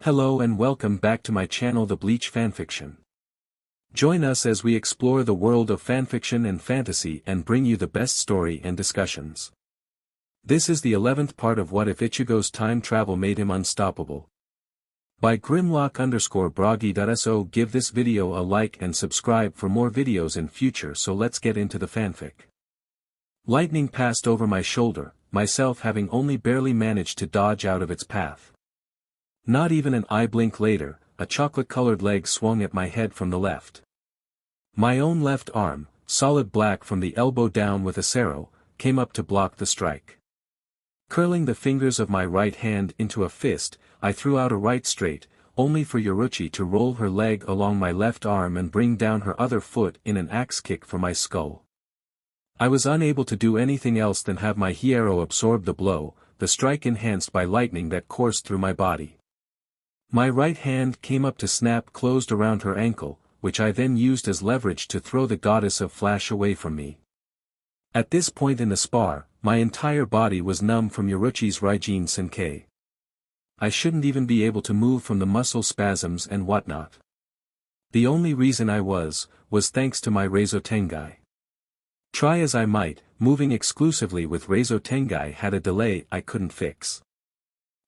Hello and welcome back to my channel The Bleach Fanfiction. Join us as we explore the world of fanfiction and fantasy and bring you the best story and discussions. This is the 11th part of What If Ichigo's Time Travel Made Him Unstoppable. By Grimlock_Broggy.so. Give this video a like and subscribe for more videos in future, so let's get into the fanfic. Lightning passed over my shoulder, myself having only barely managed to dodge out of its path. Not even an eye blink later, a chocolate-colored leg swung at my head from the left. My own left arm, solid black from the elbow down with a acero, came up to block the strike. Curling the fingers of my right hand into a fist, I threw out a right straight, only for Yhwach to roll her leg along my left arm and bring down her other foot in an axe kick for my skull. I was unable to do anything else than have my hierro absorb the blow, the strike enhanced by lightning that coursed through my body. My right hand came up to snap closed around her ankle, which I then used as leverage to throw the goddess of flash away from me. At this point in the spar, my entire body was numb from Yhwach's Raijin Senkei. I shouldn't even be able to move from the muscle spasms and whatnot. The only reason I was thanks to my Reizo Tengai. Try as I might, moving exclusively with Reizo Tengai had a delay I couldn't fix.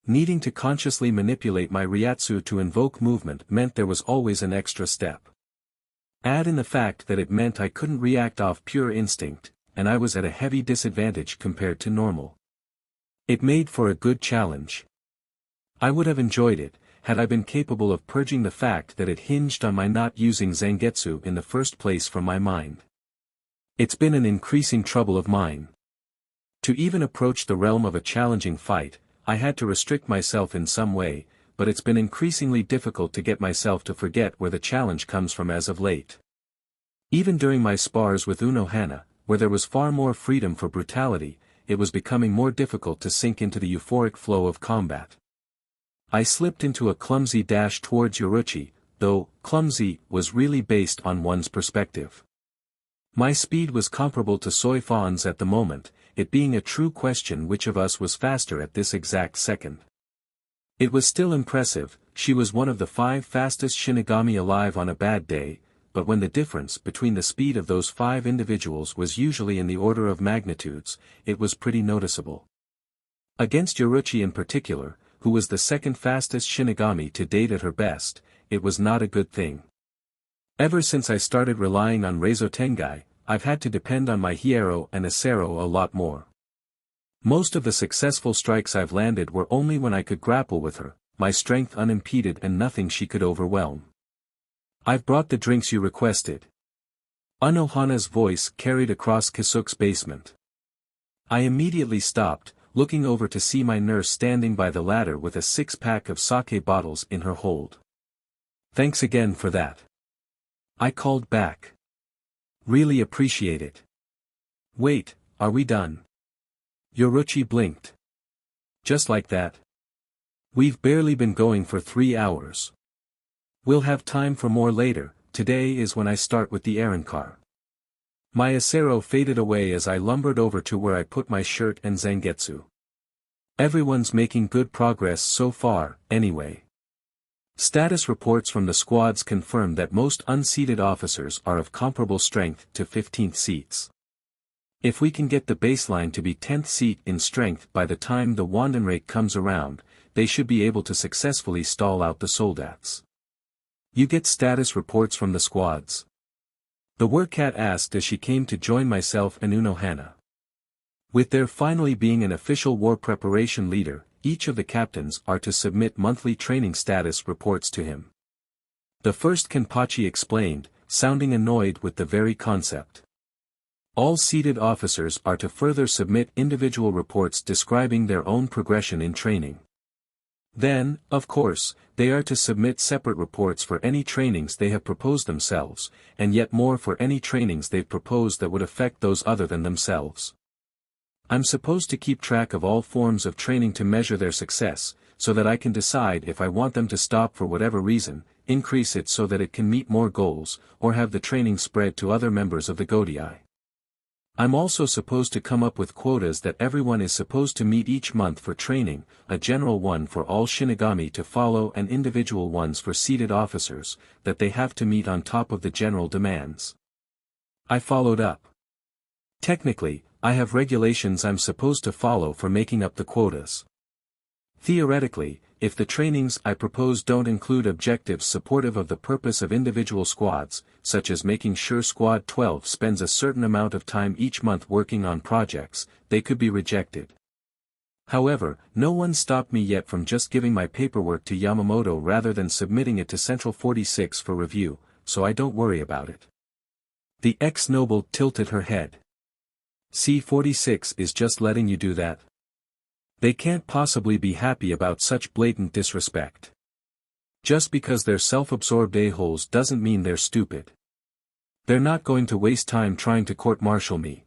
Needing to consciously manipulate my Ryatsu to invoke movement meant there was always an extra step. Add in the fact that it meant I couldn't react off pure instinct, and I was at a heavy disadvantage compared to normal. It made for a good challenge. I would have enjoyed it, had I been capable of purging the fact that it hinged on my not using Zangetsu in the first place from my mind. It's been an increasing trouble of mine. To even approach the realm of a challenging fight, I had to restrict myself in some way, but it's been increasingly difficult to get myself to forget where the challenge comes from as of late. Even during my spars with Unohana, where there was far more freedom for brutality, it was becoming more difficult to sink into the euphoric flow of combat. I slipped into a clumsy dash towards Yhwach, though clumsy was really based on one's perspective. My speed was comparable to Soy Fawn's at the moment, it being a true question which of us was faster at this exact second. It was still impressive, she was one of the 5 fastest Shinigami alive on a bad day, but when the difference between the speed of those 5 individuals was usually in the order of magnitudes, it was pretty noticeable. Against Yhwach in particular, who was the second fastest Shinigami to date at her best, it was not a good thing. Ever since I started relying on Reizo Tengai, I've had to depend on my hierro and acero a lot more. Most of the successful strikes I've landed were only when I could grapple with her, my strength unimpeded and nothing she could overwhelm. I've brought the drinks you requested. Unohana's voice carried across Kisuke's basement. I immediately stopped, looking over to see my nurse standing by the ladder with a 6-pack of sake bottles in her hold. Thanks again for that. I called back. Really appreciate it. Wait, are we done? Yhwach blinked. Just like that? We've barely been going for 3 hours. We'll have time for more later, today is when I start with the errand car. My acero faded away as I lumbered over to where I put my shirt and Zangetsu. Everyone's making good progress so far, anyway. Status reports from the squads confirm that most unseated officers are of comparable strength to 15th seats. If we can get the baseline to be 10th seat in strength by the time the Wandenrake comes around, they should be able to successfully stall out the soldats. You get status reports from the squads? The Werkat asked as she came to join myself and Unohana. With there finally being an official war preparation leader, each of the captains are to submit monthly training status reports to him. The first Kenpachi explained, sounding annoyed with the very concept. All seated officers are to further submit individual reports describing their own progression in training. Then, of course, they are to submit separate reports for any trainings they have proposed themselves, and yet more for any trainings they've proposed that would affect those other than themselves. I'm supposed to keep track of all forms of training to measure their success, so that I can decide if I want them to stop for whatever reason, increase it so that it can meet more goals, or have the training spread to other members of the Godii. I'm also supposed to come up with quotas that everyone is supposed to meet each month for training, a general one for all Shinigami to follow and individual ones for seated officers, that they have to meet on top of the general demands. I followed up. Technically, I have regulations I'm supposed to follow for making up the quotas. Theoretically, if the trainings I propose don't include objectives supportive of the purpose of individual squads, such as making sure Squad 12 spends a certain amount of time each month working on projects, they could be rejected. However, no one stopped me yet from just giving my paperwork to Yamamoto rather than submitting it to Central 46 for review, so I don't worry about it. The ex-noble tilted her head. C-46 is just letting you do that? They can't possibly be happy about such blatant disrespect. Just because they're self-absorbed a-holes doesn't mean they're stupid. They're not going to waste time trying to court-martial me.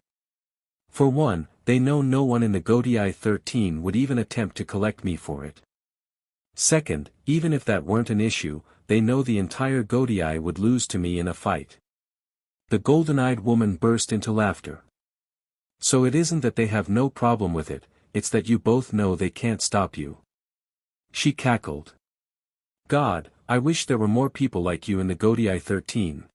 For one, they know no one in the Godai 13 would even attempt to collect me for it. Second, even if that weren't an issue, they know the entire Godai would lose to me in a fight. The golden-eyed woman burst into laughter. So it isn't that they have no problem with it, it's that you both know they can't stop you. She cackled. God, I wish there were more people like you in the Godai 13.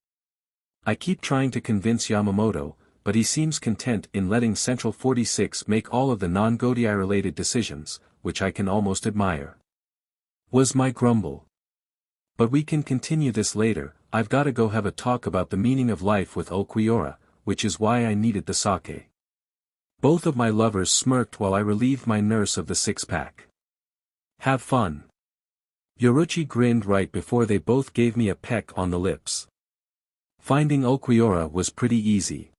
I keep trying to convince Yamamoto, but he seems content in letting Central 46 make all of the non-Godai related decisions, which I can almost admire. Was my grumble. But we can continue this later, I've gotta go have a talk about the meaning of life with Okiura, which is why I needed the sake. Both of my lovers smirked while I relieved my nurse of the six-pack. Have fun. Yoruchi grinned right before they both gave me a peck on the lips. Finding Okiura was pretty easy.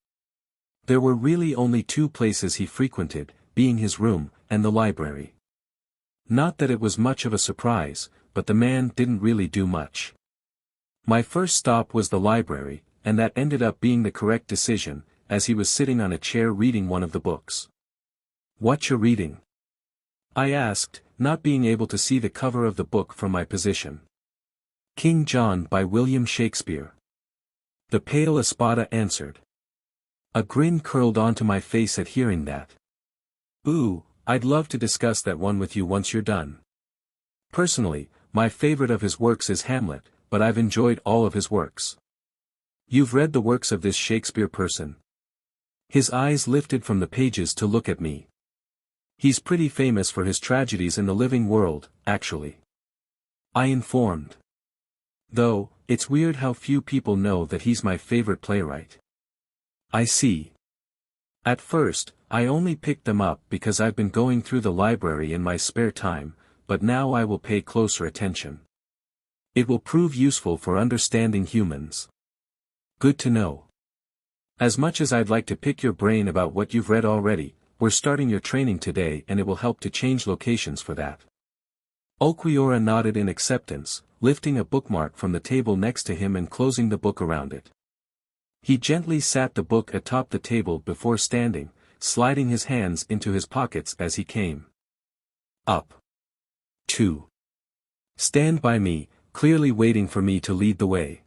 There were really only two places he frequented, being his room, and the library. Not that it was much of a surprise, but the man didn't really do much. My first stop was the library, and that ended up being the correct decision, as he was sitting on a chair reading one of the books. "What you reading?" I asked, not being able to see the cover of the book from my position. "King John" by William Shakespeare. The pale Espada answered. A grin curled onto my face at hearing that. "Ooh, I'd love to discuss that one with you once you're done. Personally, my favorite of his works is Hamlet, but I've enjoyed all of his works." "You've read the works of this Shakespeare person?" His eyes lifted from the pages to look at me. "He's pretty famous for his tragedies in the living world, actually," I informed. "Though, it's weird how few people know that he's my favorite playwright." "I see. At first, I only picked them up because I've been going through the library in my spare time, but now I will pay closer attention. It will prove useful for understanding humans." "Good to know. As much as I'd like to pick your brain about what you've read already, we're starting your training today and it will help to change locations for that." Okiura nodded in acceptance, lifting a bookmark from the table next to him and closing the book around it. He gently sat the book atop the table before standing, sliding his hands into his pockets as he came. Up. 2. Stand by me, clearly waiting for me to lead the way.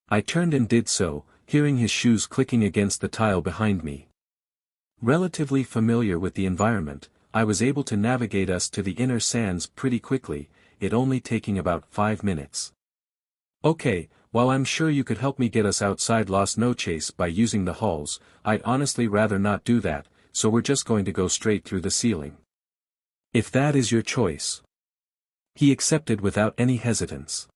I turned and did so, hearing his shoes clicking against the tile behind me. Relatively familiar with the environment, I was able to navigate us to the inner sands pretty quickly, it only taking about 5 minutes. "Okay, while I'm sure you could help me get us outside Las Noches by using the halls, I'd honestly rather not do that, so we're just going to go straight through the ceiling." "If that is your choice." He accepted without any hesitance.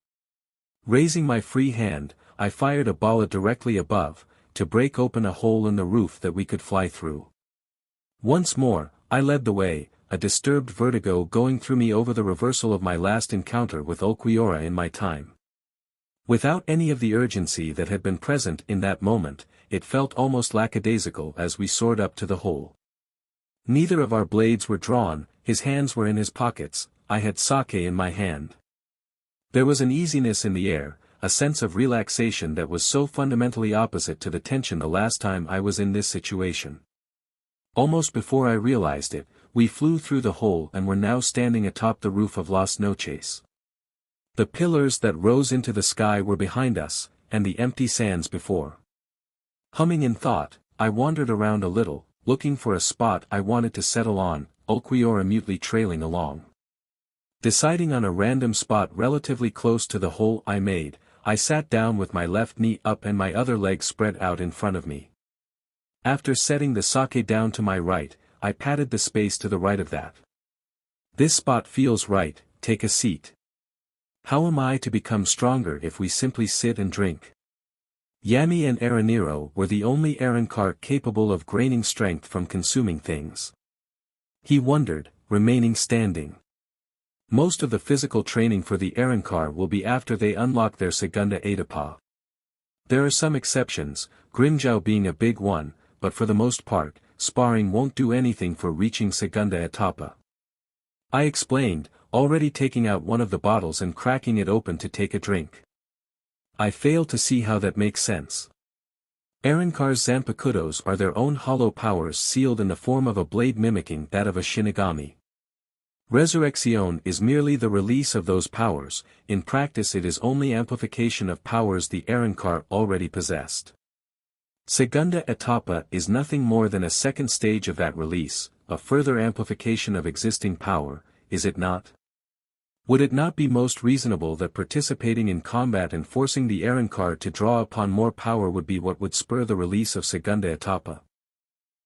Raising my free hand, I fired a balla directly above, to break open a hole in the roof that we could fly through. Once more, I led the way, a disturbed vertigo going through me over the reversal of my last encounter with Okiura in my time. Without any of the urgency that had been present in that moment, it felt almost lackadaisical as we soared up to the hole. Neither of our blades were drawn, his hands were in his pockets, I had sake in my hand. There was an easiness in the air, a sense of relaxation that was so fundamentally opposite to the tension the last time I was in this situation. Almost before I realized it, we flew through the hole and were now standing atop the roof of Las Noches. The pillars that rose into the sky were behind us, and the empty sands before. Humming in thought, I wandered around a little, looking for a spot I wanted to settle on, Ulquiorra mutely trailing along. Deciding on a random spot relatively close to the hole I made, I sat down with my left knee up and my other leg spread out in front of me. After setting the sake down to my right, I patted the space to the right of that. This spot feels right, take a seat. How am I to become stronger if we simply sit and drink? Yami and Araniro were the only Arankar capable of gaining strength from consuming things. He wondered, remaining standing. Most of the physical training for the Arankar will be after they unlock their Segunda Etapa. There are some exceptions, Grimjow being a big one, but for the most part, sparring won't do anything for reaching Segunda Etapa. I explained, already taking out one of the bottles and cracking it open to take a drink. I fail to see how that makes sense. Arankar's Zanpakutos are their own hollow powers sealed in the form of a blade mimicking that of a Shinigami. Resurrection is merely the release of those powers, in practice it is only amplification of powers the Arankar already possessed. Segunda Etapa is nothing more than a second stage of that release, a further amplification of existing power, is it not? Would it not be most reasonable that participating in combat and forcing the Arankar to draw upon more power would be what would spur the release of Segunda Etapa?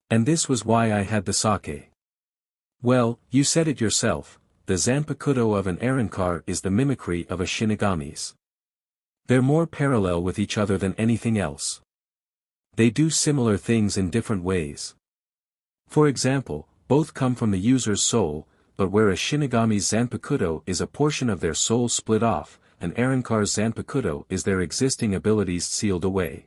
And this was why I had the sake. Well, you said it yourself, the Zanpakuto of an Arankar is the mimicry of a Shinigami's. They're more parallel with each other than anything else. They do similar things in different ways. For example, both come from the user's soul, but where a Shinigami's Zanpakuto is a portion of their soul split off, an Arankar's Zanpakuto is their existing abilities sealed away.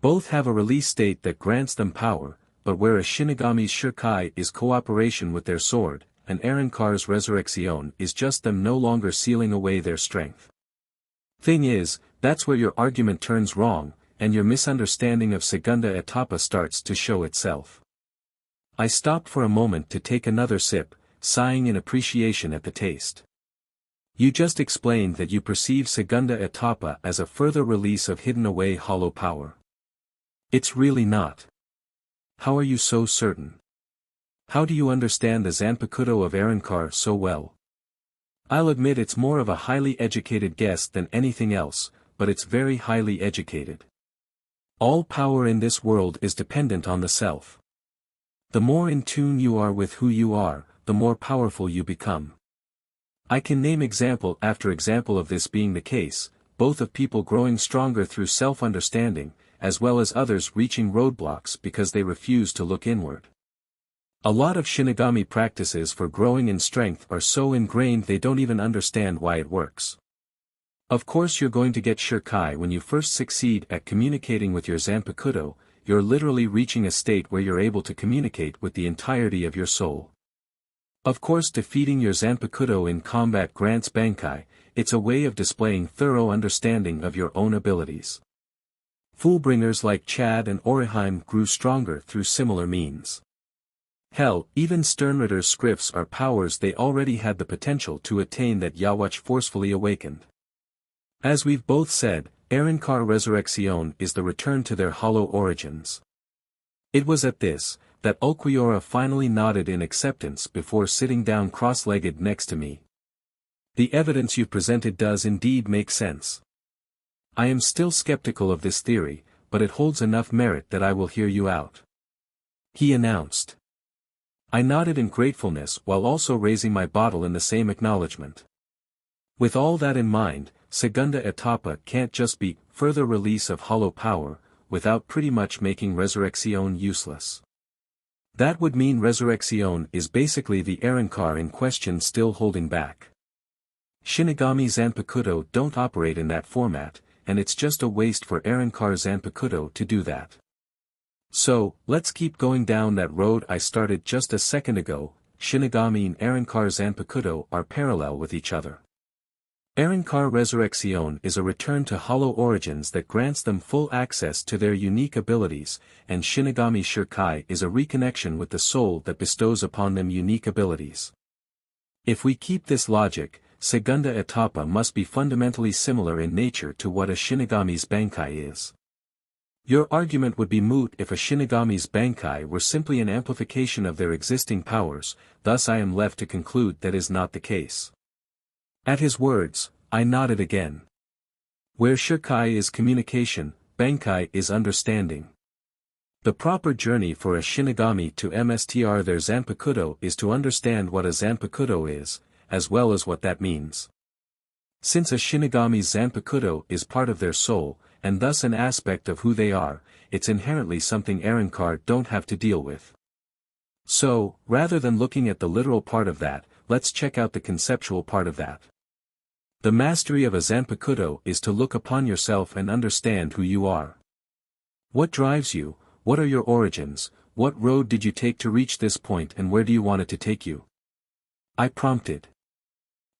Both have a release state that grants them power, but where a Shinigami's Shirkai is cooperation with their sword, an Arankar's Resurrection is just them no longer sealing away their strength. Thing is, that's where your argument turns wrong, and your misunderstanding of Segunda Etapa starts to show itself. I stopped for a moment to take another sip, sighing in appreciation at the taste. You just explained that you perceive Segunda Etapa as a further release of hidden away hollow power. It's really not. How are you so certain? How do you understand the Zanpakuto of Arankar so well? I'll admit it's more of a highly educated guess than anything else, but it's very highly educated. All power in this world is dependent on the self. The more in tune you are with who you are, the more powerful you become. I can name example after example of this being the case, both of people growing stronger through self-understanding, as well as others reaching roadblocks because they refuse to look inward. A lot of Shinigami practices for growing in strength are so ingrained they don't even understand why it works. Of course you're going to get Shirkai when you first succeed at communicating with your Zanpakuto, you're literally reaching a state where you're able to communicate with the entirety of your soul. Of course defeating your Zanpakuto in combat grants Bankai, it's a way of displaying thorough understanding of your own abilities. Fullbringers like Chad and Oriheim grew stronger through similar means. Hell, even Sternritter's scripts are powers they already had the potential to attain that Yhwach forcefully awakened. As we've both said, Arankar Resurrection is the return to their hollow origins. It was at this, that Ulquiorra finally nodded in acceptance before sitting down cross-legged next to me. The evidence you presented does indeed make sense. I am still skeptical of this theory, but it holds enough merit that I will hear you out. He announced. I nodded in gratefulness while also raising my bottle in the same acknowledgement. With all that in mind, Segunda Etapa can't just be further release of hollow power, without pretty much making Resurrection useless. That would mean Resurrection is basically the Arankar in question still holding back. Shinigami Zanpakuto don't operate in that format, and it's just a waste for Arankar Zanpakuto to do that. So, let's keep going down that road I started just a second ago. Shinigami and Arankar Zanpakuto are parallel with each other. Arankar Resurrection is a return to hollow origins that grants them full access to their unique abilities, and Shinigami Shirkai is a reconnection with the soul that bestows upon them unique abilities. If we keep this logic, Segunda Etapa must be fundamentally similar in nature to what a Shinigami's Bankai is. Your argument would be moot if a Shinigami's Bankai were simply an amplification of their existing powers, thus I am left to conclude that is not the case. At his words, I nodded again. Where Shikai is communication, Bankai is understanding. The proper journey for a Shinigami to MSTR their Zanpakuto is to understand what a Zanpakuto is, as well as what that means. Since a Shinigami's Zanpakuto is part of their soul, and thus an aspect of who they are, it's inherently something Arrancar don't have to deal with. So, rather than looking at the literal part of that, let's check out the conceptual part of that. The mastery of a Zanpakuto is to look upon yourself and understand who you are. What drives you? What are your origins? What road did you take to reach this point and where do you want it to take you? I prompted.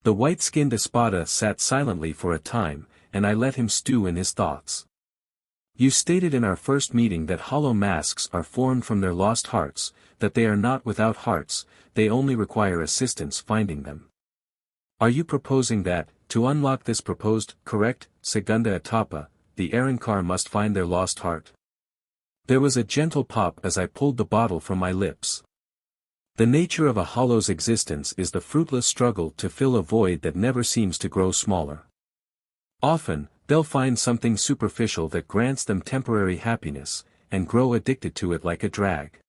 The white-skinned Espada sat silently for a time, and I let him stew in his thoughts. You stated in our first meeting that hollow masks are formed from their lost hearts, that they are not without hearts, they only require assistance finding them. Are you proposing that, to unlock this proposed, correct, segunda etapa, the Arrancar must find their lost heart? There was a gentle pop as I pulled the bottle from my lips. The nature of a hollow's existence is the fruitless struggle to fill a void that never seems to grow smaller. Often, they'll find something superficial that grants them temporary happiness, and grow addicted to it like a drag.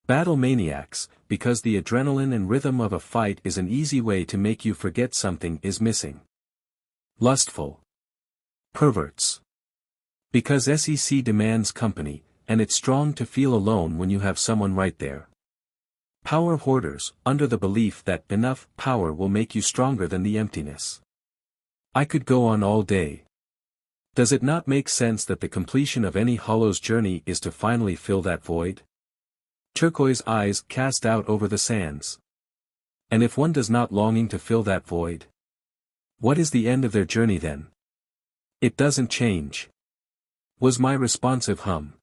Battle maniacs, because the adrenaline and rhythm of a fight is an easy way to make you forget something is missing. Lustful perverts. Because SEC demands company, and it's strong to feel alone when you have someone right there. Power hoarders, under the belief that enough power will make you stronger than the emptiness. I could go on all day. Does it not make sense that the completion of any hollow's journey is to finally fill that void? Turquoise eyes cast out over the sands. And if one does not longing to fill that void? What is the end of their journey then? It doesn't change. Was my responsive hum.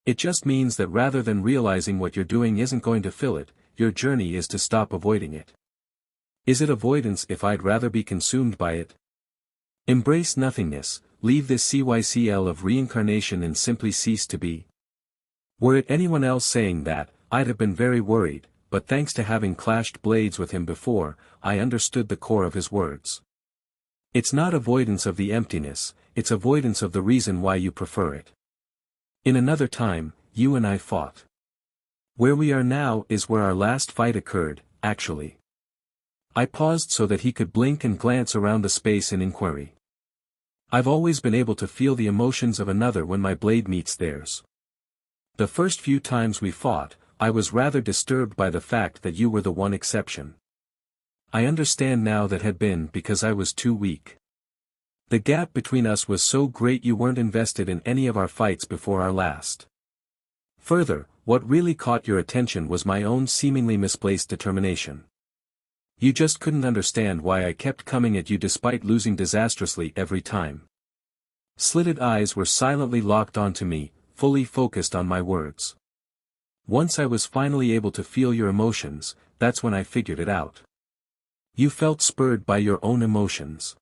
It just means that rather than realizing what you're doing isn't going to fill it, your journey is to stop avoiding it. Is it avoidance if I'd rather be consumed by it? Embrace nothingness, leave this CYCL of reincarnation and simply cease to be. Were it anyone else saying that, I'd have been very worried, but thanks to having clashed blades with him before, I understood the core of his words. It's not avoidance of the emptiness, it's avoidance of the reason why you prefer it. In another time, you and I fought. Where we are now is where our last fight occurred, actually. I paused so that he could blink and glance around the space in inquiry. I've always been able to feel the emotions of another when my blade meets theirs. The first few times we fought, I was rather disturbed by the fact that you were the one exception. I understand now that had been because I was too weak. The gap between us was so great you weren't invested in any of our fights before our last. Further, what really caught your attention was my own seemingly misplaced determination. You just couldn't understand why I kept coming at you despite losing disastrously every time. Slitted eyes were silently locked onto me, fully focused on my words. Once I was finally able to feel your emotions, that's when I figured it out. You felt spurred by your own emotions.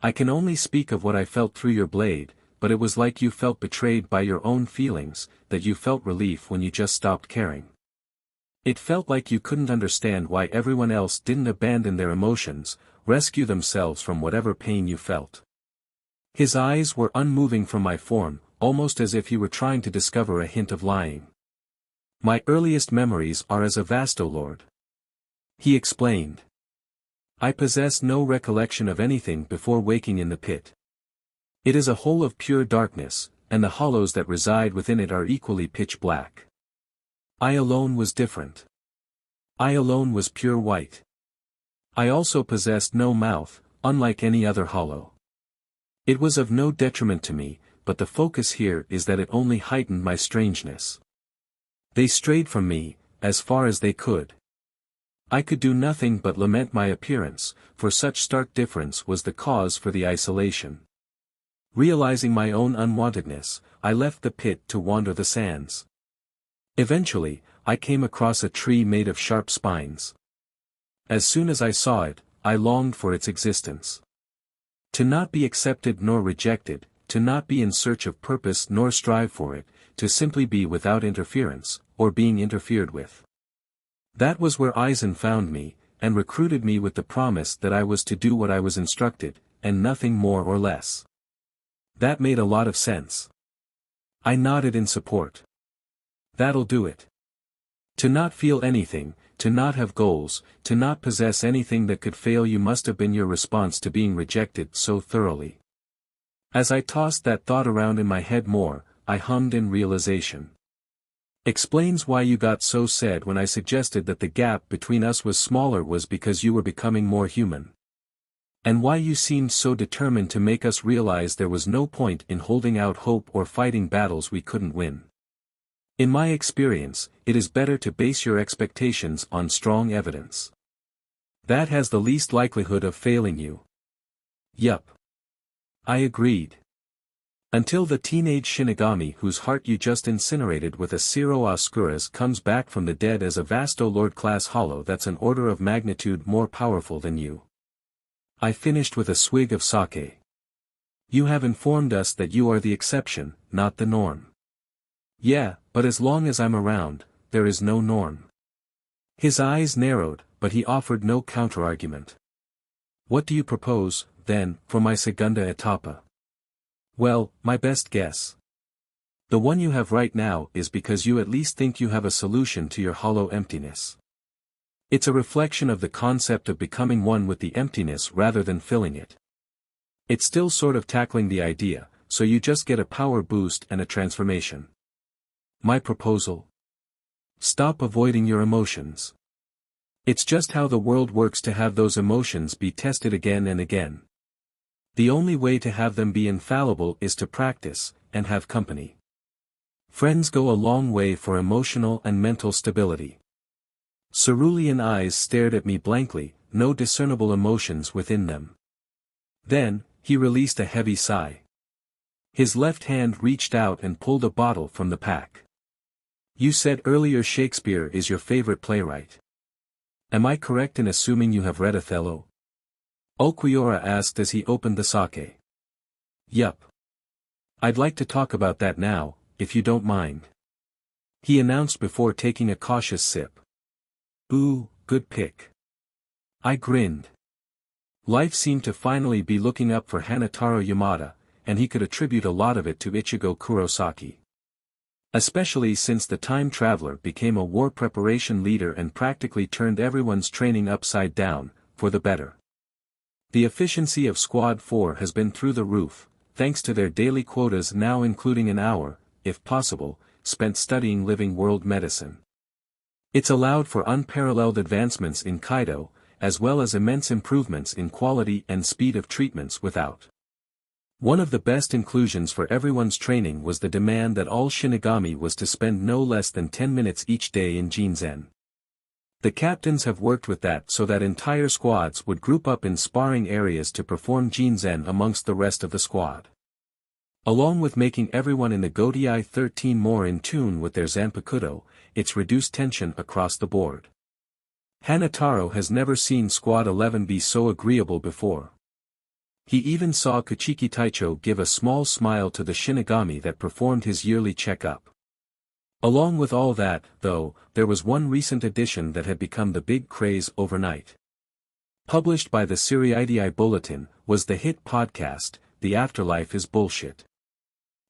I can only speak of what I felt through your blade, but it was like you felt betrayed by your own feelings, that you felt relief when you just stopped caring. It felt like you couldn't understand why everyone else didn't abandon their emotions, rescue themselves from whatever pain you felt. His eyes were unmoving from my form, almost as if he were trying to discover a hint of lying. My earliest memories are as a Vastolord. He explained. I possess no recollection of anything before waking in the pit. It is a hole of pure darkness, and the hollows that reside within it are equally pitch black. I alone was different. I alone was pure white. I also possessed no mouth, unlike any other hollow. It was of no detriment to me, but the focus here is that it only heightened my strangeness. They strayed from me, as far as they could. I could do nothing but lament my appearance, for such stark difference was the cause for the isolation. Realizing my own unwantedness, I left the pit to wander the sands. Eventually, I came across a tree made of sharp spines. As soon as I saw it, I longed for its existence. To not be accepted nor rejected, to not be in search of purpose nor strive for it, to simply be without interference, or being interfered with. That was where Aizen found me, and recruited me with the promise that I was to do what I was instructed, and nothing more or less. That made a lot of sense. I nodded in support. That'll do it. To not feel anything, to not have goals, to not possess anything that could fail you must have been your response to being rejected so thoroughly. As I tossed that thought around in my head more, I hummed in realization. Explains why you got so sad when I suggested that the gap between us was smaller was because you were becoming more human. And why you seemed so determined to make us realize there was no point in holding out hope or fighting battles we couldn't win. In my experience, it is better to base your expectations on strong evidence. That has the least likelihood of failing you. Yup. I agreed. Until the teenage Shinigami whose heart you just incinerated with a Ciro Oscuras comes back from the dead as a Vasto Lord-class hollow that's an order of magnitude more powerful than you. I finished with a swig of sake. You have informed us that you are the exception, not the norm. Yeah, but as long as I'm around, there is no norm. His eyes narrowed, but he offered no counterargument. What do you propose, then, for my segunda etapa? Well, my best guess. The one you have right now is because you at least think you have a solution to your hollow emptiness. It's a reflection of the concept of becoming one with the emptiness rather than filling it. It's still sort of tackling the idea, so you just get a power boost and a transformation. My proposal? Stop avoiding your emotions. It's just how the world works to have those emotions be tested again and again. The only way to have them be infallible is to practice, and have company. Friends go a long way for emotional and mental stability. Cerulean eyes stared at me blankly, no discernible emotions within them. Then, he released a heavy sigh. His left hand reached out and pulled a bottle from the pack. You said earlier Shakespeare is your favorite playwright. Am I correct in assuming you have read Othello? Okiura asked as he opened the sake. Yup. I'd like to talk about that now, if you don't mind. He announced before taking a cautious sip. Ooh, good pick. I grinned. Life seemed to finally be looking up for Hanataro Yamada, and he could attribute a lot of it to Ichigo Kurosaki. Especially since the time traveler became a war preparation leader and practically turned everyone's training upside down, for the better. The efficiency of Squad 4 has been through the roof, thanks to their daily quotas now including an hour, if possible, spent studying living world medicine. It's allowed for unparalleled advancements in Kaido, as well as immense improvements in quality and speed of treatments without. One of the best inclusions for everyone's training was the demand that all Shinigami was to spend no less than 10 minutes each day in Jinzen. The captains have worked with that so that entire squads would group up in sparring areas to perform Jinzen amongst the rest of the squad. Along with making everyone in the Gotei 13 more in tune with their Zanpakuto, it's reduced tension across the board. Hanataro has never seen Squad 11 be so agreeable before. He even saw Kuchiki Taicho give a small smile to the Shinigami that performed his yearly checkup. Along with all that, though, there was one recent addition that had become the big craze overnight. Published by the Seriidii Bulletin, was the hit podcast, The Afterlife is Bullshit.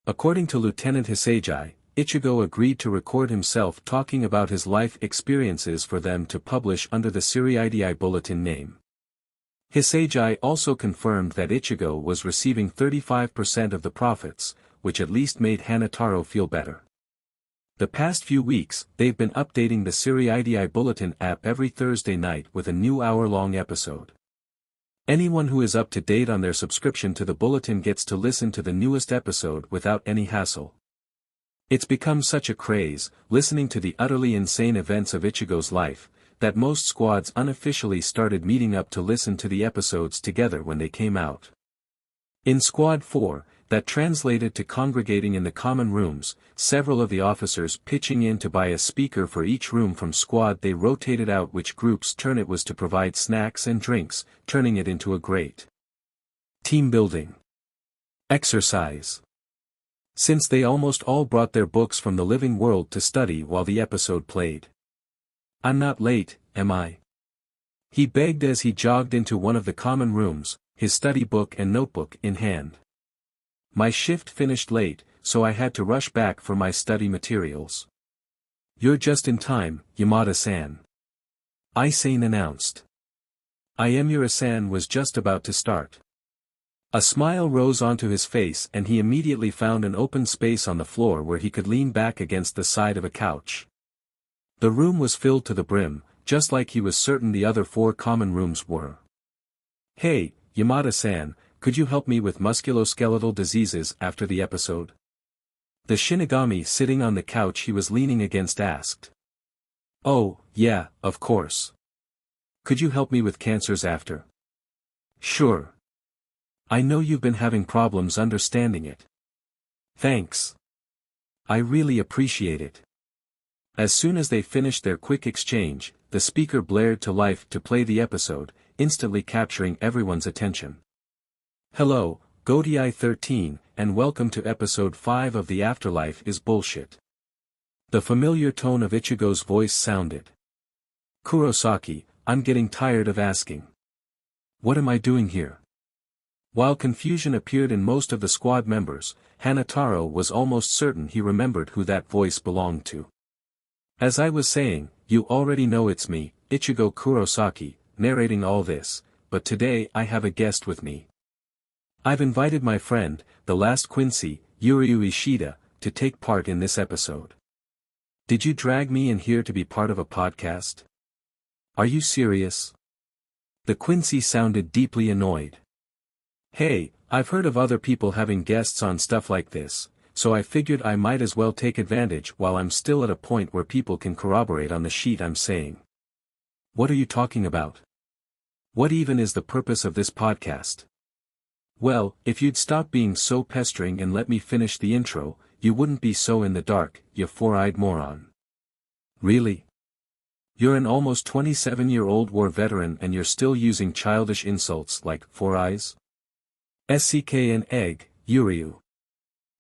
According to Lieutenant Hisagi, Ichigo agreed to record himself talking about his life experiences for them to publish under the Seriidii Bulletin name. Hisagi also confirmed that Ichigo was receiving 35% of the profits, which at least made Hanataro feel better. The past few weeks, they've been updating the Seriidii Bulletin app every Thursday night with a new hour-long episode. Anyone who is up to date on their subscription to the Bulletin gets to listen to the newest episode without any hassle. It's become such a craze, listening to the utterly insane events of Ichigo's life, that most squads unofficially started meeting up to listen to the episodes together when they came out. In Squad 4, that translated to congregating in the common rooms, several of the officers pitching in to buy a speaker for each room from squad. They rotated out which group's turn it was to provide snacks and drinks, turning it into a great team building. Exercise. Since they almost all brought their books from the living world to study while the episode played. I'm not late, am I? He begged as he jogged into one of the common rooms, his study book and notebook in hand. My shift finished late, so I had to rush back for my study materials. You're just in time, Yamada-san. Isen announced. Ayemura-san was just about to start. A smile rose onto his face and he immediately found an open space on the floor where he could lean back against the side of a couch. The room was filled to the brim, just like he was certain the other 4 common rooms were. Hey, Yamada-san, could you help me with musculoskeletal diseases after the episode? The Shinigami sitting on the couch he was leaning against asked. Oh, yeah, of course. Could you help me with cancers after? Sure. I know you've been having problems understanding it. Thanks. I really appreciate it. As soon as they finished their quick exchange, the speaker blared to life to play the episode, instantly capturing everyone's attention. Hello, Godiai 13, and welcome to episode 5 of The Afterlife is Bullshit. The familiar tone of Ichigo's voice sounded. Kurosaki, I'm getting tired of asking. What am I doing here? While confusion appeared in most of the squad members, Hanataro was almost certain he remembered who that voice belonged to. As I was saying, you already know it's me, Ichigo Kurosaki, narrating all this, but today I have a guest with me. I've invited my friend, the last Quincy, Yuryu Ishida, to take part in this episode. Did you drag me in here to be part of a podcast? Are you serious? The Quincy sounded deeply annoyed. Hey, I've heard of other people having guests on stuff like this, so I figured I might as well take advantage while I'm still at a point where people can corroborate on the sheet I'm saying. What are you talking about? What even is the purpose of this podcast? Well, if you'd stop being so pestering and let me finish the intro, you wouldn't be so in the dark, you four-eyed moron. Really? You're an almost 27-year-old war veteran and you're still using childish insults like four eyes? SCK and egg, Yuryu.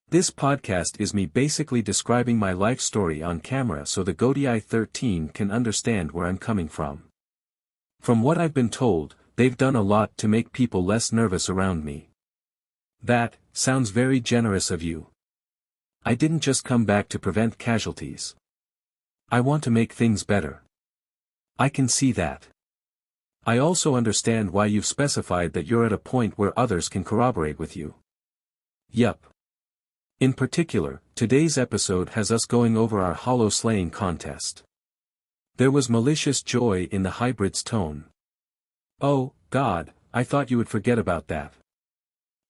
This podcast is me basically describing my life story on camera so the Godiai 13 can understand where I'm coming from. From what I've been told, they've done a lot to make people less nervous around me. That sounds very generous of you. I didn't just come back to prevent casualties. I want to make things better. I can see that. I also understand why you've specified that you're at a point where others can corroborate with you. Yup. In particular, today's episode has us going over our hollow slaying contest. There was malicious joy in the hybrid's tone. Oh, God, I thought you would forget about that.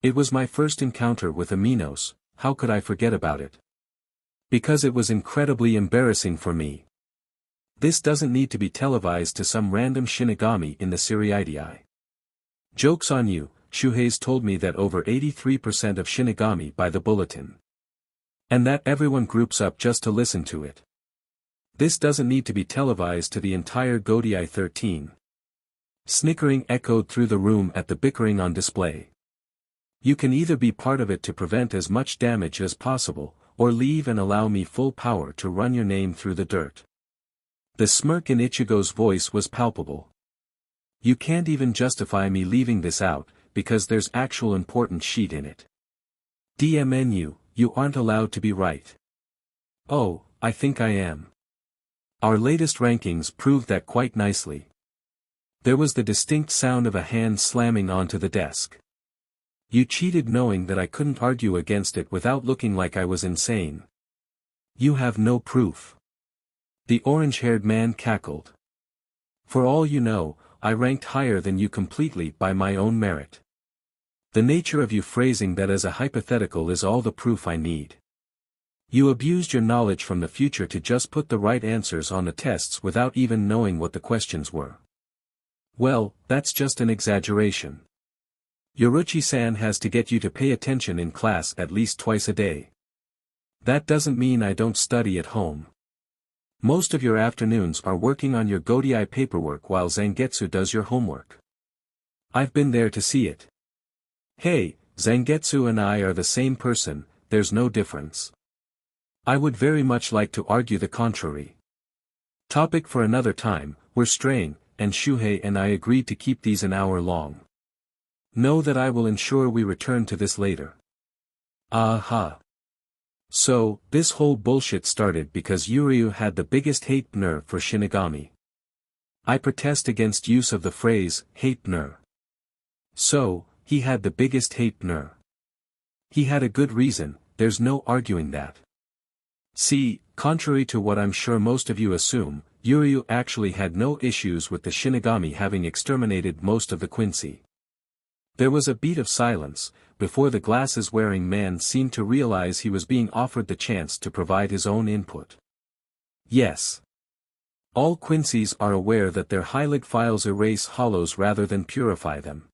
It was my first encounter with aminos, how could I forget about it? Because it was incredibly embarrassing for me. This doesn't need to be televised to some random Shinigami in the Seriidii. Joke's on you, Shuhei's told me that over 83% of Shinigami buy the bulletin. And that everyone groups up just to listen to it. This doesn't need to be televised to the entire Godiai 13. Snickering echoed through the room at the bickering on display. You can either be part of it to prevent as much damage as possible, or leave and allow me full power to run your name through the dirt. The smirk in Ichigo's voice was palpable. You can't even justify me leaving this out, because there's actual important shit in it. DMNU, you aren't allowed to be right. Oh, I think I am. Our latest rankings proved that quite nicely. There was the distinct sound of a hand slamming onto the desk. You cheated knowing that I couldn't argue against it without looking like I was insane. You have no proof. The orange-haired man cackled. For all you know, I ranked higher than you completely by my own merit. The nature of you phrasing that as a hypothetical is all the proof I need. You abused your knowledge from the future to just put the right answers on the tests without even knowing what the questions were. Well, that's just an exaggeration. Yoruchi-san has to get you to pay attention in class at least twice a day. That doesn't mean I don't study at home. Most of your afternoons are working on your Godiai paperwork while Zangetsu does your homework. I've been there to see it. Hey, Zangetsu and I are the same person, there's no difference. I would very much like to argue the contrary. Topic for another time, we're straying, and Shuhei and I agreed to keep these an hour long. Know that I will ensure we return to this later. Aha. So, this whole bullshit started because Yuryu had the biggest hate nerve for Shinigami. I protest against use of the phrase, hate nerve. So, he had the biggest hate nerve. He had a good reason, there's no arguing that. See, contrary to what I'm sure most of you assume, Yuryu actually had no issues with the Shinigami having exterminated most of the Quincy. There was a beat of silence, before the glasses-wearing man seemed to realize he was being offered the chance to provide his own input. Yes. All Quincy's are aware that their Heilig files erase hollows rather than purify them.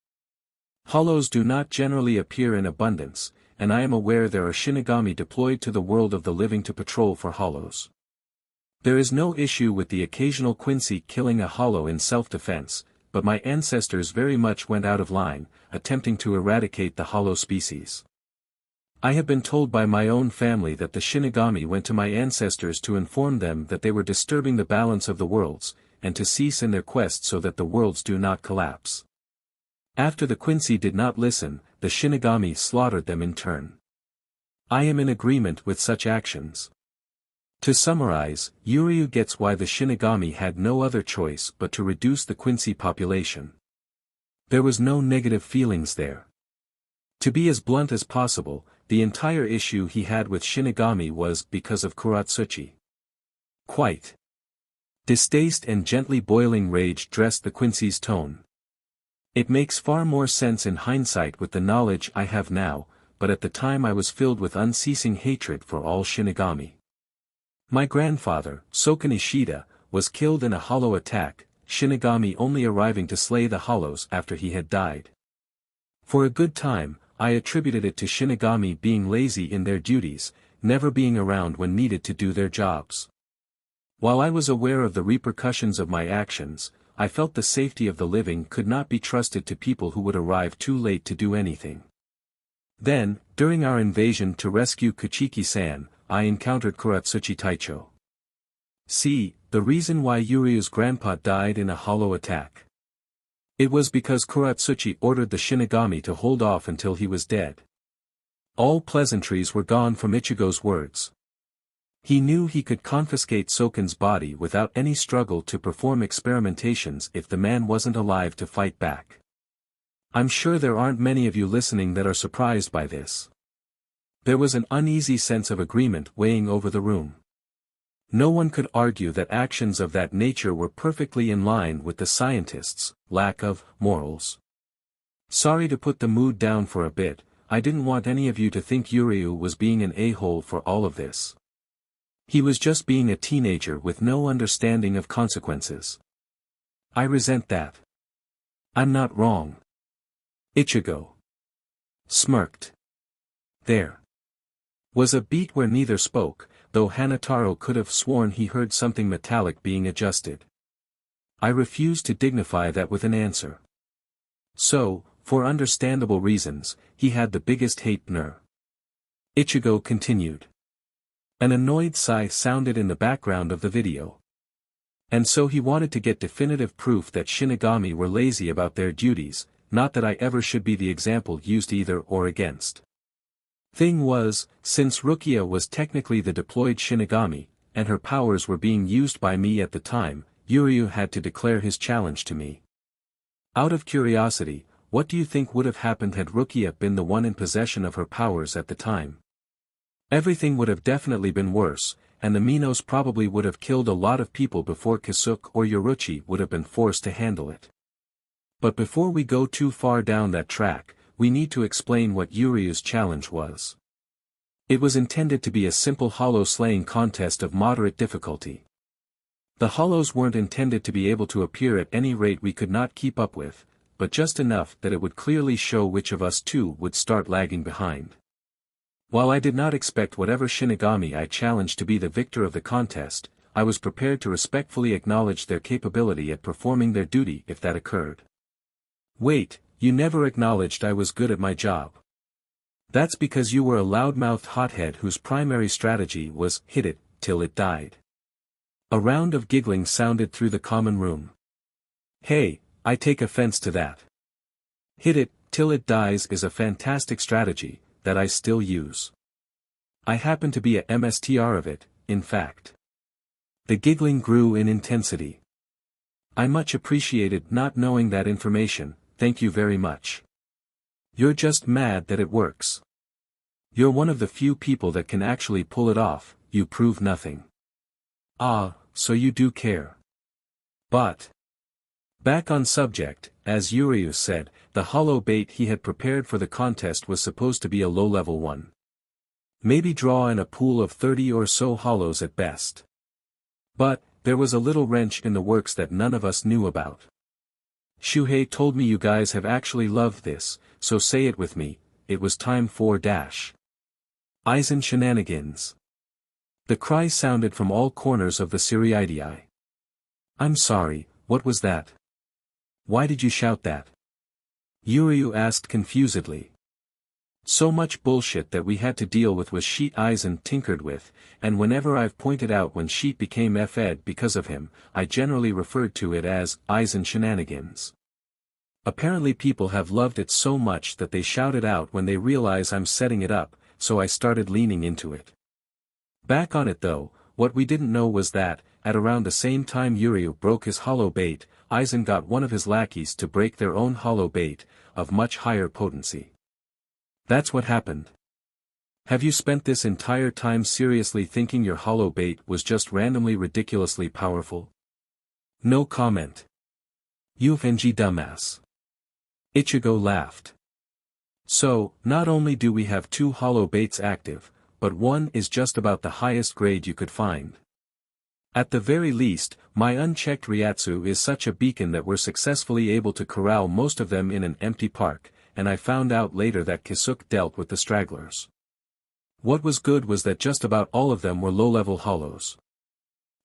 Hollows do not generally appear in abundance, and I am aware there are Shinigami deployed to the world of the living to patrol for hollows. There is no issue with the occasional Quincy killing a hollow in self-defense, but my ancestors very much went out of line, attempting to eradicate the hollow species. I have been told by my own family that the Shinigami went to my ancestors to inform them that they were disturbing the balance of the worlds, and to cease in their quest so that the worlds do not collapse. After the Quincy did not listen, the Shinigami slaughtered them in turn. I am in agreement with such actions. To summarize, Yuryu gets why the Shinigami had no other choice but to reduce the Quincy population. There was no negative feelings there. To be as blunt as possible, the entire issue he had with Shinigami was because of Kuratsuchi. Quite. Distaste and gently boiling rage dressed the Quincy's tone. It makes far more sense in hindsight with the knowledge I have now, but at the time I was filled with unceasing hatred for all Shinigami. My grandfather, Soken Ishida, was killed in a hollow attack, Shinigami only arriving to slay the hollows after he had died. For a good time, I attributed it to Shinigami being lazy in their duties, never being around when needed to do their jobs. While I was aware of the repercussions of my actions, I felt the safety of the living could not be trusted to people who would arrive too late to do anything. Then, during our invasion to rescue Kuchiki-san, I encountered Kuratsuchi Taicho. See, the reason why Yuryu's grandpa died in a hollow attack. It was because Kuratsuchi ordered the Shinigami to hold off until he was dead. All pleasantries were gone from Ichigo's words. He knew he could confiscate Soken's body without any struggle to perform experimentations if the man wasn't alive to fight back. I'm sure there aren't many of you listening that are surprised by this. There was an uneasy sense of agreement weighing over the room. No one could argue that actions of that nature were perfectly in line with the scientists' lack of morals. Sorry to put the mood down for a bit, I didn't want any of you to think Yuryu was being an a-hole for all of this. He was just being a teenager with no understanding of consequences. I resent that. I'm not wrong. Ichigo smirked. There was a beat where neither spoke, though Hanataro could have sworn he heard something metallic being adjusted. I refused to dignify that with an answer. So, for understandable reasons, he had the biggest hate nerve. Ichigo continued. An annoyed sigh sounded in the background of the video. And so he wanted to get definitive proof that Shinigami were lazy about their duties, not that I ever should be the example used either or against. Thing was, since Rukia was technically the deployed Shinigami, and her powers were being used by me at the time, Yuryu had to declare his challenge to me. Out of curiosity, what do you think would have happened had Rukia been the one in possession of her powers at the time? Everything would have definitely been worse, and the Minos probably would have killed a lot of people before Kisuke or Yoruchi would have been forced to handle it. But before we go too far down that track, we need to explain what Yuryu's challenge was. It was intended to be a simple hollow slaying contest of moderate difficulty. The hollows weren't intended to be able to appear at any rate we could not keep up with, but just enough that it would clearly show which of us two would start lagging behind. While I did not expect whatever Shinigami I challenged to be the victor of the contest, I was prepared to respectfully acknowledge their capability at performing their duty if that occurred. Wait, you never acknowledged I was good at my job. That's because you were a loudmouthed hothead whose primary strategy was, hit it, till it died. A round of giggling sounded through the common room. Hey, I take offense to that. Hit it, till it dies is a fantastic strategy, that I still use. I happen to be a MSTR of it, in fact. The giggling grew in intensity. I much appreciated not knowing that information, thank you very much. You're just mad that it works. You're one of the few people that can actually pull it off, you prove nothing. Ah, so you do care. But. Back on subject, as Yuryu said, the hollow bait he had prepared for the contest was supposed to be a low-level one. Maybe draw in a pool of 30 or so hollows at best. But, there was a little wrench in the works that none of us knew about. Shuhei told me you guys have actually loved this, so say it with me, it was time for Aizen shenanigans. The cry sounded from all corners of the Siriidii. I'm sorry, what was that? Why did you shout that? Yuryu asked confusedly. So much bullshit that we had to deal with was Sheet Aizen tinkered with, and whenever I've pointed out when Sheet became F-ed because of him, I generally referred to it as Aizen shenanigans. Apparently people have loved it so much that they shout it out when they realize I'm setting it up, so I started leaning into it. Back on it though, what we didn't know was that, at around the same time Yuryu broke his hollow bait, Aizen got one of his lackeys to break their own hollow bait, of much higher potency. That's what happened. Have you spent this entire time seriously thinking your hollow bait was just randomly ridiculously powerful? No comment. Yhwach dumbass. Ichigo laughed. So, not only do we have 2 hollow baits active, but one is just about the highest grade you could find. At the very least, my unchecked Ryatsu is such a beacon that we're successfully able to corral most of them in an empty park, and I found out later that Kisuke dealt with the stragglers. What was good was that just about all of them were low-level hollows.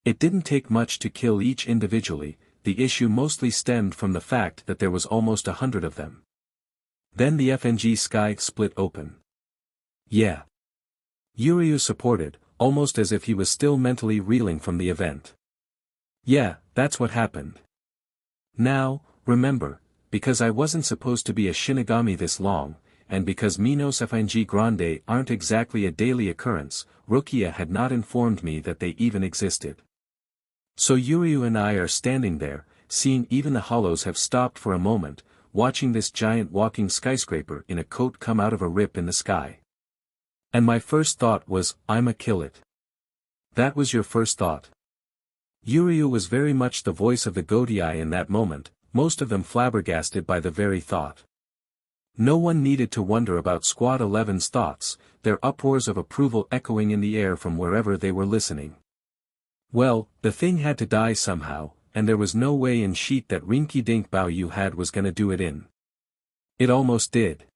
It didn't take much to kill each individually, the issue mostly stemmed from the fact that there was almost 100 of them. Then the FNG sky split open. Yeah. Yuryu supported, almost as if he was still mentally reeling from the event. Yeah, that's what happened. Now, remember, because I wasn't supposed to be a Shinigami this long, and because Minos FNG Grande aren't exactly a daily occurrence, Rukia had not informed me that they even existed. So Yuryu and I are standing there, seeing even the hollows have stopped for a moment, watching this giant walking skyscraper in a coat come out of a rip in the sky. And my first thought was, I'ma kill it. That was your first thought. Yuryu was very much the voice of the Godii in that moment, most of them flabbergasted by the very thought. No one needed to wonder about Squad 11's thoughts, their uproars of approval echoing in the air from wherever they were listening. Well, the thing had to die somehow, and there was no way in sheet that Rinky Dink Bao you had was gonna do it in. It almost did.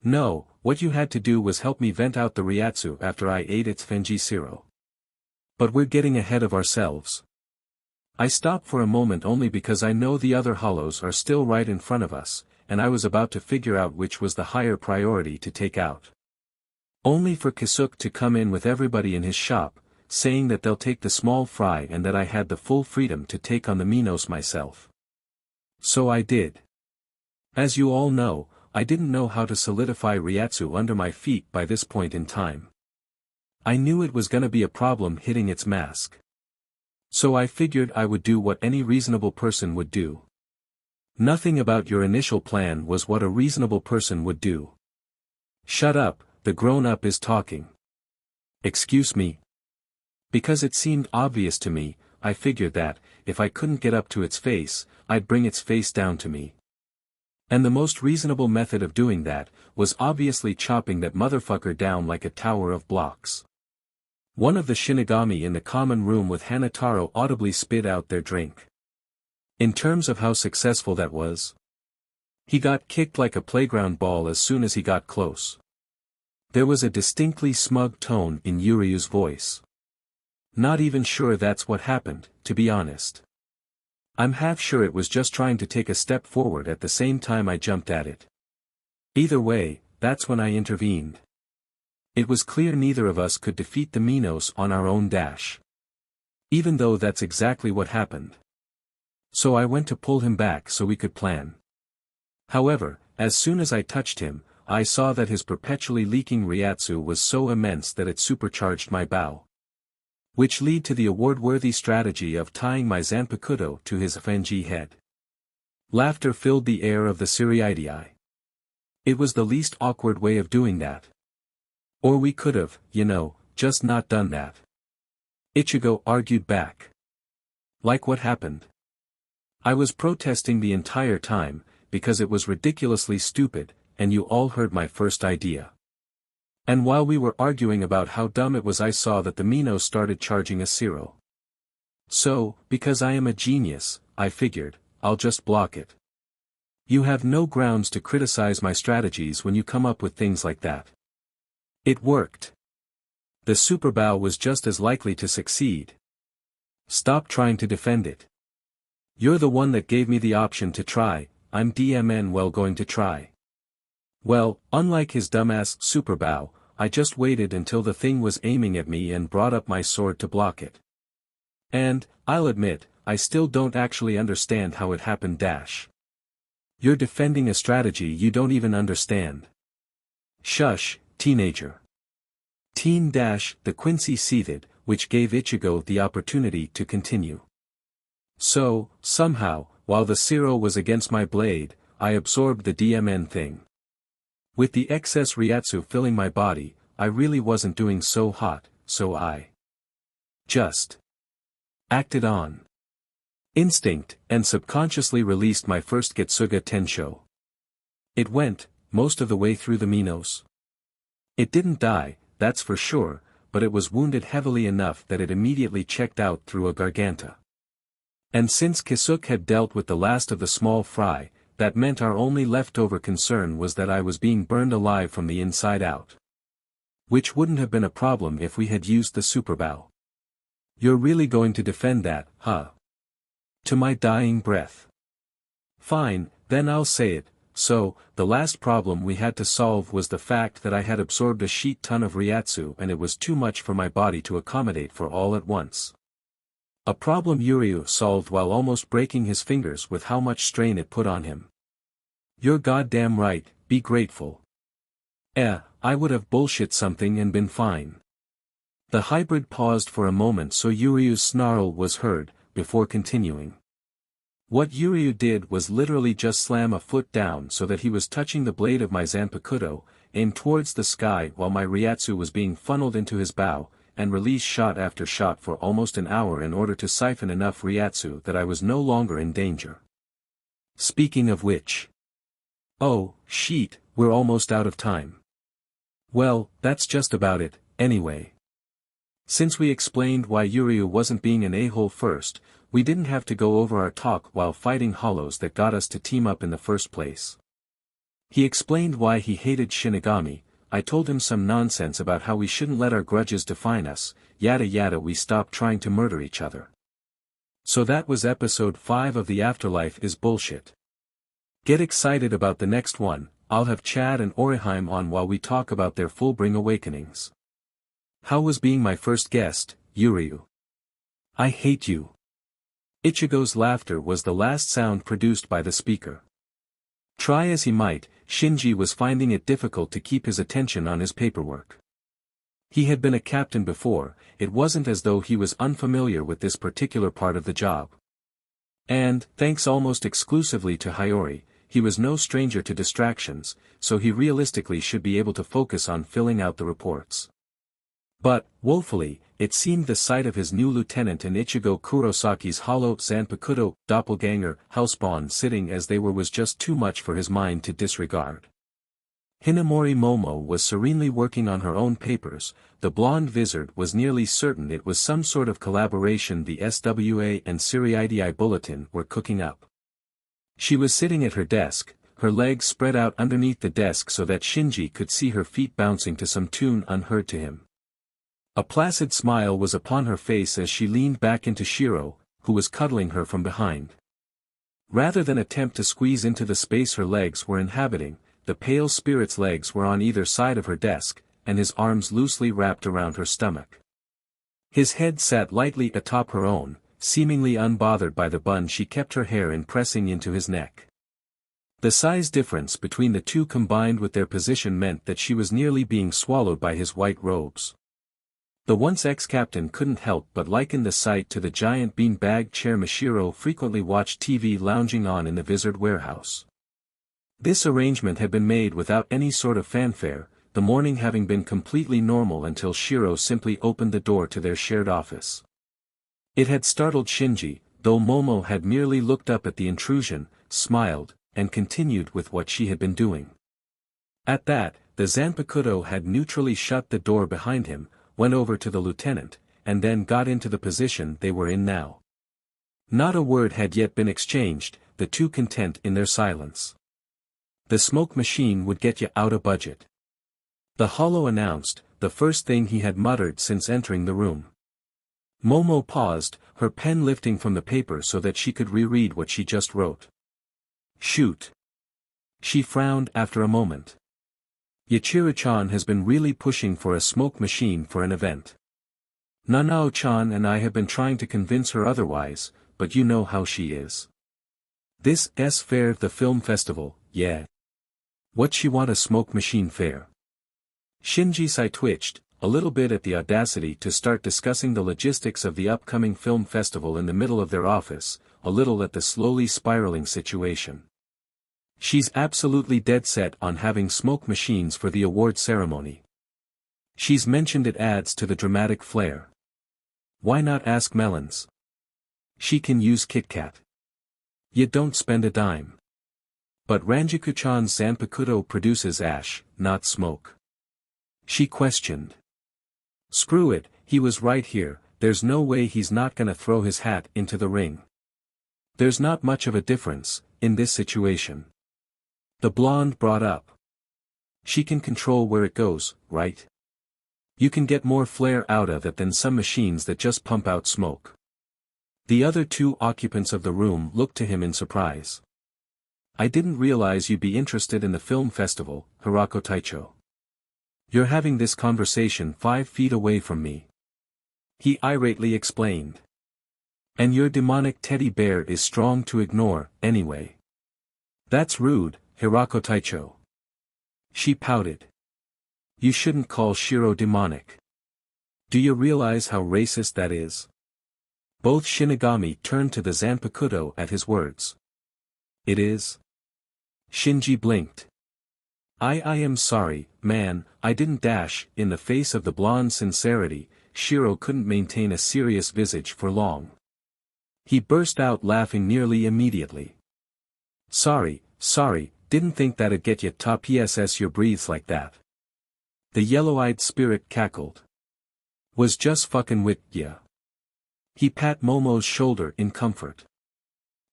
No, what you had to do was help me vent out the Ryatsu after I ate its Fenji Siro. But we're getting ahead of ourselves. I stopped for a moment only because I know the other hollows are still right in front of us, and I was about to figure out which was the higher priority to take out. Only for Kisuke to come in with everybody in his shop, saying that they'll take the small fry and that I had the full freedom to take on the Minos myself. So I did. As you all know, I didn't know how to solidify Ryatsu under my feet by this point in time. I knew it was gonna be a problem hitting its mask. So I figured I would do what any reasonable person would do. Nothing about your initial plan was what a reasonable person would do. Shut up, the grown-up is talking. Excuse me. Because it seemed obvious to me, I figured that, if I couldn't get up to its face, I'd bring its face down to me. And the most reasonable method of doing that, was obviously chopping that motherfucker down like a tower of blocks. One of the Shinigami in the common room with Hanataro audibly spit out their drink. In terms of how successful that was, he got kicked like a playground ball as soon as he got close. There was a distinctly smug tone in Yuryu's voice. Not even sure that's what happened, to be honest. I'm half sure it was just trying to take a step forward at the same time I jumped at it. Either way, that's when I intervened. It was clear neither of us could defeat the Minos on our own dash. Even though that's exactly what happened. So I went to pull him back so we could plan. However, as soon as I touched him, I saw that his perpetually leaking Ryatsu was so immense that it supercharged my bow. Which led to the award-worthy strategy of tying my Zanpakuto to his FNG head. Laughter filled the air of the Siriidii. It was the least awkward way of doing that. Or we could have, just not done that. Ichigo argued back. Like what happened? I was protesting the entire time, because it was ridiculously stupid, and you all heard my first idea. And while we were arguing about how dumb it was, I saw that the Minos started charging a Zero. So, because I am a genius, I figured, I'll just block it. You have no grounds to criticize my strategies when you come up with things like that. It worked. The super bow was just as likely to succeed. Stop trying to defend it. You're the one that gave me the option to try, I'm going to try. Well, unlike his dumbass super bow, I just waited until the thing was aiming at me and brought up my sword to block it. And, I'll admit, I still don't actually understand how it happened. You're defending a strategy you don't even understand. Shush, teenager. The Quincy seethed, which gave Ichigo the opportunity to continue. So, somehow, while the Zero was against my blade, I absorbed the DMN thing. With the excess Ryatsu filling my body, I really wasn't doing so hot, so I just acted on instinct, and subconsciously released my first Getsuga Tensho. It went, most of the way through the Minos. It didn't die, that's for sure, but it was wounded heavily enough that it immediately checked out through a garganta. And since Kisuke had dealt with the last of the small fry, that meant our only leftover concern was that I was being burned alive from the inside out. Which wouldn't have been a problem if we had used the super bow. You're really going to defend that, huh? To my dying breath. Fine, then I'll say it. So, the last problem we had to solve was the fact that I had absorbed a sheet ton of Ryatsu and it was too much for my body to accommodate for all at once. A problem Yuryu solved while almost breaking his fingers with how much strain it put on him. You're goddamn right, be grateful. I would have bullshit something and been fine. The hybrid paused for a moment so Yuryu's snarl was heard, before continuing. What Yuryu did was literally just slam a foot down so that he was touching the blade of my Zanpakuto, aimed towards the sky while my Ryatsu was being funneled into his bow, and release shot after shot for almost an hour in order to siphon enough Ryatsu that I was no longer in danger. Speaking of which. Oh, shit, we're almost out of time. Well, that's just about it, anyway. Since we explained why Yuryu wasn't being an a-hole first, we didn't have to go over our talk while fighting hollows that got us to team up in the first place. He explained why he hated Shinigami, I told him some nonsense about how we shouldn't let our grudges define us, yada yada. We stopped trying to murder each other. So that was episode 5 of The Afterlife is Bullshit. Get excited about the next one. I'll have Chad and Oriheim on while we talk about their Fullbring awakenings. How was being my first guest, Yuryu? I hate you. Ichigo's laughter was the last sound produced by the speaker. Try as he might, Shinji was finding it difficult to keep his attention on his paperwork. He had been a captain before, it wasn't as though he was unfamiliar with this particular part of the job. And, thanks almost exclusively to Hiyori, he was no stranger to distractions, so he realistically should be able to focus on filling out the reports. But, woefully, it seemed the sight of his new lieutenant and Ichigo Kurosaki's hollow Zanpakuto doppelganger housebond sitting as they were was just too much for his mind to disregard. Hinamori Momo was serenely working on her own papers. The blonde wizard was nearly certain it was some sort of collaboration the SWA and Siriidii Bulletin were cooking up. She was sitting at her desk, her legs spread out underneath the desk so that Shinji could see her feet bouncing to some tune unheard to him. A placid smile was upon her face as she leaned back into Shiro, who was cuddling her from behind. Rather than attempt to squeeze into the space her legs were inhabiting, the pale spirit's legs were on either side of her desk, and his arms loosely wrapped around her stomach. His head sat lightly atop her own, seemingly unbothered by the bun she kept her hair in pressing into his neck. The size difference between the two combined with their position meant that she was nearly being swallowed by his white robes. The once ex-captain couldn't help but liken the sight to the giant bean-bag chair Mashiro frequently watched TV lounging on in the Vizard warehouse. This arrangement had been made without any sort of fanfare, the morning having been completely normal until Shiro simply opened the door to their shared office. It had startled Shinji, though Momo had merely looked up at the intrusion, smiled, and continued with what she had been doing. At that, the Zanpakuto had neutrally shut the door behind him, went over to the lieutenant, and then got into the position they were in now. Not a word had yet been exchanged, the two content in their silence. The smoke machine would get you out of budget. The Hollow announced, the first thing he had muttered since entering the room. Momo paused, her pen lifting from the paper so that she could reread what she just wrote. Shoot. She frowned after a moment. Yachiro-chan has been really pushing for a smoke machine for an event. Nanao-chan and I have been trying to convince her otherwise, but you know how she is. This fair the film festival, yeah. What she want a smoke machine fair? Shinji-sai twitched, a little bit at the audacity to start discussing the logistics of the upcoming film festival in the middle of their office, a little at the slowly spiraling situation. She's absolutely dead set on having smoke machines for the award ceremony. She's mentioned it adds to the dramatic flair. Why not ask Melons? She can use Kit Kat. You don't spend a dime. But Ranjaku-chan's Zanpakuto produces ash, not smoke. She questioned. Screw it, he was right here, there's no way he's not gonna throw his hat into the ring. There's not much of a difference, in this situation. The blonde brought up. She can control where it goes, right? You can get more flair out of it than some machines that just pump out smoke. The other two occupants of the room looked to him in surprise. I didn't realize you'd be interested in the film festival, Hirako Taicho. You're having this conversation 5 feet away from me. He irately explained. And your demonic teddy bear is strong to ignore, anyway. That's rude, Hirako Taicho. She pouted. You shouldn't call Shiro demonic. Do you realize how racist that is? Both Shinigami turned to the Zanpakuto at his words. It is? Shinji blinked. I am sorry, man, I didn't dash. In the face of the blonde's sincerity, Shiro couldn't maintain a serious visage for long. He burst out laughing nearly immediately. Sorry, didn't think that'd get ya top PSS your breathes like that. The yellow-eyed spirit cackled. Was just fucking with ya. He pat Momo's shoulder in comfort.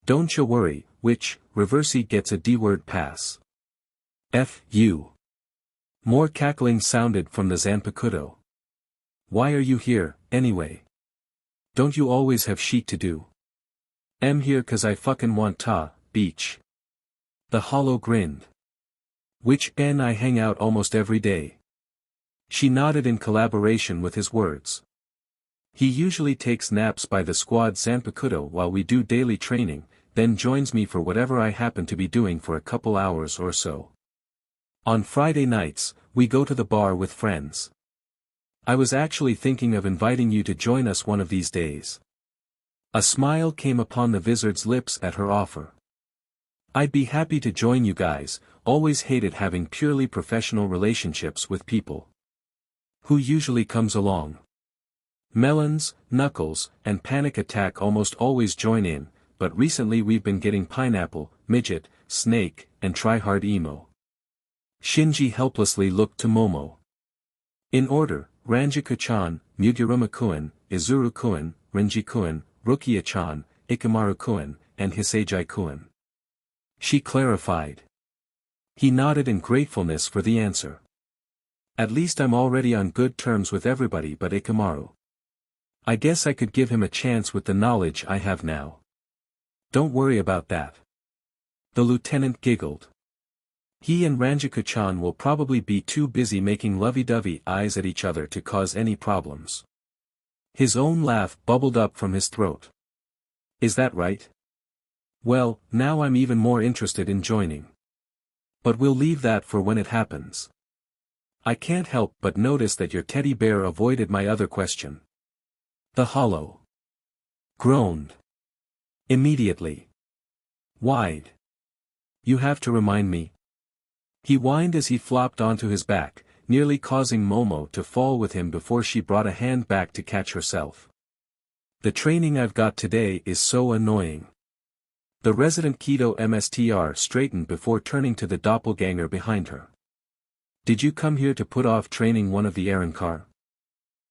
Don't you worry, which, Reversey gets a D-word pass. F.U. More cackling sounded from the Zanpakuto. Why are you here, anyway? Don't you always have shit to do? I'm here cause I fucking want ta, beach. The Hollow grinned. Which I hang out almost every day. She nodded in collaboration with his words. He usually takes naps by the squad Zanpakuto while we do daily training, then joins me for whatever I happen to be doing for a couple hours or so. On Friday nights, we go to the bar with friends. I was actually thinking of inviting you to join us one of these days. A smile came upon the Vizard's lips at her offer. I'd be happy to join you guys, always hated having purely professional relationships with people. Who usually comes along? Melons, Knuckles, and Panic Attack almost always join in, but recently we've been getting Pineapple, Midget, Snake, and Tryhard Emo. Shinji helplessly looked to Momo. In order, Ranjaku-chan, Muguruma-kun, Izuru-kun, Renji-kun, Rukia-chan, Ikamaru-kun, and Hiseigai-kun. She clarified. He nodded in gratefulness for the answer. At least I'm already on good terms with everybody but Ikamaru. I guess I could give him a chance with the knowledge I have now. Don't worry about that. The lieutenant giggled. He and Ranjaku-chan will probably be too busy making lovey-dovey eyes at each other to cause any problems. His own laugh bubbled up from his throat. Is that right? Well, now I'm even more interested in joining. But we'll leave that for when it happens. I can't help but notice that your teddy bear avoided my other question. The hollow groaned. Immediately. Wide. You have to remind me. He whined as he flopped onto his back, nearly causing Momo to fall with him before she brought a hand back to catch herself. The training I've got today is so annoying. The resident Keto MSTR straightened before turning to the doppelganger behind her. Did you come here to put off training one of the Arrancar?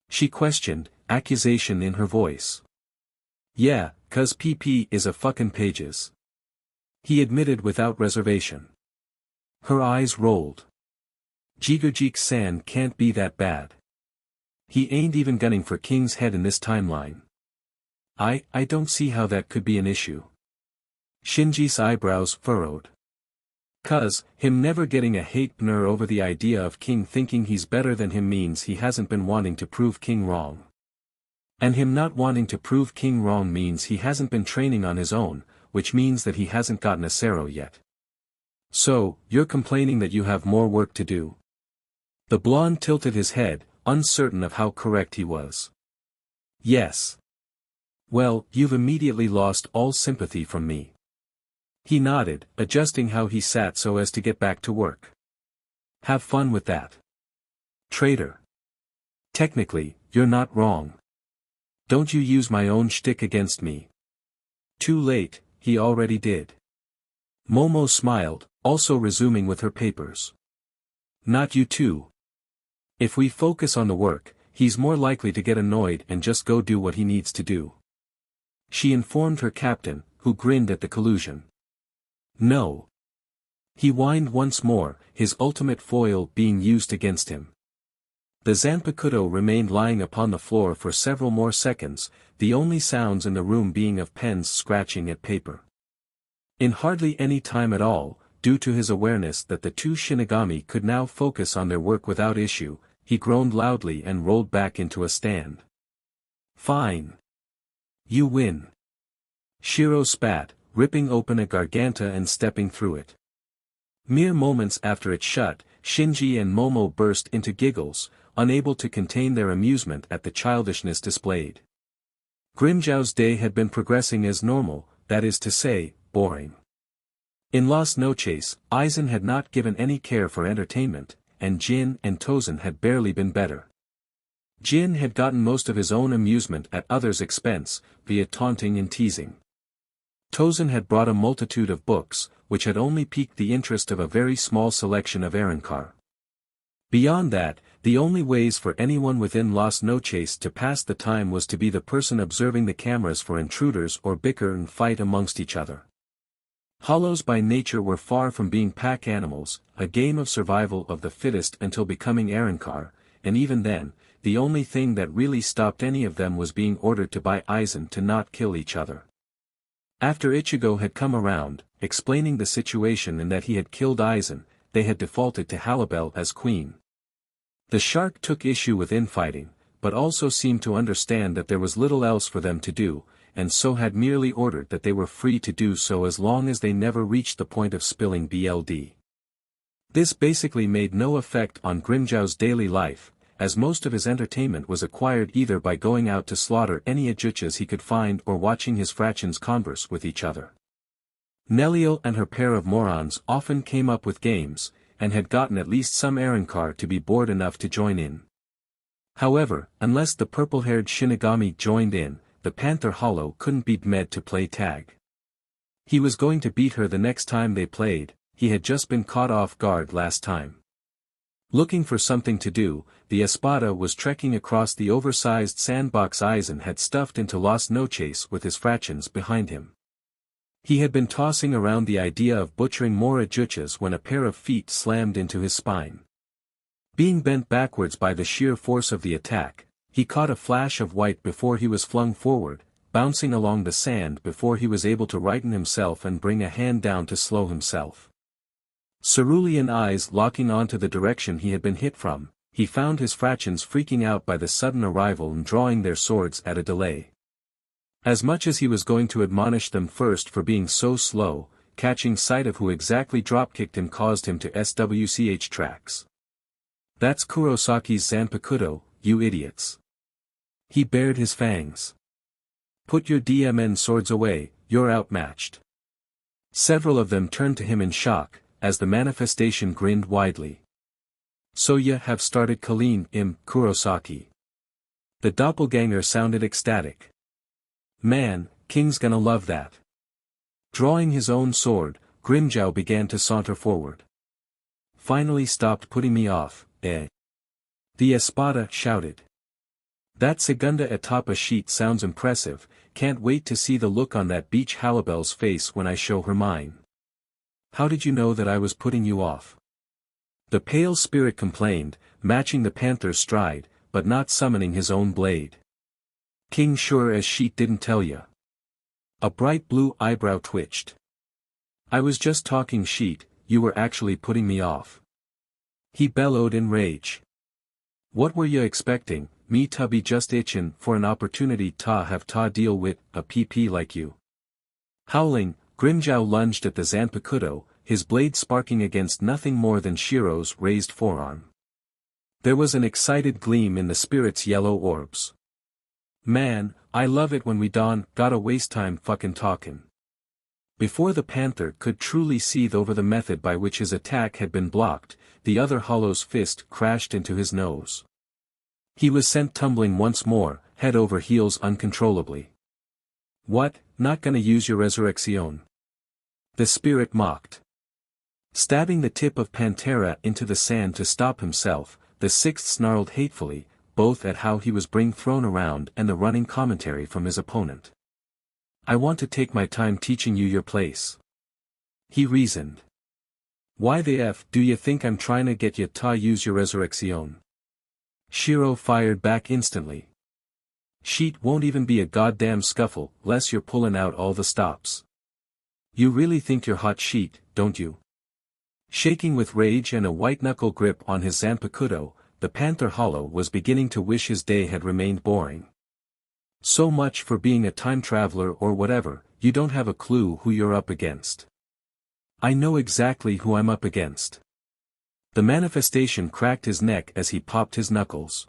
She questioned, accusation in her voice. Yeah, 'cause PP is a fucking pages. He admitted without reservation. Her eyes rolled. Jigojik-san can't be that bad. He ain't even gunning for King's head in this timeline. I don't see how that could be an issue. Shinji's eyebrows furrowed. 'Cause, him never getting a hate bner over the idea of King thinking he's better than him means he hasn't been wanting to prove King wrong. And him not wanting to prove King wrong means he hasn't been training on his own, which means that he hasn't gotten a Sero yet. So, you're complaining that you have more work to do? The blonde tilted his head, uncertain of how correct he was. Yes. Well, you've immediately lost all sympathy from me. He nodded, adjusting how he sat so as to get back to work. Have fun with that. Traitor. Technically, you're not wrong. Don't you use my own shtick against me. Too late, he already did. Momo smiled, also resuming with her papers. Not you too. If we focus on the work, he's more likely to get annoyed and just go do what he needs to do. She informed her captain, who grinned at the collusion. No. He whined once more, his ultimate foil being used against him. The Zanpakuto remained lying upon the floor for several more seconds, the only sounds in the room being of pens scratching at paper. In hardly any time at all, due to his awareness that the two Shinigami could now focus on their work without issue, he groaned loudly and rolled back into a stand. Fine. You win. Shiro spat, ripping open a garganta and stepping through it. Mere moments after it shut, Shinji and Momo burst into giggles, unable to contain their amusement at the childishness displayed. Grimjow's day had been progressing as normal, that is to say, boring. In Las Noches, Aizen had not given any care for entertainment, and Jin and Tozen had barely been better. Jin had gotten most of his own amusement at others' expense, via taunting and teasing. Tozen had brought a multitude of books, which had only piqued the interest of a very small selection of Arrancar. Beyond that, the only ways for anyone within Las Noches to pass the time was to be the person observing the cameras for intruders or bicker and fight amongst each other. Hollows by nature were far from being pack animals, a game of survival of the fittest until becoming Arrancar, and even then, the only thing that really stopped any of them was being ordered to by Aizen to not kill each other. After Ichigo had come around, explaining the situation and that he had killed Aizen, they had defaulted to Halibel as queen. The shark took issue with infighting, but also seemed to understand that there was little else for them to do, and so had merely ordered that they were free to do so as long as they never reached the point of spilling BLD. This basically made no effect on Grimjow's daily life, as most of his entertainment was acquired either by going out to slaughter any ajuchas he could find or watching his fractions converse with each other. Nelliel and her pair of morons often came up with games, and had gotten at least some Arrancar to be bored enough to join in. However, unless the purple-haired Shinigami joined in, the Panther Hollow couldn't be made to play tag. He was going to beat her the next time they played, he had just been caught off guard last time. Looking for something to do, the Espada was trekking across the oversized sandbox Aizen had stuffed into Las Noches with his fractions behind him. He had been tossing around the idea of butchering more ajuchas when a pair of feet slammed into his spine. Being bent backwards by the sheer force of the attack, he caught a flash of white before he was flung forward, bouncing along the sand before he was able to righten himself and bring a hand down to slow himself. Cerulean eyes locking onto the direction he had been hit from, he found his fractions freaking out by the sudden arrival and drawing their swords at a delay. As much as he was going to admonish them first for being so slow, catching sight of who exactly dropkicked him caused him to swch tracks. That's Kurosaki's Zanpakuto, you idiots. He bared his fangs. Put your DMN swords away, you're outmatched. Several of them turned to him in shock, as the manifestation grinned widely. So ya have started Kalin Kurosaki. The doppelganger sounded ecstatic. Man, King's gonna love that. Drawing his own sword, Grimjow began to saunter forward. Finally stopped putting me off, eh? The Espada shouted. That segunda etapa sheet sounds impressive, can't wait to see the look on that beach halibel's face when I show her mine. How did you know that I was putting you off? The pale spirit complained, matching the panther's stride, but not summoning his own blade. King sure as sheet didn't tell ya. A bright blue eyebrow twitched. I was just talking sheet, you were actually putting me off. He bellowed in rage. What were ya expecting, me to be just itchin' for an opportunity to have ta deal with a PP like you? Howling, Grimjow lunged at the Zanpakuto, his blade sparking against nothing more than Shiro's raised forearm. There was an excited gleam in the spirit's yellow orbs. Man, I love it when we gotta waste time fucking talkin'. Before the panther could truly seethe over the method by which his attack had been blocked, the other hollow's fist crashed into his nose. He was sent tumbling once more, head over heels uncontrollably. What, not gonna use your resurrection? The spirit mocked. Stabbing the tip of Pantera into the sand to stop himself, the sixth snarled hatefully, both at how he was being thrown around and the running commentary from his opponent. I want to take my time teaching you your place. He reasoned. Why the F do you think I'm trying to get you to use your resurrection? Shiro fired back instantly. Sheet won't even be a goddamn scuffle, less you're pulling out all the stops. You really think you're hot sheet, don't you? Shaking with rage and a white-knuckle grip on his Zanpakuto, the Panther Hollow was beginning to wish his day had remained boring. So much for being a time traveler or whatever, you don't have a clue who you're up against. I know exactly who I'm up against. The manifestation cracked his neck as he popped his knuckles.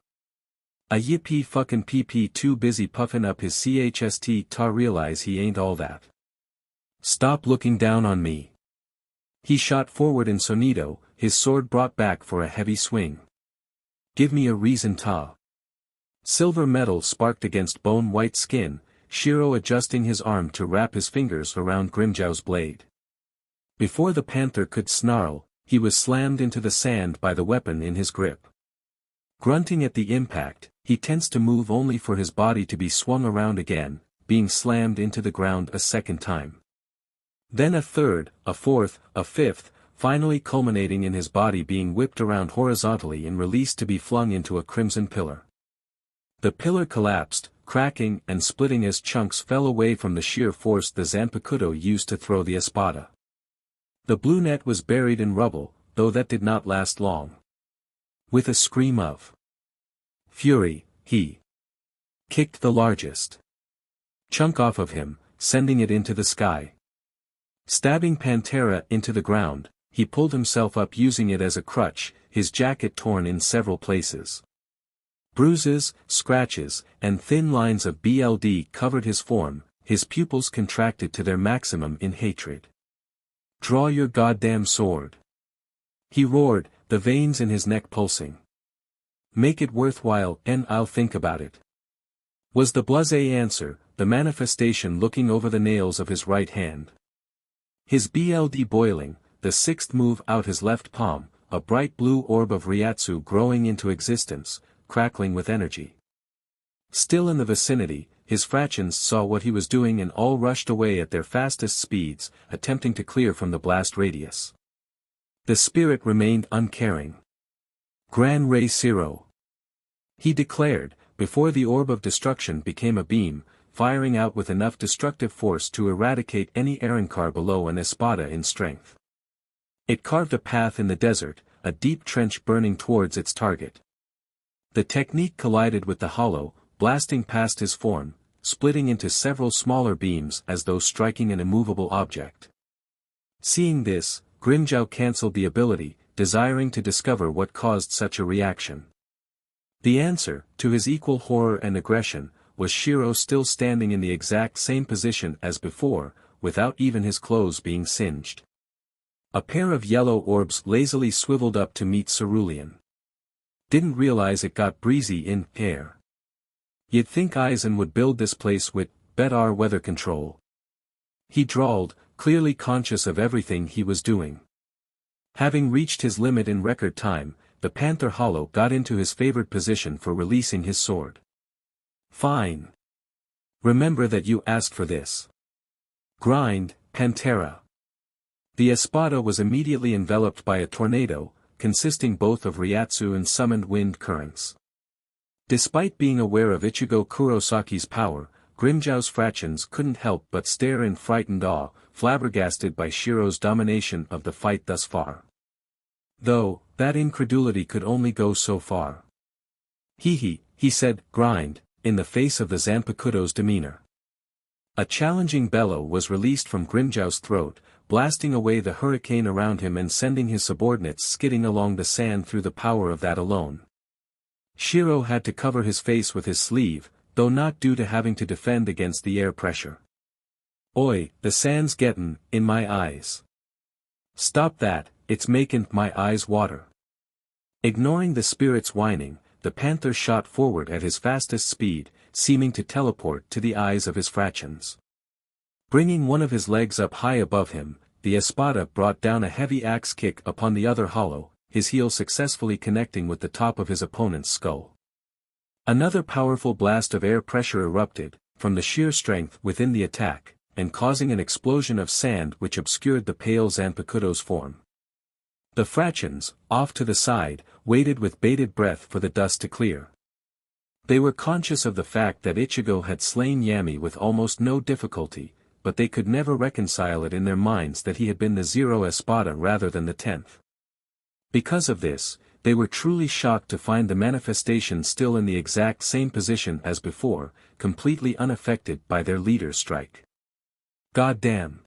A yippee fucking PP too busy puffing up his chst to realize he ain't all that. Stop looking down on me. He shot forward in sonido, his sword brought back for a heavy swing. Give me a reason ta. Silver metal sparked against bone-white skin, Shiro adjusting his arm to wrap his fingers around Grimjow's blade. Before the panther could snarl, he was slammed into the sand by the weapon in his grip. Grunting at the impact, he tensed to move only for his body to be swung around again, being slammed into the ground a second time. Then a third, a fourth, a fifth, finally culminating in his body being whipped around horizontally and released to be flung into a crimson pillar. The pillar collapsed, cracking and splitting as chunks fell away from the sheer force the Zanpakuto used to throw the espada. The blue net was buried in rubble, though that did not last long. With a scream of fury, he kicked the largest chunk off of him, sending it into the sky. Stabbing Pantera into the ground, he pulled himself up using it as a crutch, his jacket torn in several places. Bruises, scratches, and thin lines of BLD covered his form, his pupils contracted to their maximum in hatred. Draw your goddamn sword. He roared, the veins in his neck pulsing. Make it worthwhile and I'll think about it. Was the blasé answer, the manifestation looking over the nails of his right hand. His BLD boiling, the sixth move out his left palm, a bright blue orb of Ryatsu growing into existence, crackling with energy. Still in the vicinity, his fractions saw what he was doing and all rushed away at their fastest speeds, attempting to clear from the blast radius. The spirit remained uncaring. Gran Rey Zero. He declared, before the orb of destruction became a beam, firing out with enough destructive force to eradicate any Arrancar below an espada in strength. It carved a path in the desert, a deep trench burning towards its target. The technique collided with the hollow, blasting past his form, splitting into several smaller beams as though striking an immovable object. Seeing this, Grimmjow cancelled the ability, desiring to discover what caused such a reaction. The answer, to his equal horror and aggression, was Shiro still standing in the exact same position as before, without even his clothes being singed. A pair of yellow orbs lazily swiveled up to meet Cerulean. Didn't realize it got breezy in air. You'd think Aizen would build this place with better weather control. He drawled, clearly conscious of everything he was doing. Having reached his limit in record time, the Panther Hollow got into his favored position for releasing his sword. Fine. Remember that you asked for this. Grind, Pantera. The espada was immediately enveloped by a tornado, consisting both of Ryatsu and summoned wind currents. Despite being aware of Ichigo Kurosaki's power, Grimmjow's fractions couldn't help but stare in frightened awe, flabbergasted by Shiro's domination of the fight thus far. Though, that incredulity could only go so far. He said, grind, in the face of the Zanpakuto's demeanor. A challenging bellow was released from Grimmjow's throat, blasting away the hurricane around him and sending his subordinates skidding along the sand through the power of that alone. Shiro had to cover his face with his sleeve, though not due to having to defend against the air pressure. Oi, the sand's gettin' in my eyes. Stop that, it's makin' my eyes water. Ignoring the spirit's whining, the panther shot forward at his fastest speed, seeming to teleport to the eyes of his fractions. Bringing one of his legs up high above him, the espada brought down a heavy axe kick upon the other hollow, his heel successfully connecting with the top of his opponent's skull. Another powerful blast of air pressure erupted, from the sheer strength within the attack, and causing an explosion of sand which obscured the pale Zanpakuto's form. The fractions, off to the side, waited with bated breath for the dust to clear. They were conscious of the fact that Ichigo had slain Yami with almost no difficulty, but they could never reconcile it in their minds that he had been the 0 espada rather than the 10th. Because of this, they were truly shocked to find the manifestation still in the exact same position as before, completely unaffected by their leader's strike. God damn.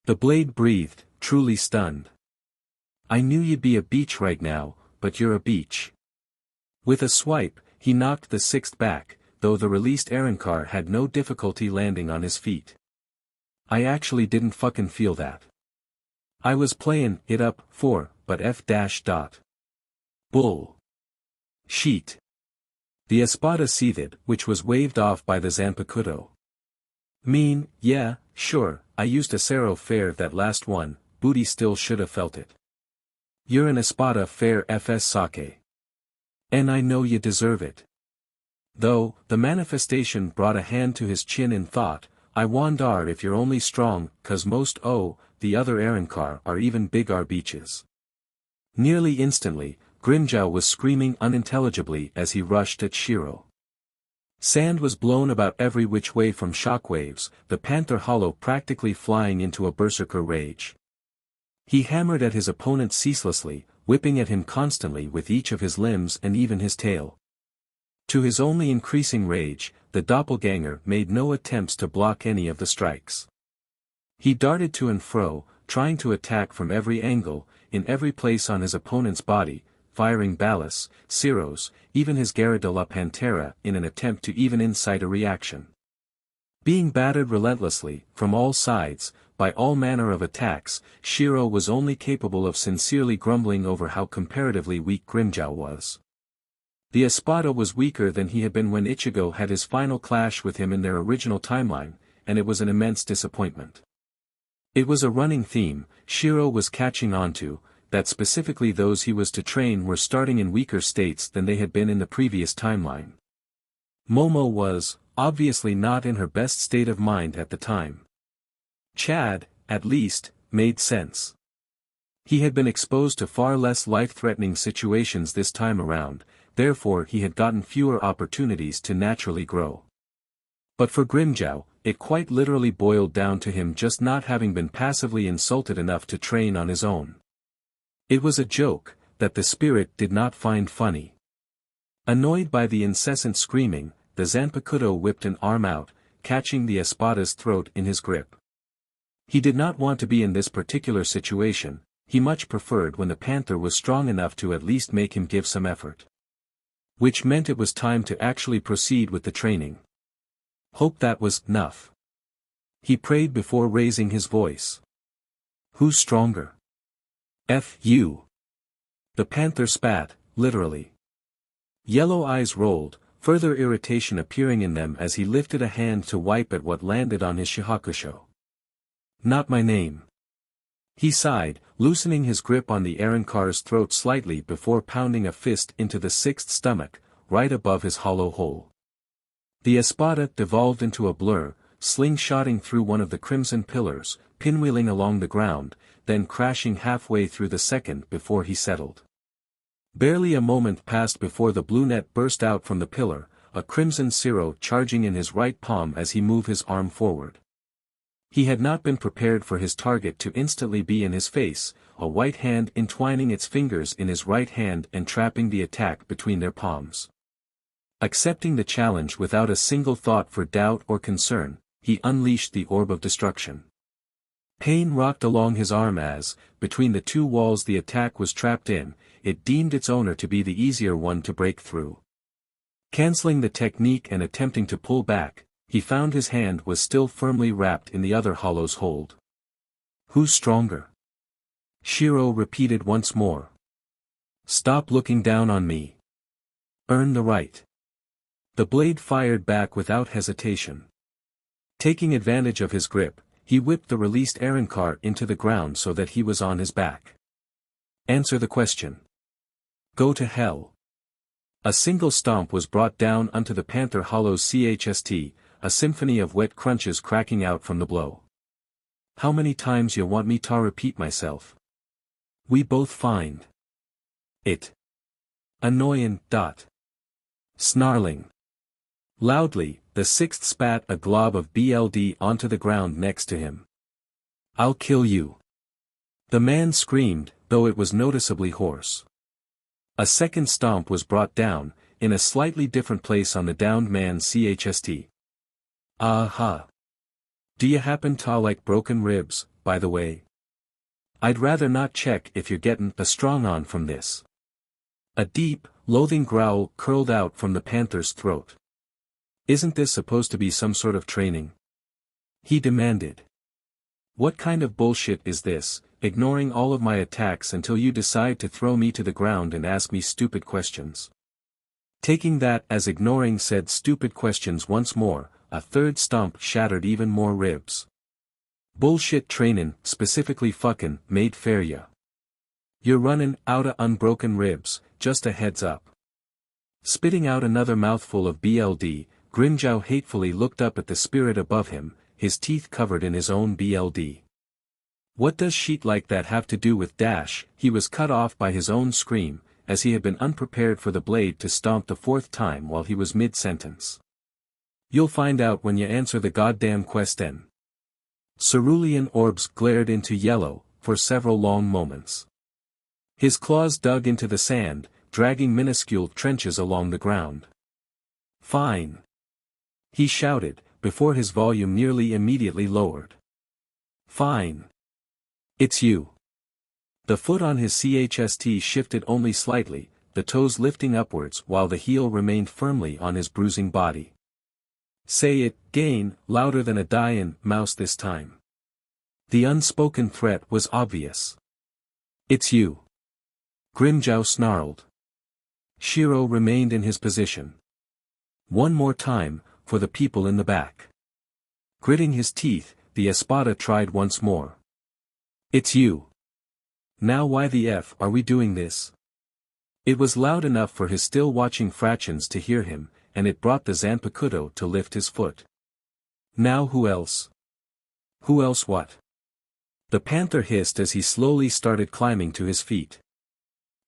The blade breathed, truly stunned. I knew you'd be a beach right now, but you're a beach. With a swipe, he knocked the 6th back, though the released Arrancar had no difficulty landing on his feet. I actually didn't fucking feel that. I was playing it up for, but F dash dot. Bull. Sheet. The espada seethed, which was waved off by the Zanpakuto. Mean, yeah, sure, I used a Cero fair that last one, Booty still shoulda felt it. You're an espada fair FS sake. And I know you deserve it. Though, the manifestation brought a hand to his chin in thought, I wonder if you're only strong, 'cause most the other Arrancar are even bigger beaches. Nearly instantly, Grimmjow was screaming unintelligibly as he rushed at Shiro. Sand was blown about every which way from shockwaves, the Panther Hollow practically flying into a berserker rage. He hammered at his opponent ceaselessly, whipping at him constantly with each of his limbs and even his tail. To his only increasing rage, the doppelganger made no attempts to block any of the strikes. He darted to and fro, trying to attack from every angle, in every place on his opponent's body, firing Ballas, Ceros, even his Guerra de la Pantera in an attempt to even incite a reaction. Being battered relentlessly, from all sides, by all manner of attacks, Shiro was only capable of sincerely grumbling over how comparatively weak Grimmjow was. The espada was weaker than he had been when Ichigo had his final clash with him in their original timeline, and it was an immense disappointment. It was a running theme, Shiro was catching on to, that specifically those he was to train were starting in weaker states than they had been in the previous timeline. Momo was, obviously not in her best state of mind at the time. Chad, at least, made sense. He had been exposed to far less life-threatening situations this time around, therefore he had gotten fewer opportunities to naturally grow. But for Grimmjow, it quite literally boiled down to him just not having been passively insulted enough to train on his own. It was a joke that the spirit did not find funny. Annoyed by the incessant screaming, the Zanpakuto whipped an arm out, catching the Espada's throat in his grip. He did not want to be in this particular situation, he much preferred when the panther was strong enough to at least make him give some effort. Which meant it was time to actually proceed with the training. Hope that was enough. He prayed before raising his voice. Who's stronger? F.U. The panther spat, literally. Yellow eyes rolled, further irritation appearing in them as he lifted a hand to wipe at what landed on his shihakusho. Not my name. He sighed, loosening his grip on the Arrancar's throat slightly before pounding a fist into the sixth stomach, right above his hollow hole. The Espada devolved into a blur, slingshotting through one of the crimson pillars, pinwheeling along the ground, then crashing halfway through the second before he settled. Barely a moment passed before the blue net burst out from the pillar, a crimson Ciro charging in his right palm as he moved his arm forward. He had not been prepared for his target to instantly be in his face, a white hand entwining its fingers in his right hand and trapping the attack between their palms. Accepting the challenge without a single thought for doubt or concern, he unleashed the orb of destruction. Pain rocked along his arm as, between the two walls the attack was trapped in, it deemed its owner to be the easier one to break through. Canceling the technique and attempting to pull back, he found his hand was still firmly wrapped in the other hollow's hold. Who's stronger? Shiro repeated once more. Stop looking down on me. Earn the right. The blade fired back without hesitation. Taking advantage of his grip, he whipped the released Arrancar into the ground so that he was on his back. Answer the question. Go to hell. A single stomp was brought down onto the Panther Hollow's chst, a symphony of wet crunches cracking out from the blow. How many times you want me to repeat myself? We both find it annoying. Snarling. Loudly, the sixth spat a glob of BLD onto the ground next to him. I'll kill you. The man screamed, though it was noticeably hoarse. A second stomp was brought down, in a slightly different place on the downed man's chst. Aha. Do you happen to like broken ribs, by the way? I'd rather not check if you're getting a strong on from this. A deep, loathing growl curled out from the panther's throat. Isn't this supposed to be some sort of training? He demanded. What kind of bullshit is this, ignoring all of my attacks until you decide to throw me to the ground and ask me stupid questions? Taking that as ignoring said stupid questions once more, a third stomp shattered even more ribs. Bullshit trainin', specifically fucking, made fair ya. You're running outta unbroken ribs, just a heads up. Spitting out another mouthful of BLD, Grimjow hatefully looked up at the spirit above him, his teeth covered in his own BLD. What does shit like that have to do with dash? He was cut off by his own scream, as he had been unprepared for the blade to stomp the fourth time while he was mid-sentence. You'll find out when you answer the goddamn question. Cerulean orbs glared into yellow, for several long moments. His claws dug into the sand, dragging minuscule trenches along the ground. Fine. He shouted, before his volume nearly immediately lowered. Fine. It's you. The foot on his chst shifted only slightly, the toes lifting upwards while the heel remained firmly on his bruising body. Say it, gain, louder than a dying mouse this time. The unspoken threat was obvious. It's you. Grimjow snarled. Shiro remained in his position. One more time, for the people in the back. Gritting his teeth, the Espada tried once more. It's you. Now why the F are we doing this? It was loud enough for his still watching fractions to hear him, and it brought the Zanpakuto to lift his foot. Now who else? Who else what? The panther hissed as he slowly started climbing to his feet.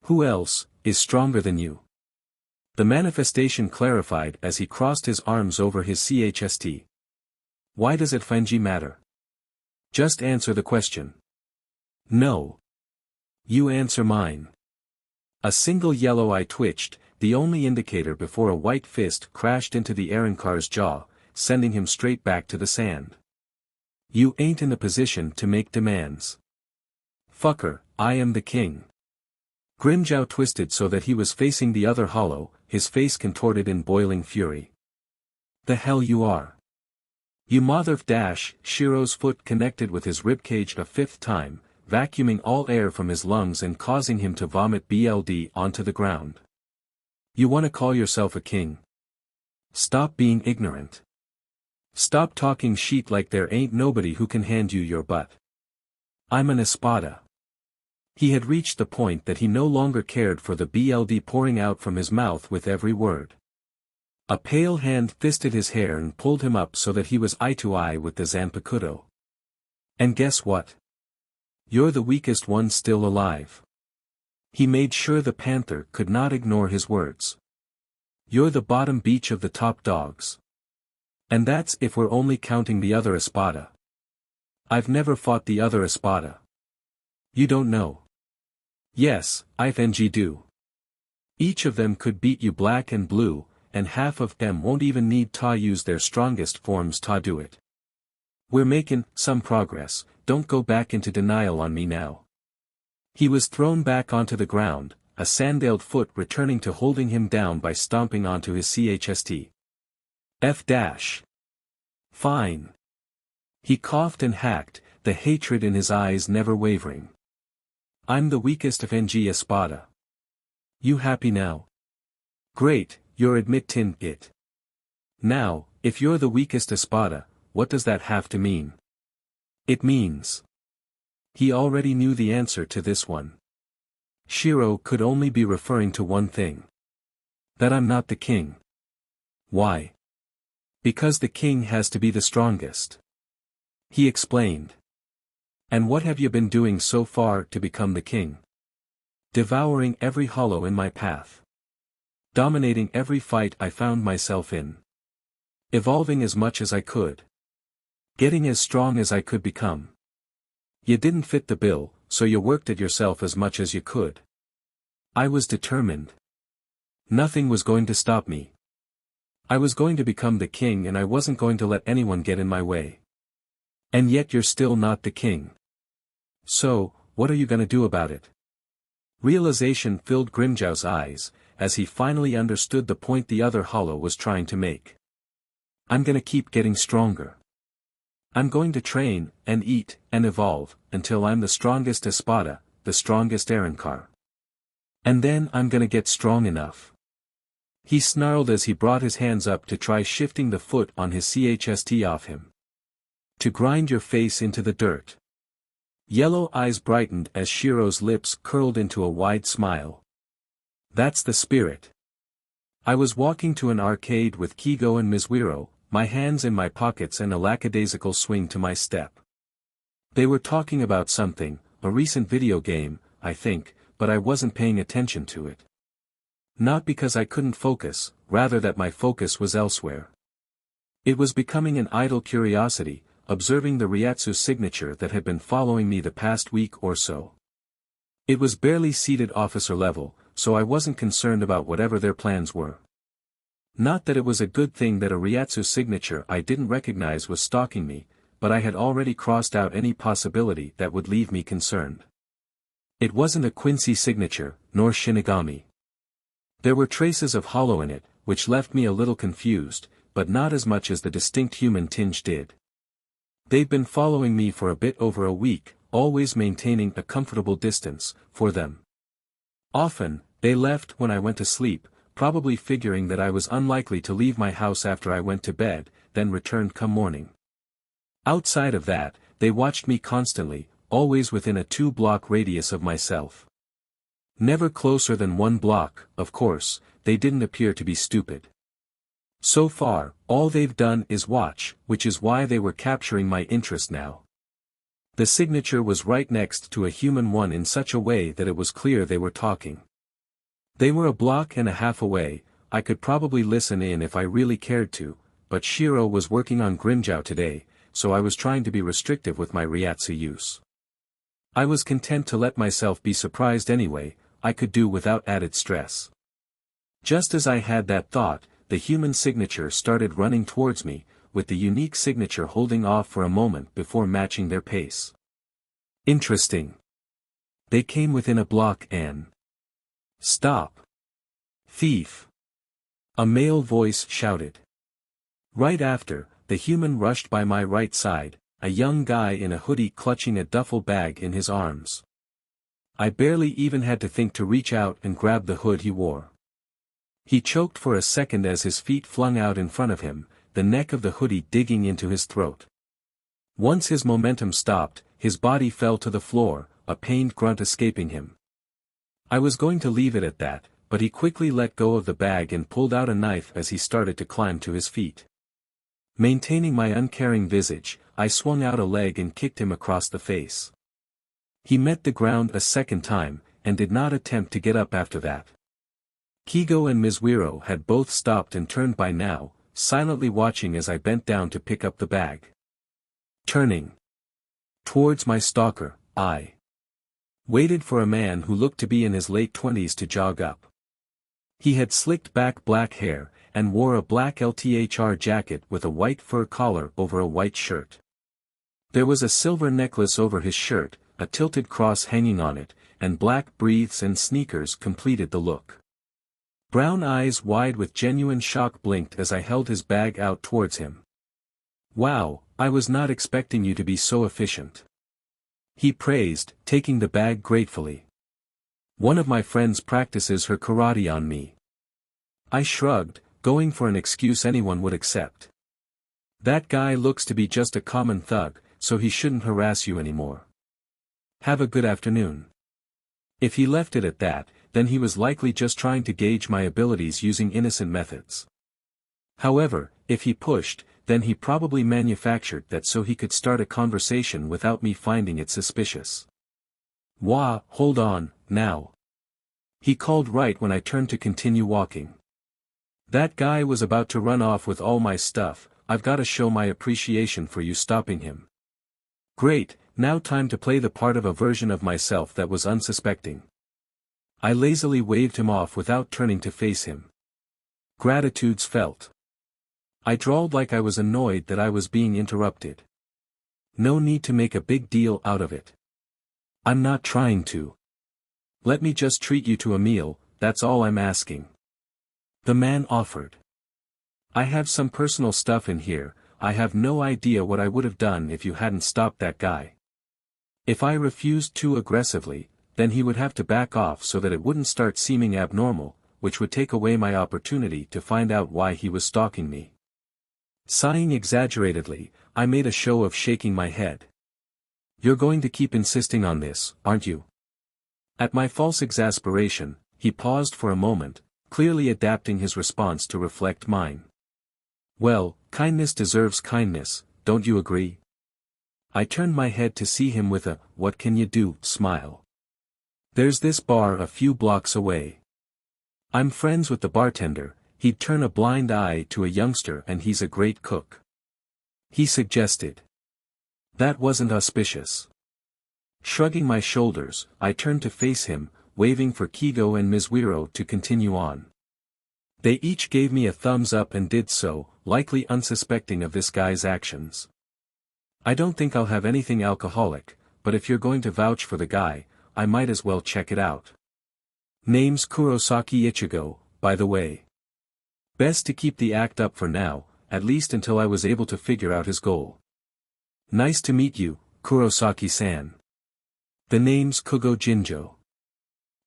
Who else is stronger than you? The manifestation clarified as he crossed his arms over his chst. Why does it finally matter? Just answer the question. No. You answer mine. A single yellow eye twitched, the only indicator before a white fist crashed into the Arrancar's jaw, sending him straight back to the sand. You ain't in a position to make demands. Fucker, I am the king. Grimmjow twisted so that he was facing the other hollow, his face contorted in boiling fury. The hell you are. You mother-dash. Shiro's foot connected with his ribcage a fifth time, vacuuming all air from his lungs and causing him to vomit BLD onto the ground. You wanna call yourself a king? Stop being ignorant. Stop talking shit like there ain't nobody who can hand you your butt. I'm an espada. He had reached the point that he no longer cared for the BLD pouring out from his mouth with every word. A pale hand fisted his hair and pulled him up so that he was eye to eye with the Zanpakuto. And guess what? You're the weakest one still alive. He made sure the panther could not ignore his words. You're the bottom beach of the top dogs. And that's if we're only counting the other espada. I've never fought the other espada. You don't know. Yes, IFNG do. Each of them could beat you black and blue, and half of them won't even need to use their strongest forms to do it. We're making some progress, don't go back into denial on me now. He was thrown back onto the ground, a sandaled foot returning to holding him down by stomping onto his chst. F-. Fine. He coughed and hacked, the hatred in his eyes never wavering. I'm the weakest of NG Espada. You happy now? Great, you're admitting it. Now, if you're the weakest Espada, what does that have to mean? It means. He already knew the answer to this one. Shiro could only be referring to one thing. That I'm not the king. Why? Because the king has to be the strongest. He explained. And what have you been doing so far to become the king? Devouring every hollow in my path. Dominating every fight I found myself in. Evolving as much as I could. Getting as strong as I could become. You didn't fit the bill, so you worked at yourself as much as you could. I was determined. Nothing was going to stop me. I was going to become the king and I wasn't going to let anyone get in my way. And yet you're still not the king. So, what are you gonna do about it? Realization filled Grimmjow's eyes, as he finally understood the point the other hollow was trying to make. I'm gonna keep getting stronger. I'm going to train, and eat, and evolve, until I'm the strongest Espada, the strongest Arrancar. And then I'm gonna get strong enough. He snarled as he brought his hands up to try shifting the foot on his chst off him. To grind your face into the dirt. Yellow eyes brightened as Shiro's lips curled into a wide smile. That's the spirit. I was walking to an arcade with Kigo and Mizuiro, my hands in my pockets and a lackadaisical swing to my step. They were talking about something, a recent video game, I think, but I wasn't paying attention to it. Not because I couldn't focus, rather that my focus was elsewhere. It was becoming an idle curiosity, observing the Ryatsu signature that had been following me the past week or so. It was barely seated officer level, so I wasn't concerned about whatever their plans were. Not that it was a good thing that a Ryatsu signature I didn't recognize was stalking me, but I had already crossed out any possibility that would leave me concerned. It wasn't a Quincy signature, nor Shinigami. There were traces of hollow in it, which left me a little confused, but not as much as the distinct human tinge did. They'd been following me for a bit over a week, always maintaining a comfortable distance, for them. Often, they left when I went to sleep, probably figuring that I was unlikely to leave my house after I went to bed, then returned come morning. Outside of that, they watched me constantly, always within a 2-block radius of myself. Never closer than 1 block, of course, they didn't appear to be stupid. So far, all they've done is watch, which is why they were capturing my interest now. The signature was right next to a human one in such a way that it was clear they were talking. They were a block and a half away, I could probably listen in if I really cared to, but Shiro was working on Grimmjow today, so I was trying to be restrictive with my Ryatsu use. I was content to let myself be surprised anyway, I could do without added stress. Just as I had that thought, the human signature started running towards me, with the unique signature holding off for a moment before matching their pace. Interesting. They came within a block and... Stop. Thief. A male voice shouted. Right after, the human rushed by my right side, a young guy in a hoodie clutching a duffel bag in his arms. I barely even had to think to reach out and grab the hood he wore. He choked for a second as his feet flung out in front of him, the neck of the hoodie digging into his throat. Once his momentum stopped, his body fell to the floor, a pained grunt escaping him. I was going to leave it at that, but he quickly let go of the bag and pulled out a knife as he started to climb to his feet. Maintaining my uncaring visage, I swung out a leg and kicked him across the face. He met the ground a second time, and did not attempt to get up after that. Ichigo and Mizuiro had both stopped and turned by now, silently watching as I bent down to pick up the bag. Turning towards my stalker, I waited for a man who looked to be in his late 20s to jog up. He had slicked back black hair, and wore a black LTHR jacket with a white fur collar over a white shirt. There was a silver necklace over his shirt, a tilted cross hanging on it, and black briefs and sneakers completed the look. Brown eyes wide with genuine shock blinked as I held his bag out towards him. "Wow, I was not expecting you to be so efficient," he praised, taking the bag gratefully. "One of my friends practices her karate on me." I shrugged, going for an excuse anyone would accept. "That guy looks to be just a common thug, so he shouldn't harass you anymore. Have a good afternoon." If he left it at that, then he was likely just trying to gauge my abilities using innocent methods. However, if he pushed, then he probably manufactured that so he could start a conversation without me finding it suspicious. "Wah, hold on, now," he called right when I turned to continue walking. "That guy was about to run off with all my stuff, I've got to show my appreciation for you stopping him." Great, now time to play the part of a version of myself that was unsuspecting. I lazily waved him off without turning to face him. Gratitude's felt. I drawled like I was annoyed that I was being interrupted. No need to make a big deal out of it. I'm not trying to. Let me just treat you to a meal, that's all I'm asking. The man offered. I have some personal stuff in here, I have no idea what I would have done if you hadn't stopped that guy. If I refused too aggressively, then he would have to back off so that it wouldn't start seeming abnormal, which would take away my opportunity to find out why he was stalking me. Sighing exaggeratedly, I made a show of shaking my head. "You're going to keep insisting on this, aren't you?" At my false exasperation, he paused for a moment, clearly adapting his response to reflect mine. "Well, kindness deserves kindness, don't you agree?" I turned my head to see him with a "what can you do" smile. "There's this bar a few blocks away. I'm friends with the bartender, he'd turn a blind eye to a youngster and he's a great cook," he suggested. That wasn't auspicious. Shrugging my shoulders, I turned to face him, waving for Ichigo and Mizuiro to continue on. They each gave me a thumbs up and did so, likely unsuspecting of this guy's actions. I don't think I'll have anything alcoholic, but if you're going to vouch for the guy, I might as well check it out. Name's Kurosaki Ichigo, by the way. Best to keep the act up for now, at least until I was able to figure out his goal. Nice to meet you, Kurosaki-san. The name's Kugo Jinjo.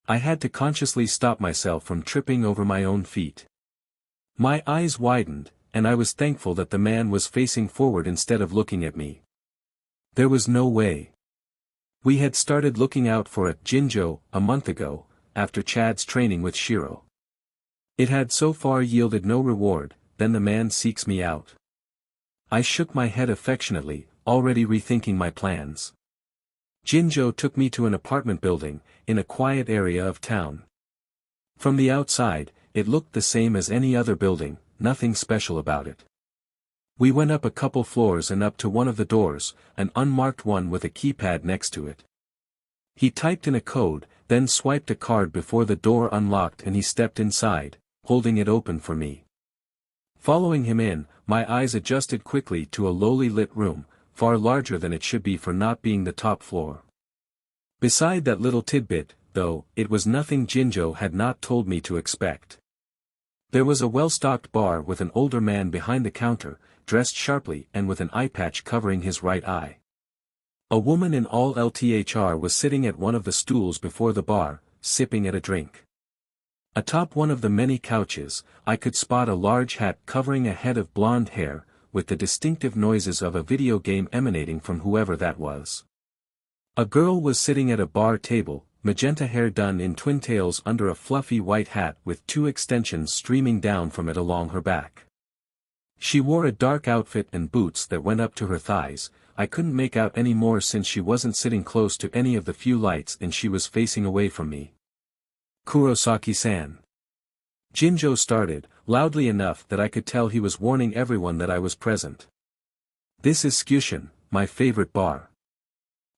I had to consciously stop myself from tripping over my own feet. My eyes widened, and I was thankful that the man was facing forward instead of looking at me. There was no way. We had started looking out for a Jinjo a month ago, after Chad's training with Shiro. It had so far yielded no reward, then the man seeks me out. I shook my head affectionately, already rethinking my plans. Jinjo took me to an apartment building, in a quiet area of town. From the outside, it looked the same as any other building, nothing special about it. We went up a couple floors and up to one of the doors, an unmarked one with a keypad next to it. He typed in a code, then swiped a card before the door unlocked and he stepped inside, holding it open for me. Following him in, my eyes adjusted quickly to a lowly lit room, far larger than it should be for not being the top floor. Beside that little tidbit, though, it was nothing Jinjo had not told me to expect. There was a well-stocked bar with an older man behind the counter, dressed sharply and with an eye patch covering his right eye. A woman in all LTHR was sitting at one of the stools before the bar, sipping at a drink. Atop one of the many couches, I could spot a large hat covering a head of blonde hair, with the distinctive noises of a video game emanating from whoever that was. A girl was sitting at a bar table, magenta hair done in twintails under a fluffy white hat with two extensions streaming down from it along her back. She wore a dark outfit and boots that went up to her thighs. I couldn't make out any more since she wasn't sitting close to any of the few lights and she was facing away from me. "Kurosaki-san." Jinjo started, loudly enough that I could tell he was warning everyone that I was present. "This is Kyushin, my favorite bar."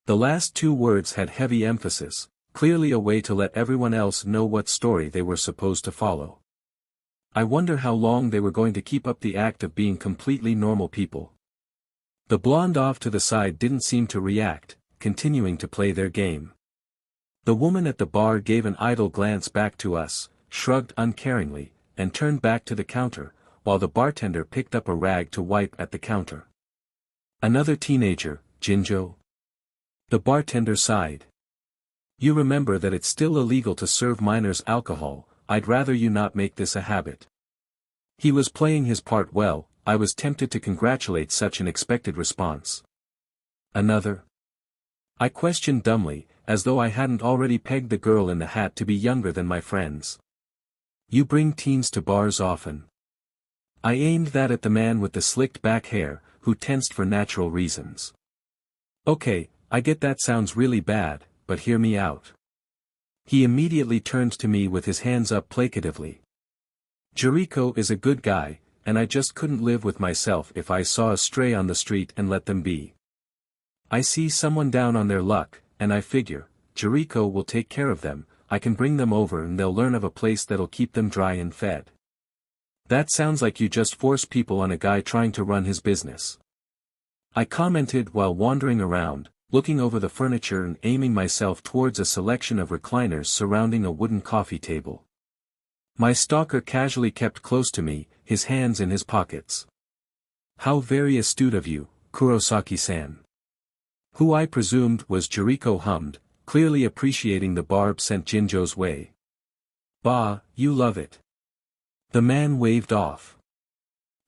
The last two words had heavy emphasis, clearly a way to let everyone else know what story they were supposed to follow. I wonder how long they were going to keep up the act of being completely normal people. The blonde off to the side didn't seem to react, continuing to play their game. The woman at the bar gave an idle glance back to us, shrugged uncaringly, and turned back to the counter, while the bartender picked up a rag to wipe at the counter. "Another teenager, Jinjo?" The bartender sighed. "You remember that it's still illegal to serve minors alcohol. I'd rather you not make this a habit." He was playing his part well. I was tempted to congratulate such an expected response. "Another?" I questioned dumbly, as though I hadn't already pegged the girl in the hat to be younger than my friends. "You bring teens to bars often?" I aimed that at the man with the slicked back hair, who tensed for natural reasons. "Okay, I get that sounds really bad, but hear me out." He immediately turned to me with his hands up placatively. "Jericho is a good guy, and I just couldn't live with myself if I saw a stray on the street and let them be. I see someone down on their luck, and I figure, Jericho will take care of them. I can bring them over and they'll learn of a place that'll keep them dry and fed." "That sounds like you just force people on a guy trying to run his business," I commented while wandering around, looking over the furniture and aiming myself towards a selection of recliners surrounding a wooden coffee table. My stalker casually kept close to me, his hands in his pockets. "How very astute of you, Kurosaki-san." Who I presumed was Jericho hummed, clearly appreciating the barb sent Jinjo's way. "Bah, you love it." The man waved off.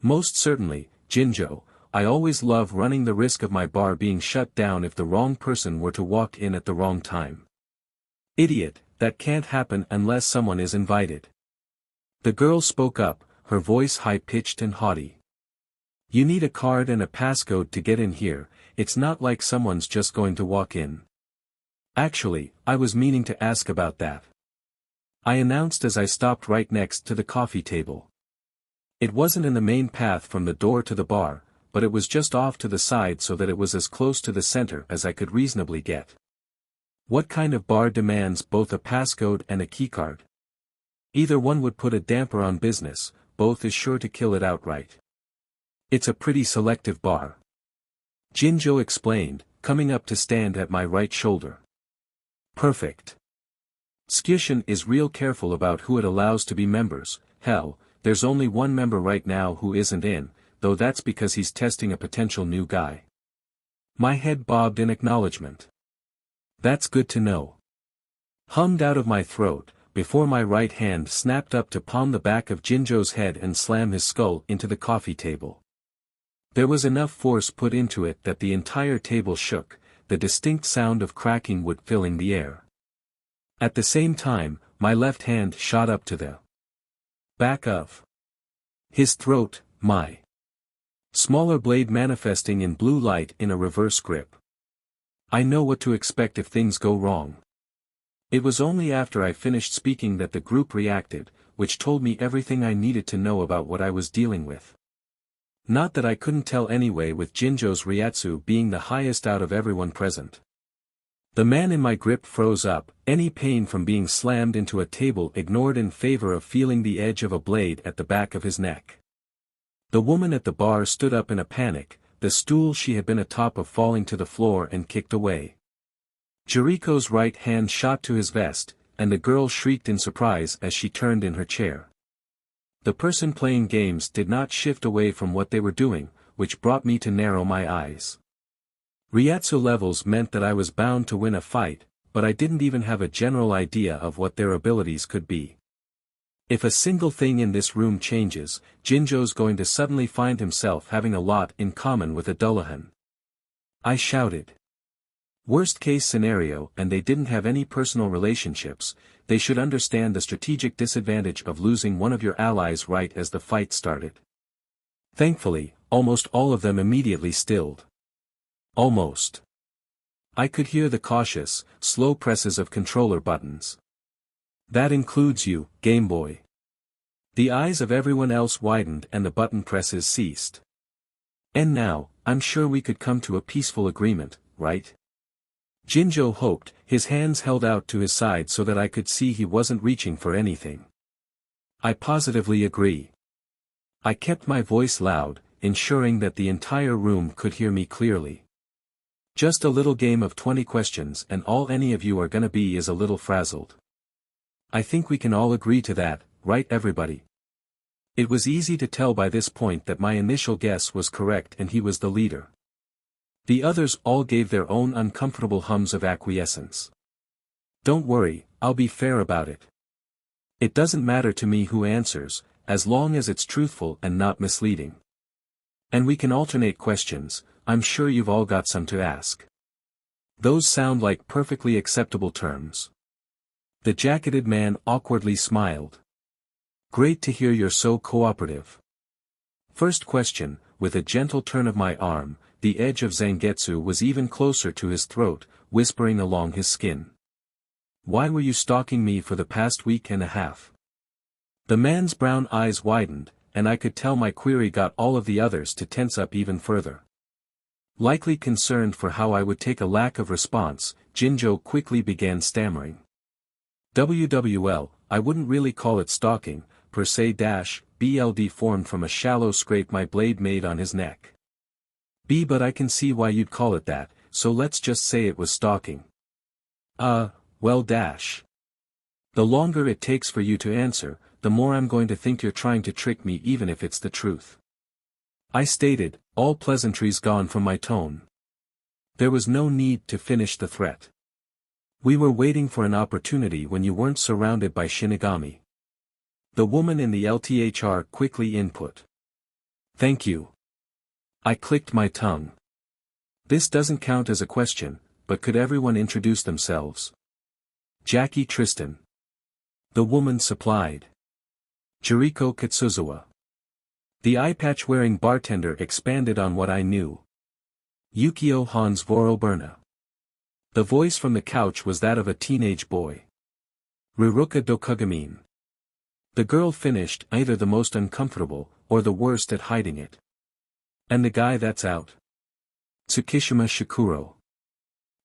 "Most certainly, Jinjo. I always love running the risk of my bar being shut down if the wrong person were to walk in at the wrong time." "Idiot, that can't happen unless someone is invited." The girl spoke up, her voice high-pitched and haughty. "You need a card and a passcode to get in here. It's not like someone's just going to walk in." "Actually, I was meaning to ask about that," I announced as I stopped right next to the coffee table. It wasn't in the main path from the door to the bar, but it was just off to the side so that it was as close to the center as I could reasonably get. What kind of bar demands both a passcode and a keycard? Either one would put a damper on business, both is sure to kill it outright. "It's a pretty selective bar," Jinjo explained, coming up to stand at my right shoulder. "Perfect. Kyushin is real careful about who it allows to be members. Hell, there's only one member right now who isn't in, though that's because he's testing a potential new guy." My head bobbed in acknowledgement. "That's good to know," hummed out of my throat, before my right hand snapped up to palm the back of Jinjo's head and slam his skull into the coffee table. There was enough force put into it that the entire table shook, the distinct sound of cracking wood filling the air. At the same time, my left hand shot up to the back of his throat, my smaller blade manifesting in blue light in a reverse grip. I know what to expect if things go wrong. It was only after I finished speaking that the group reacted, which told me everything I needed to know about what I was dealing with. Not that I couldn't tell anyway, with Jinjo's Ryatsu being the highest out of everyone present. The man in my grip froze up, any pain from being slammed into a table ignored in favor of feeling the edge of a blade at the back of his neck. The woman at the bar stood up in a panic, the stool she had been atop of falling to the floor and kicked away. Jericho's right hand shot to his vest, and the girl shrieked in surprise as she turned in her chair. The person playing games did not shift away from what they were doing, which brought me to narrow my eyes. Ryatsu levels meant that I was bound to win a fight, but I didn't even have a general idea of what their abilities could be. If a single thing in this room changes, Jinjo's going to suddenly find himself having a lot in common with a Dullahan. I shouted. Worst case scenario, and they didn't have any personal relationships, they should understand the strategic disadvantage of losing one of your allies right as the fight started. Thankfully, almost all of them immediately stilled. Almost. I could hear the cautious, slow presses of controller buttons. That includes you, Game Boy. The eyes of everyone else widened and the button presses ceased. And now, I'm sure we could come to a peaceful agreement, right? Jinjo hoped, his hands held out to his side so that I could see he wasn't reaching for anything. I positively agree. I kept my voice loud, ensuring that the entire room could hear me clearly. Just a little game of 20 questions and all any of you are gonna be is a little frazzled. I think we can all agree to that, right everybody? It was easy to tell by this point that my initial guess was correct and he was the leader. The others all gave their own uncomfortable hums of acquiescence. Don't worry, I'll be fair about it. It doesn't matter to me who answers, as long as it's truthful and not misleading. And we can alternate questions, I'm sure you've all got some to ask. Those sound like perfectly acceptable terms. The jacketed man awkwardly smiled. Great to hear you're so cooperative. First question, with a gentle turn of my arm, the edge of Zangetsu was even closer to his throat, whispering along his skin. Why were you stalking me for the past week and a half? The man's brown eyes widened, and I could tell my query got all of the others to tense up even further. Likely concerned for how I would take a lack of response, Jinjo quickly began stammering. WWL, I wouldn't really call it stalking, per se BLD formed from a shallow scrape my blade made on his neck. But I can see why you'd call it that, so let's just say it was stalking. Well The longer it takes for you to answer, the more I'm going to think you're trying to trick me even if it's the truth. I stated, all pleasantries gone from my tone. There was no need to finish the threat. We were waiting for an opportunity when you weren't surrounded by Shinigami. The woman in the LTHR quickly input. Thank you. I clicked my tongue. This doesn't count as a question, but could everyone introduce themselves? Jackie Tristan. The woman supplied. Jericho Katsuzawa. The eye-patch-wearing bartender expanded on what I knew. Yukio Hans Voroberna. The voice from the couch was that of a teenage boy. Riruka Dokugamine. The girl finished either the most uncomfortable, or the worst at hiding it. And the guy that's out? Tsukishima Shikuro.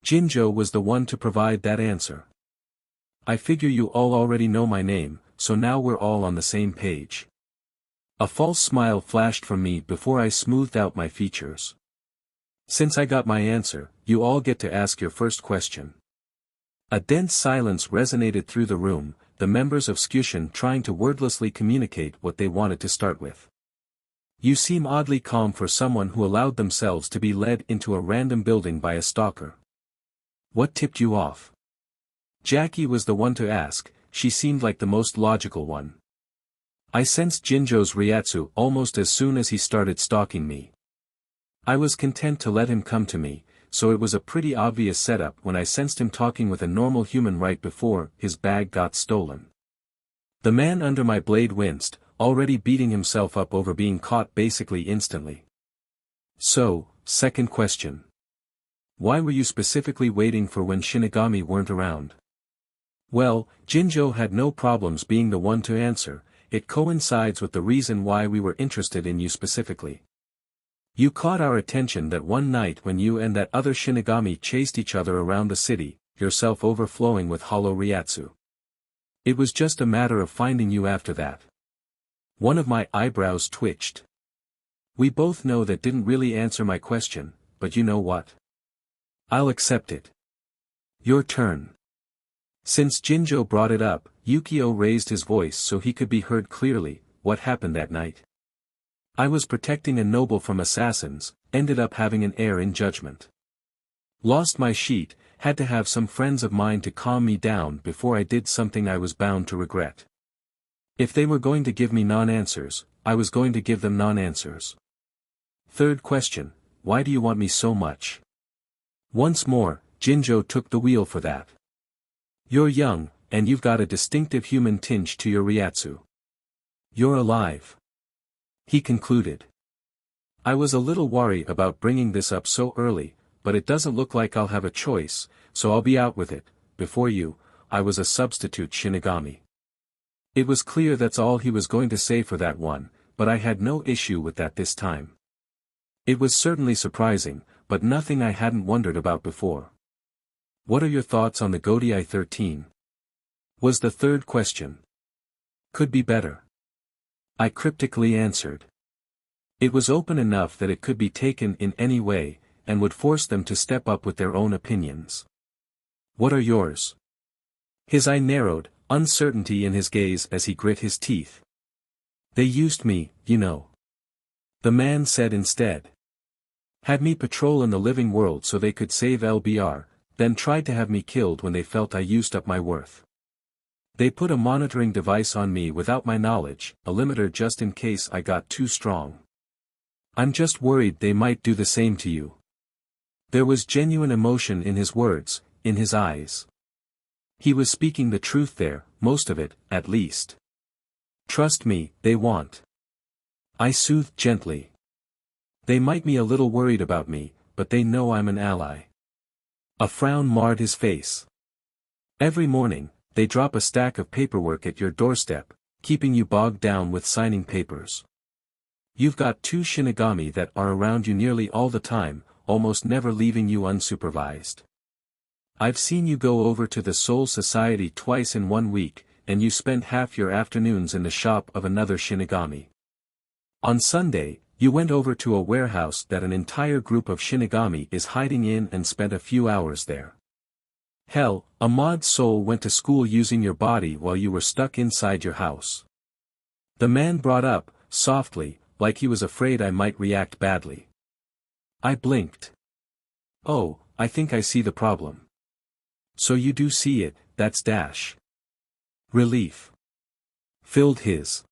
Jinjo was the one to provide that answer. I figure you all already know my name, so now we're all on the same page. A false smile flashed from me before I smoothed out my features. Since I got my answer, you all get to ask your first question. A dense silence resonated through the room, the members of Skyushin trying to wordlessly communicate what they wanted to start with. You seem oddly calm for someone who allowed themselves to be led into a random building by a stalker. What tipped you off? Jackie was the one to ask, she seemed like the most logical one. I sensed Jinjo's Ryatsu almost as soon as he started stalking me. I was content to let him come to me, so it was a pretty obvious setup when I sensed him talking with a normal human right before his bag got stolen. The man under my blade winced, already beating himself up over being caught basically instantly. So, second question. Why were you specifically waiting for when Shinigami weren't around? Well, Jinjo had no problems being the one to answer, it coincides with the reason why we were interested in you specifically. You caught our attention that one night when you and that other Shinigami chased each other around the city, yourself overflowing with hollow Ryatsu. It was just a matter of finding you after that. One of my eyebrows twitched. We both know that didn't really answer my question, but you know what? I'll accept it. Your turn. Since Jinjo brought it up, Yukio raised his voice so he could be heard clearly. What happened that night? I was protecting a noble from assassins, ended up having an error in judgment. Lost my sheet, had to have some friends of mine to calm me down before I did something I was bound to regret. If they were going to give me non-answers, I was going to give them non-answers. Third question, why do you want me so much? Once more, Jinjo took the wheel for that. You're young, and you've got a distinctive human tinge to your Ryatsu. You're alive. He concluded. I was a little worried about bringing this up so early, but it doesn't look like I'll have a choice, so I'll be out with it. Before you, I was a substitute Shinigami. It was clear that's all he was going to say for that one, but I had no issue with that this time. It was certainly surprising, but nothing I hadn't wondered about before. What are your thoughts on the Godai 13? Was the third question. Could be better. I cryptically answered. It was open enough that it could be taken in any way, and would force them to step up with their own opinions. What are yours? His eye narrowed, uncertainty in his gaze as he grit his teeth. They used me, you know. The man said instead. Had me patrol in the living world so they could save LBR, then tried to have me killed when they felt I used up my worth. They put a monitoring device on me without my knowledge, a limiter just in case I got too strong. I'm just worried they might do the same to you. There was genuine emotion in his words, in his eyes. He was speaking the truth there, most of it, at least. Trust me, they won't. I soothed gently. They might be a little worried about me, but they know I'm an ally. A frown marred his face. Every morning, they drop a stack of paperwork at your doorstep, keeping you bogged down with signing papers. You've got two Shinigami that are around you nearly all the time, almost never leaving you unsupervised. I've seen you go over to the Soul Society twice in 1 week, and you spent half your afternoons in the shop of another Shinigami. On Sunday, you went over to a warehouse that an entire group of Shinigami is hiding in and spent a few hours there. Hell, a mod soul went to school using your body while you were stuck inside your house. The man brought up, softly, like he was afraid I might react badly. I blinked. Oh, I think I see the problem. So you do see it, that's dash. Relief. Filled his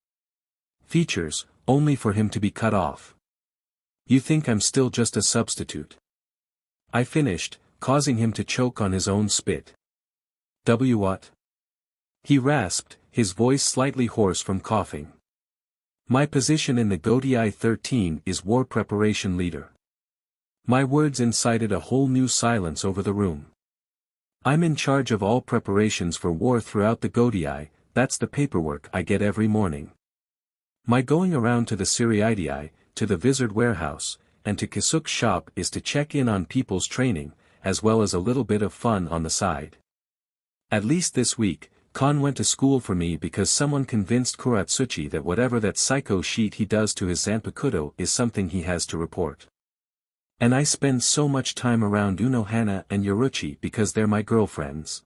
features, only for him to be cut off. You think I'm still just a substitute? I finished, causing him to choke on his own spit. What? He rasped, his voice slightly hoarse from coughing. My position in the Godai 13 is War Preparation Leader. My words incited a whole new silence over the room. I'm in charge of all preparations for war throughout the Godai, that's the paperwork I get every morning. My going around to the Siriidii, to the Vizard warehouse, and to Kisuke's shop is to check in on people's training, as well as a little bit of fun on the side. At least this week, Kon went to school for me because someone convinced Kuratsuchi that whatever that psycho sheet he does to his Zanpakuto is something he has to report. And I spend so much time around Unohana and Yoruchi because they're my girlfriends.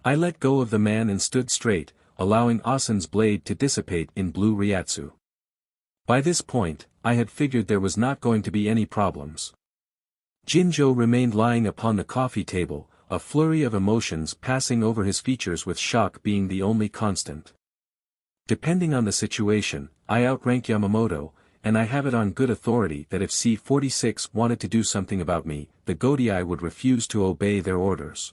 I let go of the man and stood straight, allowing Asen's blade to dissipate in blue Ryatsu. By this point, I had figured there was not going to be any problems. Jinjo remained lying upon the coffee table, a flurry of emotions passing over his features with shock being the only constant. Depending on the situation, I outrank Yamamoto, and I have it on good authority that if C-46 wanted to do something about me, the Godai would refuse to obey their orders.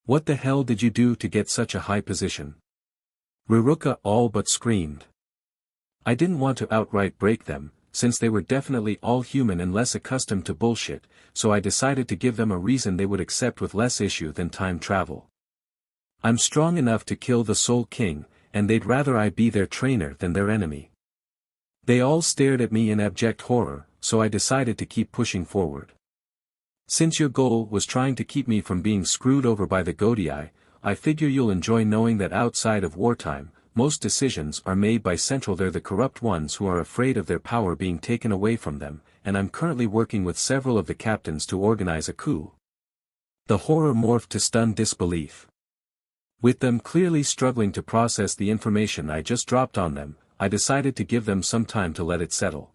What the hell did you do to get such a high position? Riruka all but screamed. I didn't want to outright break them, since they were definitely all human and less accustomed to bullshit, so I decided to give them a reason they would accept with less issue than time travel. I'm strong enough to kill the Soul King, and they'd rather I be their trainer than their enemy. They all stared at me in abject horror, so I decided to keep pushing forward. Since your goal was trying to keep me from being screwed over by the Godai, I figure you'll enjoy knowing that outside of wartime, most decisions are made by Central. They're the corrupt ones who are afraid of their power being taken away from them, and I'm currently working with several of the captains to organize a coup. The horror morphed to stunned disbelief. With them clearly struggling to process the information I just dropped on them, I decided to give them some time to let it settle.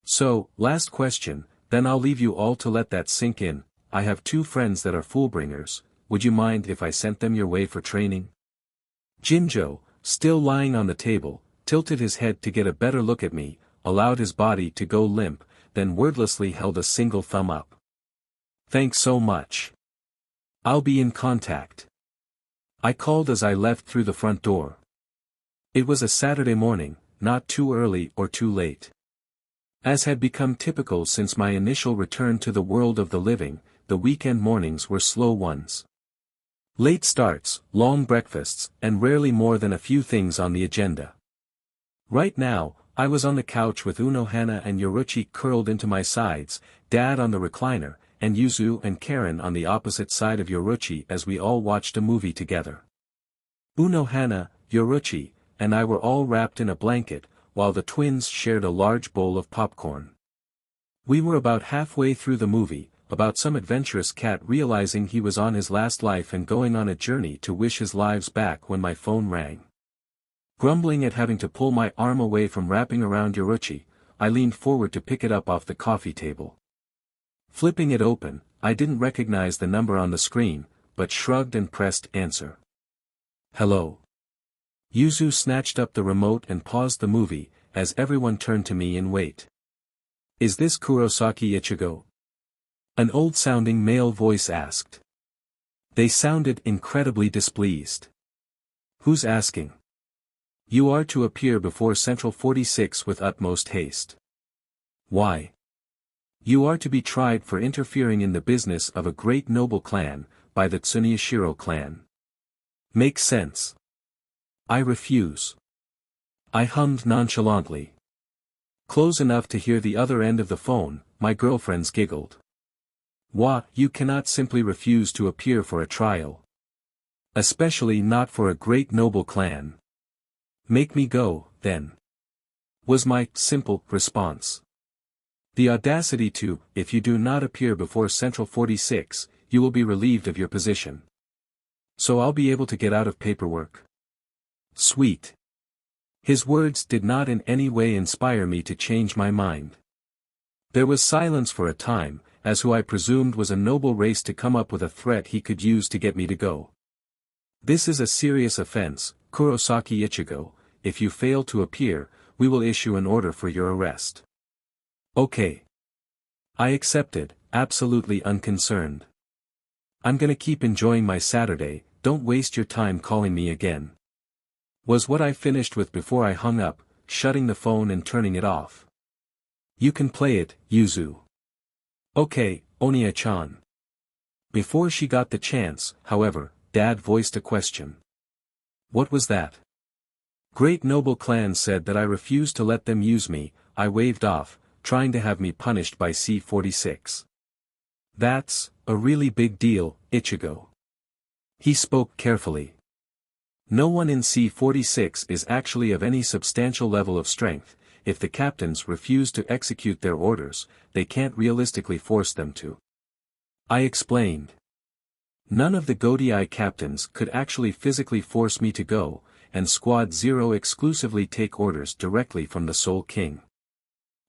So, last question, then I'll leave you all to let that sink in. I have 2 friends that are foolbringers. Would you mind if I sent them your way for training? Jinjo, still lying on the table, tilted his head to get a better look at me, allowed his body to go limp, then wordlessly held a single thumb up. Thanks so much. I'll be in contact. I called as I left through the front door. It was a Saturday morning, not too early or too late. As had become typical since my initial return to the world of the living, the weekend mornings were slow ones. Late starts, long breakfasts, and rarely more than a few things on the agenda. Right now, I was on the couch with Unohana and Yoruchi curled into my sides, Dad on the recliner, and Yuzu and Karen on the opposite side of Yoruchi as we all watched a movie together. Unohana, Yoruchi, and I were all wrapped in a blanket, while the twins shared a large bowl of popcorn. We were about halfway through the movie, about some adventurous cat realizing he was on his last life and going on a journey to wish his lives back when my phone rang. Grumbling at having to pull my arm away from wrapping around Yoruchi, I leaned forward to pick it up off the coffee table. Flipping it open, I didn't recognize the number on the screen, but shrugged and pressed answer. Hello. Yuzu snatched up the remote and paused the movie, as everyone turned to me in wait. Is this Kurosaki Ichigo? An old-sounding male voice asked. They sounded incredibly displeased. Who's asking? You are to appear before Central 46 with utmost haste. Why? You are to be tried for interfering in the business of a great noble clan, by the Tsuneyashiro clan. Makes sense. I refuse. I hummed nonchalantly. Close enough to hear the other end of the phone, my girlfriends giggled. You cannot simply refuse to appear for a trial. Especially not for a great noble clan. Make me go, then. Was my simple response. The audacity to, if you do not appear before Central 46, you will be relieved of your position. So I'll be able to get out of paperwork. Sweet. His words did not in any way inspire me to change my mind. There was silence for a time, as who I presumed was a noble race to come up with a threat he could use to get me to go. This is a serious offense, Kurosaki Ichigo. If you fail to appear, we will issue an order for your arrest. Okay. I accepted, absolutely unconcerned. I'm gonna keep enjoying my Saturday, don't waste your time calling me again. Was what I finished with before I hung up, shutting the phone and turning it off. You can play it, Yuzu. Okay, Oniya-chan. Before she got the chance, however, Dad voiced a question. What was that? Great noble clan said that I refused to let them use me. I waved off, trying to have me punished by C-46. That's a really big deal, Ichigo. He spoke carefully. No one in C-46 is actually of any substantial level of strength. If the captains refuse to execute their orders, they can't realistically force them to. I explained. None of the Godai captains could actually physically force me to go, and Squad 0 exclusively take orders directly from the Soul King.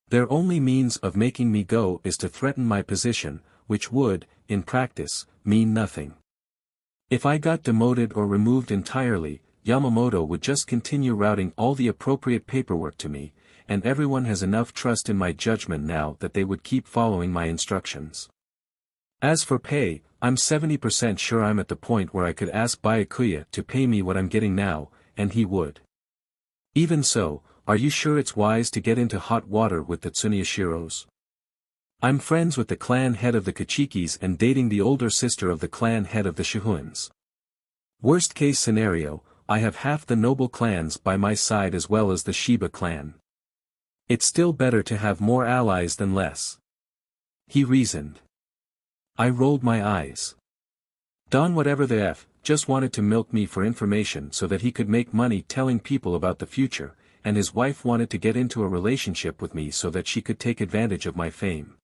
Their only means of making me go is to threaten my position, which would, in practice, mean nothing. If I got demoted or removed entirely, Yamamoto would just continue routing all the appropriate paperwork to me, and everyone has enough trust in my judgment now that they would keep following my instructions. As for pay, I'm 70% sure I'm at the point where I could ask Byakuya to pay me what I'm getting now, and he would. Even so, are you sure it's wise to get into hot water with the Tsuneyashiros? I'm friends with the clan head of the Kachikis and dating the older sister of the clan head of the Shihuans. Worst case scenario, I have half the noble clans by my side as well as the Shiba clan. It's still better to have more allies than less. He reasoned. I rolled my eyes. Don whatever the F, just wanted to milk me for information so that he could make money telling people about the future, and his wife wanted to get into a relationship with me so that she could take advantage of my fame.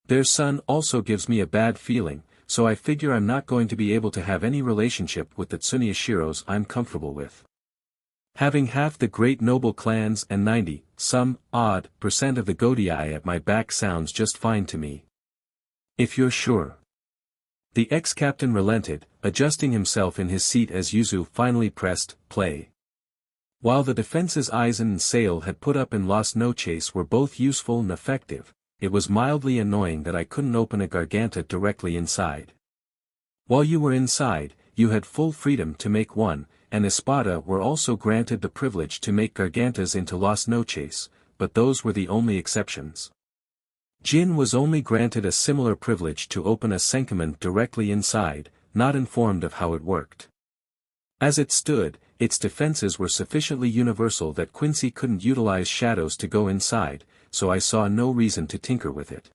Their son also gives me a bad feeling, so I figure I'm not going to be able to have any relationship with the Tsunyashiros I'm comfortable with. Having half the great noble clans and 90-some-odd% of the Godii at my back sounds just fine to me. If you're sure. The ex-captain relented, adjusting himself in his seat as Yuzu finally pressed play. While the defenses Aizen and Sale had put up in Las Noches were both useful and effective, it was mildly annoying that I couldn't open a Garganta directly inside. While you were inside, you had full freedom to make one, and Espada were also granted the privilege to make Gargantas into Las Noches, but those were the only exceptions. Jin was only granted a similar privilege to open a Senkaman directly inside, not informed of how it worked. As it stood, its defenses were sufficiently universal that Quincy couldn't utilize shadows to go inside, so I saw no reason to tinker with it.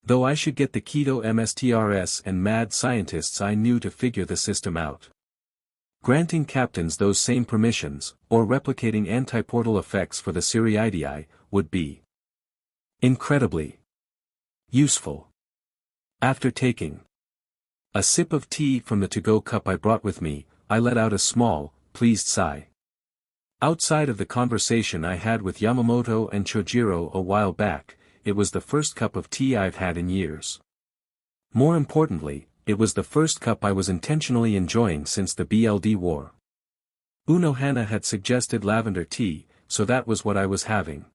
Though I should get the Keto MSTRS and mad scientists I knew to figure the system out. Granting captains those same permissions, or replicating anti-portal effects for the Siriidii, would be incredibly useful. After taking a sip of tea from the to-go cup I brought with me, I let out a small, pleased sigh. Outside of the conversation I had with Yamamoto and Chojiro a while back, it was the first cup of tea I've had in years. More importantly, it was the first cup I was intentionally enjoying since the BLD war. Unohana had suggested lavender tea, so that was what I was having.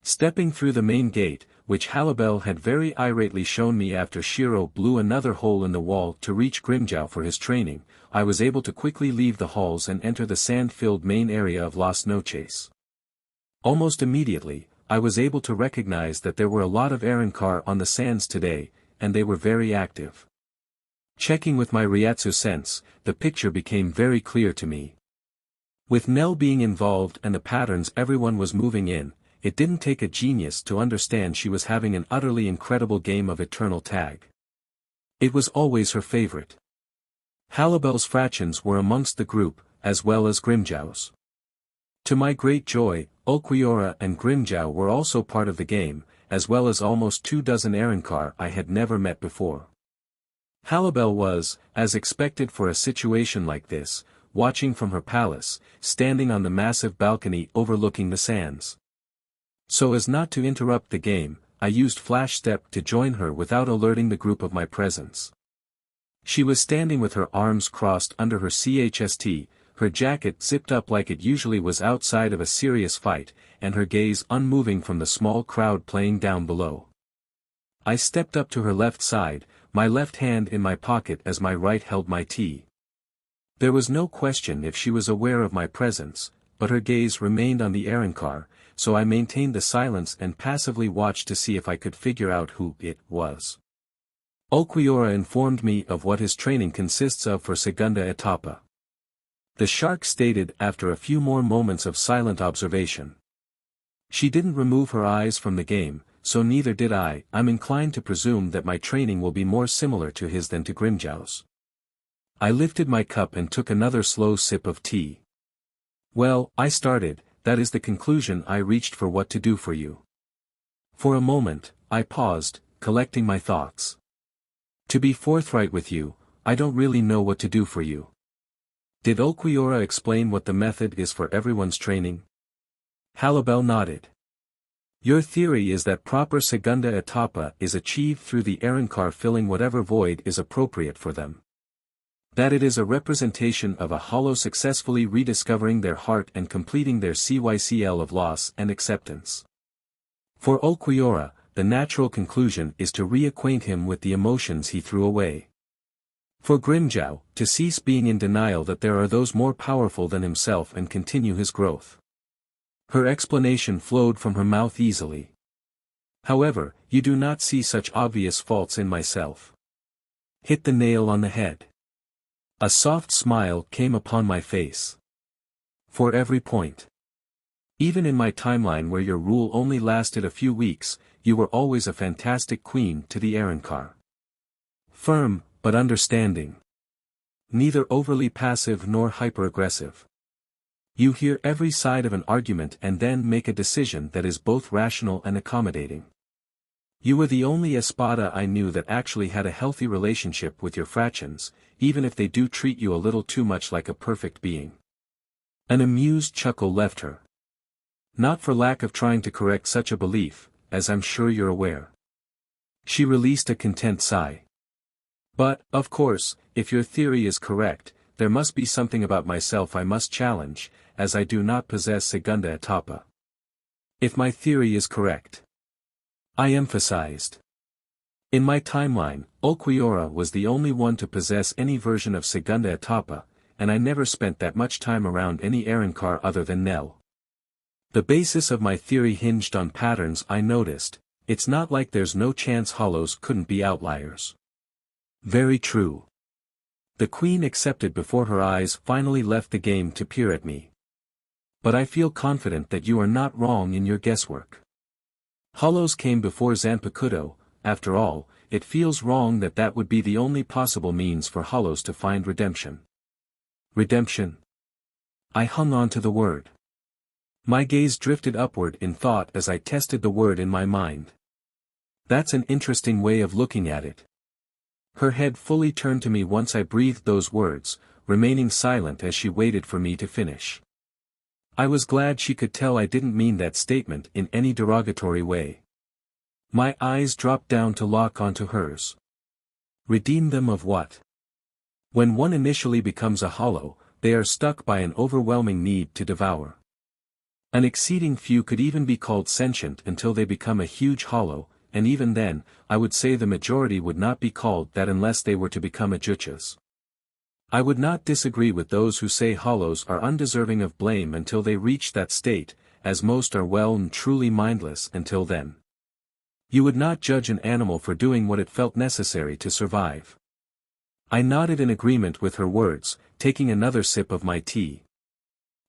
Stepping through the main gate, which Halibel had very irately shown me after Shiro blew another hole in the wall to reach Grimjow for his training, I was able to quickly leave the halls and enter the sand-filled main area of Las Noches. Almost immediately, I was able to recognize that there were a lot of Arrancar on the sands today, and they were very active. Checking with my Ryatsu sense, the picture became very clear to me. With Nell being involved and the patterns everyone was moving in, it didn't take a genius to understand she was having an utterly incredible game of Eternal Tag. It was always her favorite. Halibel's fractions were amongst the group, as well as Grimjow's. To my great joy, Ulquiorra and Grimjow were also part of the game, as well as almost 24 Arrancar I had never met before. Halibel was, as expected for a situation like this, watching from her palace, standing on the massive balcony overlooking the sands. So as not to interrupt the game, I used Flash Step to join her without alerting the group of my presence. She was standing with her arms crossed under her CHST, her jacket zipped up like it usually was outside of a serious fight, and her gaze unmoving from the small crowd playing down below. I stepped up to her left side, my left hand in my pocket as my right held my tea. There was no question if she was aware of my presence, but her gaze remained on the Arrancar, so I maintained the silence and passively watched to see if I could figure out who it was. Ulquiorra informed me of what his training consists of for Segunda Etapa. The shark stated after a few more moments of silent observation. She didn't remove her eyes from the game, so neither did I. I'm inclined to presume that my training will be more similar to his than to Grimjow's. I lifted my cup and took another slow sip of tea. Well, I started, that is the conclusion I reached for what to do for you. For a moment, I paused, collecting my thoughts. To be forthright with you, I don't really know what to do for you. Did Ulquiorra explain what the method is for everyone's training? Halibel nodded. Your theory is that proper Segunda Etapa is achieved through the Arrancar filling whatever void is appropriate for them. That it is a representation of a hollow successfully rediscovering their heart and completing their CYCL of loss and acceptance. For Ulquiorra, the natural conclusion is to reacquaint him with the emotions he threw away. For Grimjow, to cease being in denial that there are those more powerful than himself and continue his growth. Her explanation flowed from her mouth easily. However, you do not see such obvious faults in myself. Hit the nail on the head. A soft smile came upon my face. For every point. Even in my timeline where your rule only lasted a few weeks, you were always a fantastic queen to the Arrancar. Firm, but understanding. Neither overly passive nor hyper-aggressive. You hear every side of an argument and then make a decision that is both rational and accommodating. You were the only espada I knew that actually had a healthy relationship with your fractions, even if they do treat you a little too much like a perfect being. An amused chuckle left her. Not for lack of trying to correct such a belief, as I'm sure you're aware. She released a content sigh. But, of course, if your theory is correct, there must be something about myself I must challenge, as I do not possess segunda etapa. If my theory is correct. I emphasized. In my timeline, Ulquiorra was the only one to possess any version of segunda etapa, and I never spent that much time around any Arrancar other than Nell. The basis of my theory hinged on patterns I noticed. It's not like there's no chance hollows couldn't be outliers. Very true. The queen accepted before her eyes finally left the game to peer at me. But I feel confident that you are not wrong in your guesswork. Hollows came before Zanpakuto. After all, it feels wrong that that would be the only possible means for hollows to find redemption. Redemption? I hung on to the word. My gaze drifted upward in thought as I tested the word in my mind. That's an interesting way of looking at it. Her head fully turned to me once I breathed those words, remaining silent as she waited for me to finish. I was glad she could tell I didn't mean that statement in any derogatory way. My eyes dropped down to lock onto hers. Redeem them of what? When one initially becomes a hollow, they are stuck by an overwhelming need to devour. An exceeding few could even be called sentient until they become a huge hollow, and even then, I would say the majority would not be called that unless they were to become ajuchas. I would not disagree with those who say hollows are undeserving of blame until they reach that state, as most are well and truly mindless until then. You would not judge an animal for doing what it felt necessary to survive. I nodded in agreement with her words, taking another sip of my tea.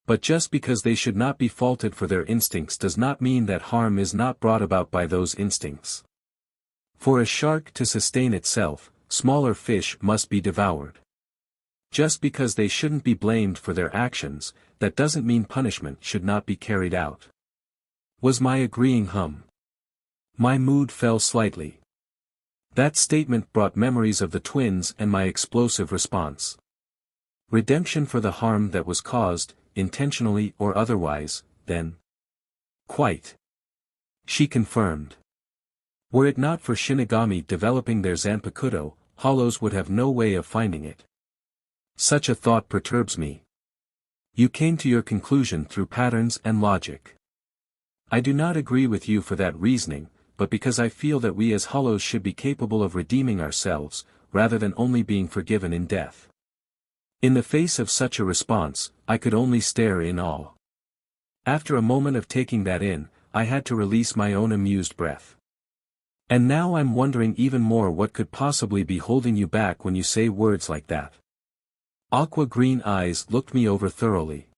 But just because they should not be faulted for their instincts does not mean that harm is not brought about by those instincts. For a shark to sustain itself, smaller fish must be devoured. Just because they shouldn't be blamed for their actions, that doesn't mean punishment should not be carried out. Was my agreeing hum. My mood fell slightly. That statement brought memories of the twins and my explosive response. Redemption for the harm that was caused, intentionally or otherwise, then. Quite. She confirmed. Were it not for Shinigami developing their Zanpakuto, hollows would have no way of finding it. Such a thought perturbs me. You came to your conclusion through patterns and logic. I do not agree with you for that reasoning, but because I feel that we as hollows should be capable of redeeming ourselves, rather than only being forgiven in death. In the face of such a response, I could only stare in awe. After a moment of taking that in, I had to release my own amused breath. And now I'm wondering even more what could possibly be holding you back when you say words like that. Aqua-green eyes looked me over thoroughly.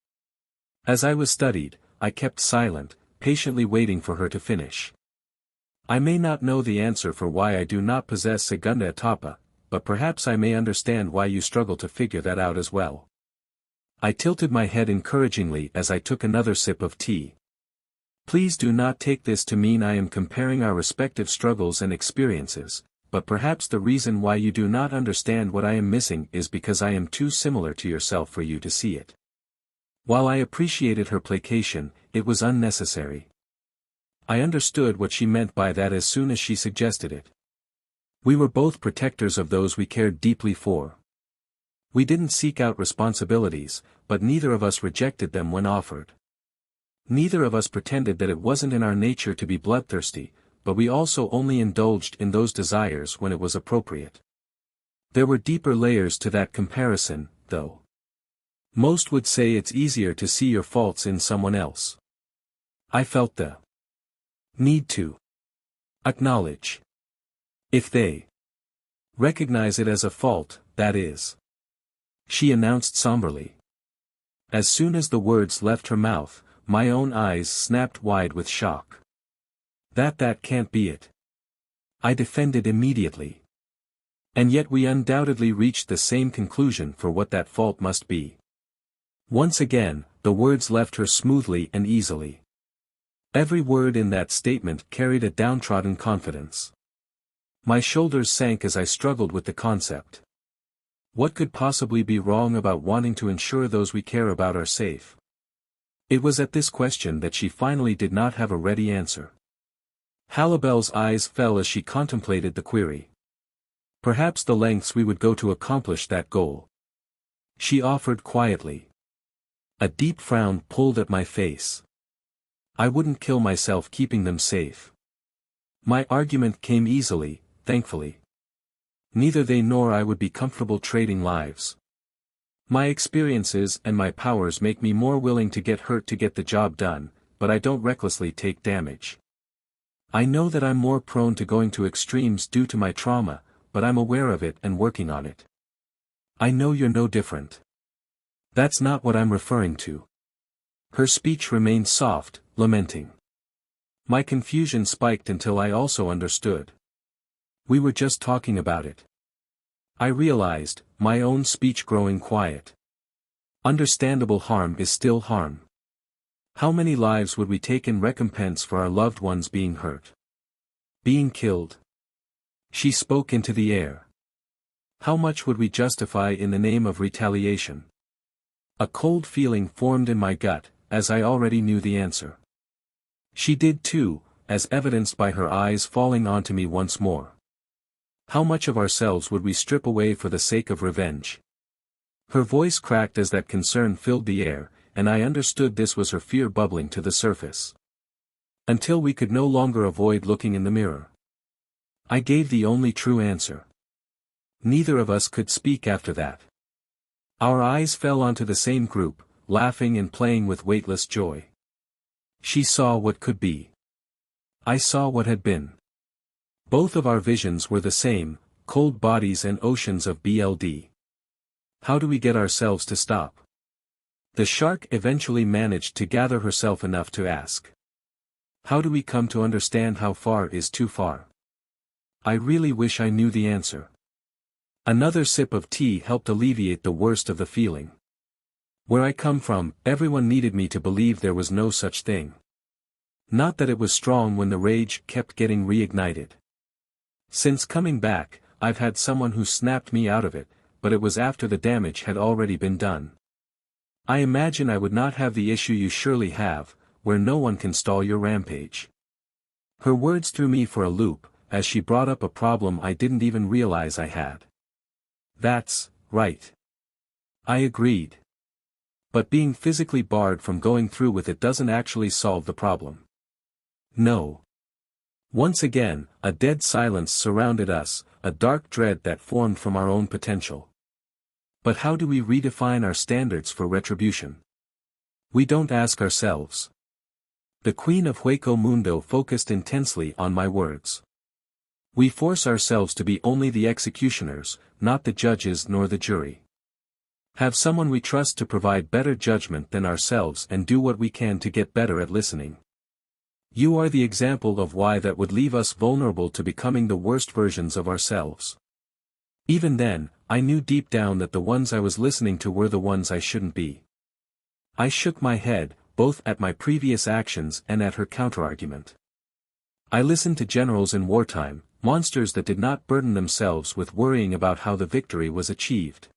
As I was studied, I kept silent, patiently waiting for her to finish. I may not know the answer for why I do not possess segunda etapa, but perhaps I may understand why you struggle to figure that out as well. I tilted my head encouragingly as I took another sip of tea. Please do not take this to mean I am comparing our respective struggles and experiences, but perhaps the reason why you do not understand what I am missing is because I am too similar to yourself for you to see it. While I appreciated her placation, it was unnecessary. I understood what she meant by that as soon as she suggested it. We were both protectors of those we cared deeply for. We didn't seek out responsibilities, but neither of us rejected them when offered. Neither of us pretended that it wasn't in our nature to be bloodthirsty, but we also only indulged in those desires when it was appropriate. There were deeper layers to that comparison, though. Most would say it's easier to see your faults in someone else. I felt the need to acknowledge. If they recognize it as a fault, that is. She announced somberly. As soon as the words left her mouth, my own eyes snapped wide with shock. That can't be it. I defended immediately. And yet we undoubtedly reached the same conclusion for what that fault must be. Once again, the words left her smoothly and easily. Every word in that statement carried a downtrodden confidence. My shoulders sank as I struggled with the concept. What could possibly be wrong about wanting to ensure those we care about are safe? It was at this question that she finally did not have a ready answer. Halibel's eyes fell as she contemplated the query. Perhaps the lengths we would go to accomplish that goal. She offered quietly. A deep frown pulled at my face. I wouldn't kill myself keeping them safe. My argument came easily, thankfully. Neither they nor I would be comfortable trading lives. My experiences and my powers make me more willing to get hurt to get the job done, but I don't recklessly take damage. I know that I'm more prone to going to extremes due to my trauma, but I'm aware of it and working on it. I know you're no different. That's not what I'm referring to. Her speech remained soft, lamenting. My confusion spiked until I also understood. We were just talking about it. I realized, my own speech growing quiet. Understandable harm is still harm. How many lives would we take in recompense for our loved ones being hurt? Being killed? She spoke into the air. How much would we justify in the name of retaliation? A cold feeling formed in my gut, as I already knew the answer. She did too, as evidenced by her eyes falling onto me once more. How much of ourselves would we strip away for the sake of revenge? Her voice cracked as that concern filled the air, and I understood this was her fear bubbling to the surface. Until we could no longer avoid looking in the mirror. I gave the only true answer. Neither of us could speak after that. Our eyes fell onto the same group, laughing and playing with weightless joy. She saw what could be. I saw what had been. Both of our visions were the same, cold bodies and oceans of BLD. How do we get ourselves to stop? The shark eventually managed to gather herself enough to ask. How do we come to understand how far is too far? I really wish I knew the answer. Another sip of tea helped alleviate the worst of the feeling. Where I come from, everyone needed me to believe there was no such thing. Not that it was strong when the rage kept getting reignited. Since coming back, I've had someone who snapped me out of it, but it was after the damage had already been done. I imagine I would not have the issue you surely have, where no one can stall your rampage. Her words threw me for a loop, as she brought up a problem I didn't even realize I had. That's right. I agreed. But being physically barred from going through with it doesn't actually solve the problem. No. Once again, a dead silence surrounded us, a dark dread that formed from our own potential. But how do we redefine our standards for retribution? We don't ask ourselves. The Queen of Hueco Mundo focused intensely on my words. We force ourselves to be only the executioners, not the judges nor the jury. Have someone we trust to provide better judgment than ourselves and do what we can to get better at listening. You are the example of why that would leave us vulnerable to becoming the worst versions of ourselves. Even then, I knew deep down that the ones I was listening to were the ones I shouldn't be. I shook my head, both at my previous actions and at her counterargument. I listened to generals in wartime, monsters that did not burden themselves with worrying about how the victory was achieved.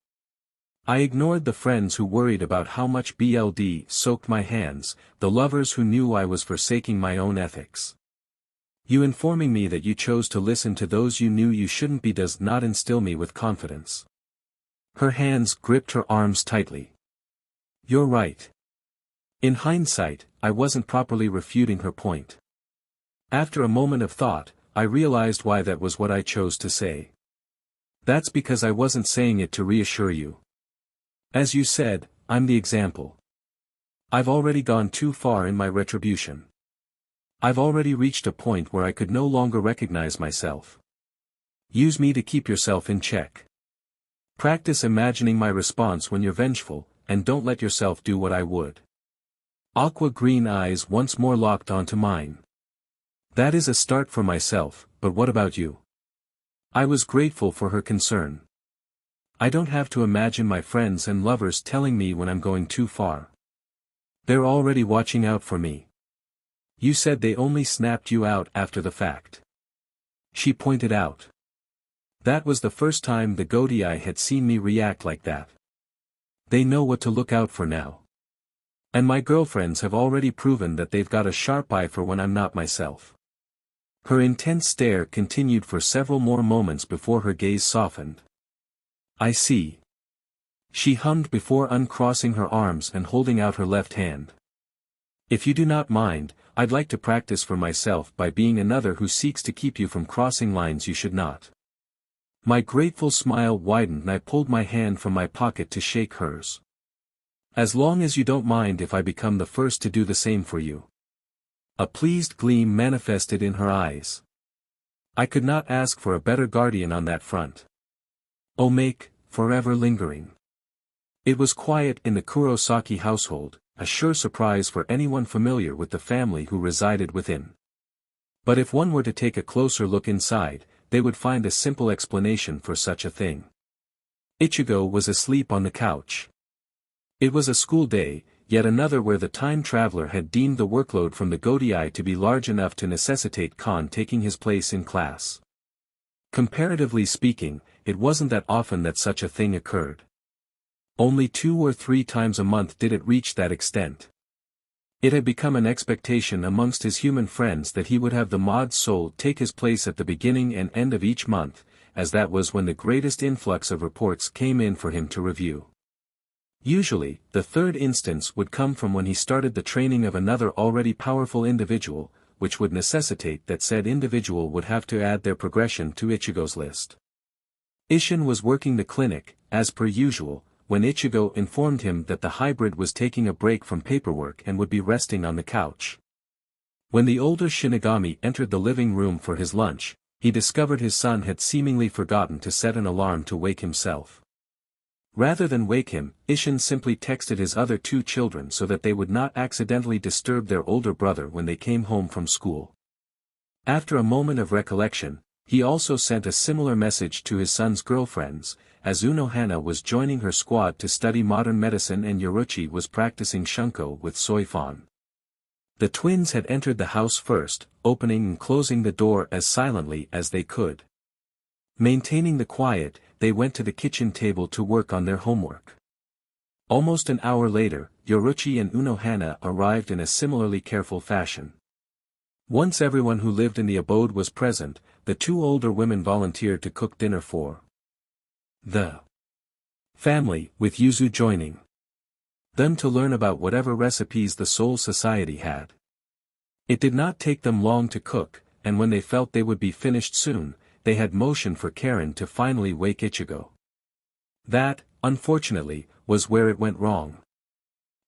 I ignored the friends who worried about how much BLD soaked my hands, the lovers who knew I was forsaking my own ethics. You informing me that you chose to listen to those you knew you shouldn't be does not instill me with confidence. Her hands gripped her arms tightly. You're right. In hindsight, I wasn't properly refuting her point. After a moment of thought, I realized why that was what I chose to say. That's because I wasn't saying it to reassure you. As you said, I'm the example. I've already gone too far in my retribution. I've already reached a point where I could no longer recognize myself. Use me to keep yourself in check. Practice imagining my response when you're vengeful, and don't let yourself do what I would. Aqua green eyes once more locked onto mine. That is a start for myself, but what about you? I was grateful for her concern. I don't have to imagine my friends and lovers telling me when I'm going too far. They're already watching out for me. You said they only snapped you out after the fact. She pointed out. That was the first time the Godii had seen me react like that. They know what to look out for now. And my girlfriends have already proven that they've got a sharp eye for when I'm not myself. Her intense stare continued for several more moments before her gaze softened. I see. She hummed before uncrossing her arms and holding out her left hand. If you do not mind, I'd like to practice for myself by being another who seeks to keep you from crossing lines you should not. My grateful smile widened and I pulled my hand from my pocket to shake hers. As long as you don't mind if I become the first to do the same for you. A pleased gleam manifested in her eyes. I could not ask for a better guardian on that front. Oh, make, forever lingering. It was quiet in the Kurosaki household, a sure surprise for anyone familiar with the family who resided within. But if one were to take a closer look inside, they would find a simple explanation for such a thing. Ichigo was asleep on the couch. It was a school day, yet another where the time traveler had deemed the workload from the Godii to be large enough to necessitate Khan taking his place in class. Comparatively speaking, it wasn't that often that such a thing occurred. Only 2 or 3 times a month did it reach that extent. It had become an expectation amongst his human friends that he would have the mod soul take his place at the beginning and end of each month, as that was when the greatest influx of reports came in for him to review. Usually, the third instance would come from when he started the training of another already powerful individual, which would necessitate that said individual would have to add their progression to Ichigo's list. Isshin was working the clinic, as per usual, when Ichigo informed him that the hybrid was taking a break from paperwork and would be resting on the couch. When the older Shinigami entered the living room for his lunch, he discovered his son had seemingly forgotten to set an alarm to wake himself. Rather than wake him, Isshin simply texted his other 2 children so that they would not accidentally disturb their older brother when they came home from school. After a moment of recollection, he also sent a similar message to his son's girlfriends, as Unohana was joining her squad to study modern medicine and Yoruchi was practicing shunko with Soifon. The twins had entered the house first, opening and closing the door as silently as they could. Maintaining the quiet, they went to the kitchen table to work on their homework. Almost an hour later, Yoruchi and Unohana arrived in a similarly careful fashion. Once everyone who lived in the abode was present, the 2 older women volunteered to cook dinner for the family, with Yuzu joining them to learn about whatever recipes the Soul Society had. It did not take them long to cook, and when they felt they would be finished soon, they had motioned for Karen to finally wake Ichigo. That, unfortunately, was where it went wrong.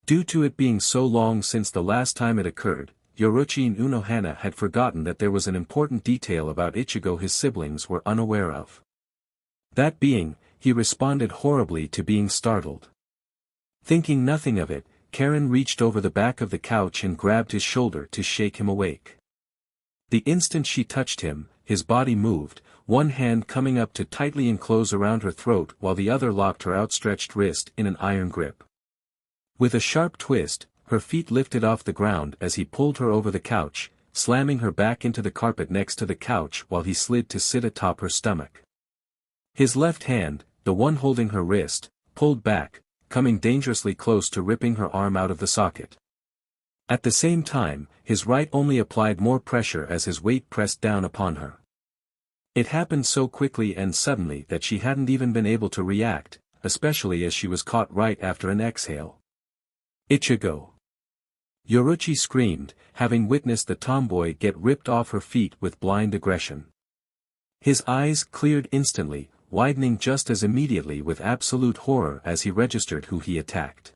Due to it being so long since the last time it occurred, Yoruchi and Unohana had forgotten that there was an important detail about Ichigo his siblings were unaware of. That being, he responded horribly to being startled. Thinking nothing of it, Karen reached over the back of the couch and grabbed his shoulder to shake him awake. The instant she touched him, his body moved, one hand coming up to tightly enclose around her throat while the other locked her outstretched wrist in an iron grip. With a sharp twist, her feet lifted off the ground as he pulled her over the couch, slamming her back into the carpet next to the couch while he slid to sit atop her stomach. His left hand, the one holding her wrist, pulled back, coming dangerously close to ripping her arm out of the socket. At the same time, his right only applied more pressure as his weight pressed down upon her. It happened so quickly and suddenly that she hadn't even been able to react, especially as she was caught right after an exhale. Ichigo! Yoruchi screamed, having witnessed the tomboy get ripped off her feet with blind aggression. His eyes cleared instantly, widening just as immediately with absolute horror as he registered who he attacked.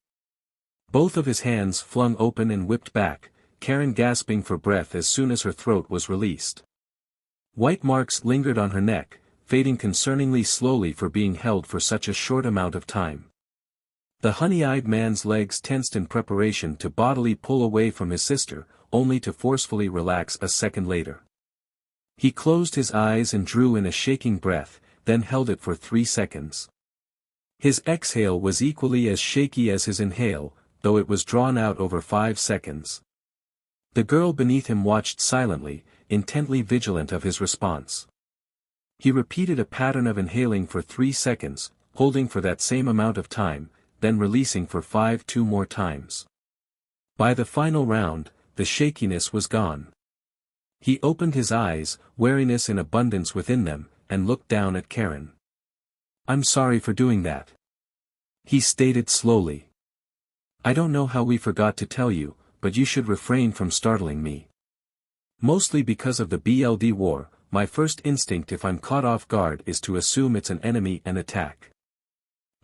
Both of his hands flung open and whipped back, Karen gasping for breath as soon as her throat was released. White marks lingered on her neck, fading concerningly slowly for being held for such a short amount of time. The honey-eyed man's legs tensed in preparation to bodily pull away from his sister, only to forcefully relax a second later. He closed his eyes and drew in a shaking breath, then held it for 3 seconds. His exhale was equally as shaky as his inhale, though it was drawn out over 5 seconds. The girl beneath him watched silently, intently vigilant of his response. He repeated a pattern of inhaling for 3 seconds, holding for that same amount of time, then releasing for 2 more times. By the final round, the shakiness was gone. He opened his eyes, wariness in abundance within them, and looked down at Karen. "I'm sorry for doing that," he stated slowly. "I don't know how we forgot to tell you, but you should refrain from startling me. Mostly because of the BLD war, my first instinct if I'm caught off guard is to assume it's an enemy and attack.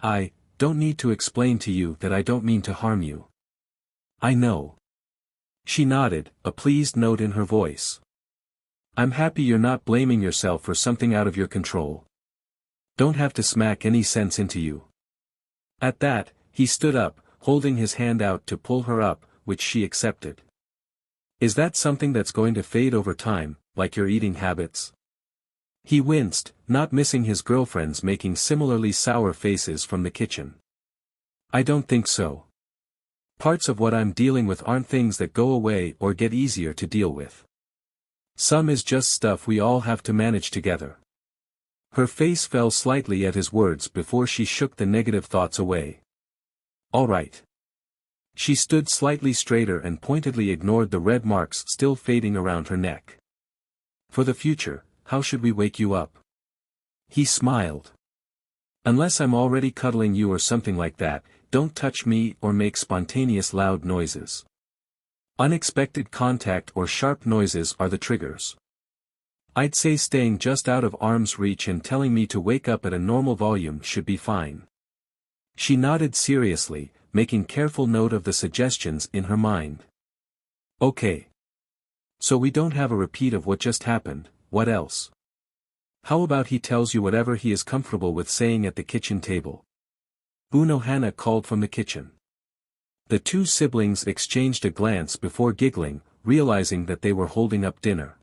I don't need to explain to you that I don't mean to harm you. I know." She nodded, a pleased note in her voice. "I'm happy you're not blaming yourself for something out of your control. Don't have to smack any sense into you." At that, he stood up, holding his hand out to pull her up, which she accepted. "Is that something that's going to fade over time, like your eating habits?" He winced, not missing his girlfriends making similarly sour faces from the kitchen. "I don't think so. Parts of what I'm dealing with aren't things that go away or get easier to deal with. Some is just stuff we all have to manage together." Her face fell slightly at his words before she shook the negative thoughts away. "All right." She stood slightly straighter and pointedly ignored the red marks still fading around her neck. "For the future, how should we wake you up?" He smiled. "Unless I'm already cuddling you or something like that, don't touch me or make spontaneous loud noises. Unexpected contact or sharp noises are the triggers. I'd say staying just out of arm's reach and telling me to wake up at a normal volume should be fine." She nodded seriously, making careful note of the suggestions in her mind. "Okay. So we don't have a repeat of what just happened, what else? How about he tells you whatever he is comfortable with saying at the kitchen table?" Unohana called from the kitchen. The two siblings exchanged a glance before giggling, realizing that they were holding up dinner.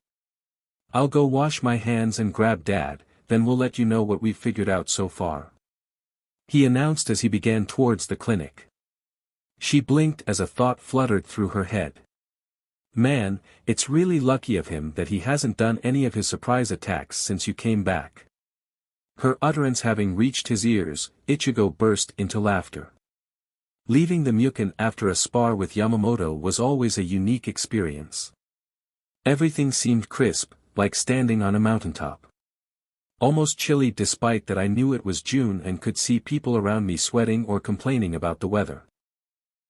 "I'll go wash my hands and grab Dad, then we'll let you know what we've figured out so far," he announced as he began towards the clinic. She blinked as a thought fluttered through her head. "Man, it's really lucky of him that he hasn't done any of his surprise attacks since you came back." Her utterance having reached his ears, Ichigo burst into laughter. Leaving the Mukin after a spar with Yamamoto was always a unique experience. Everything seemed crisp, like standing on a mountaintop. Almost chilly despite that I knew it was June and could see people around me sweating or complaining about the weather.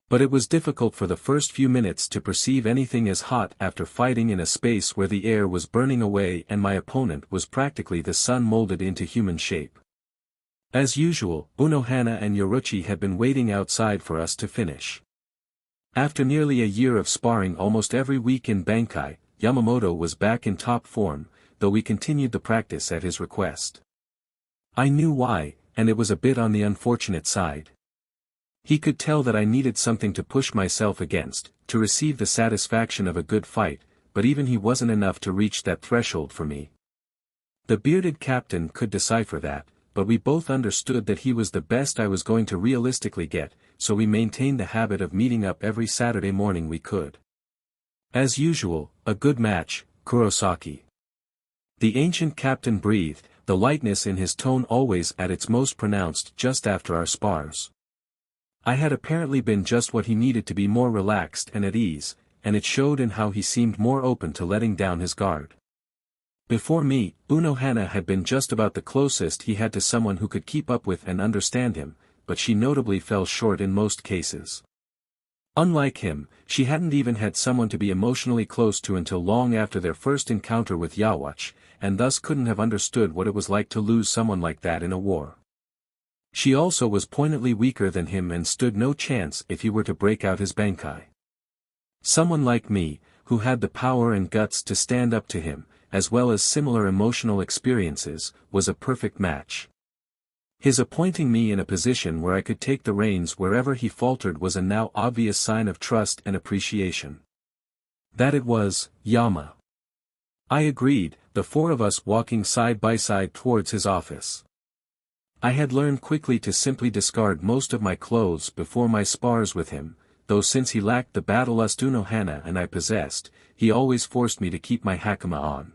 But it was difficult for the first few minutes to perceive anything as hot after fighting in a space where the air was burning away and my opponent was practically the sun molded into human shape. As usual, Unohana and Yoruchi had been waiting outside for us to finish. After nearly a year of sparring almost every week in Bankai, Yamamoto was back in top form, though we continued the practice at his request. I knew why, and it was a bit on the unfortunate side. He could tell that I needed something to push myself against, to receive the satisfaction of a good fight, but even he wasn't enough to reach that threshold for me. The bearded captain could decipher that, but we both understood that he was the best I was going to realistically get, so we maintained the habit of meeting up every Saturday morning we could. As usual, a good match, Kurosaki. The ancient captain breathed, the lightness in his tone always at its most pronounced just after our spars. I had apparently been just what he needed to be more relaxed and at ease, and it showed in how he seemed more open to letting down his guard. Before me, Unohana had been just about the closest he had to someone who could keep up with and understand him, but she notably fell short in most cases. Unlike him, she hadn't even had someone to be emotionally close to until long after their first encounter with Yhwach, and thus couldn't have understood what it was like to lose someone like that in a war. She also was poignantly weaker than him and stood no chance if he were to break out his Bankai. Someone like me, who had the power and guts to stand up to him, as well as similar emotional experiences, was a perfect match. His appointing me in a position where I could take the reins wherever he faltered was a now obvious sign of trust and appreciation. That it was, Yama. I agreed, the four of us walking side by side towards his office. I had learned quickly to simply discard most of my clothes before my spars with him, though since he lacked the battle-lust Unohana and I possessed, he always forced me to keep my hakama on.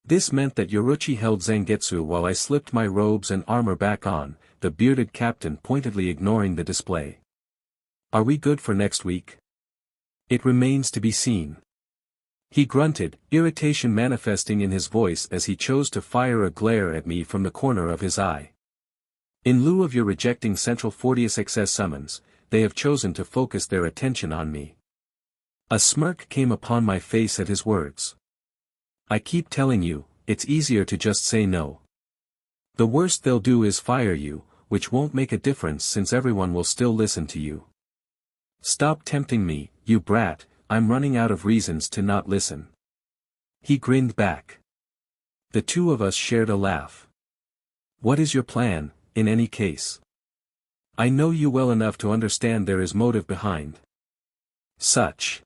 This meant that Yoruichi held Zangetsu while I slipped my robes and armor back on, the bearded captain pointedly ignoring the display. Are we good for next week? It remains to be seen. He grunted, irritation manifesting in his voice as he chose to fire a glare at me from the corner of his eye. In lieu of your rejecting Central 40SXS summons, they have chosen to focus their attention on me. A smirk came upon my face at his words. I keep telling you, it's easier to just say no. The worst they'll do is fire you, which won't make a difference since everyone will still listen to you. Stop tempting me, you brat, I'm running out of reasons to not listen. He grinned back. The two of us shared a laugh. What is your plan, in any case? I know you well enough to understand there is motive behind such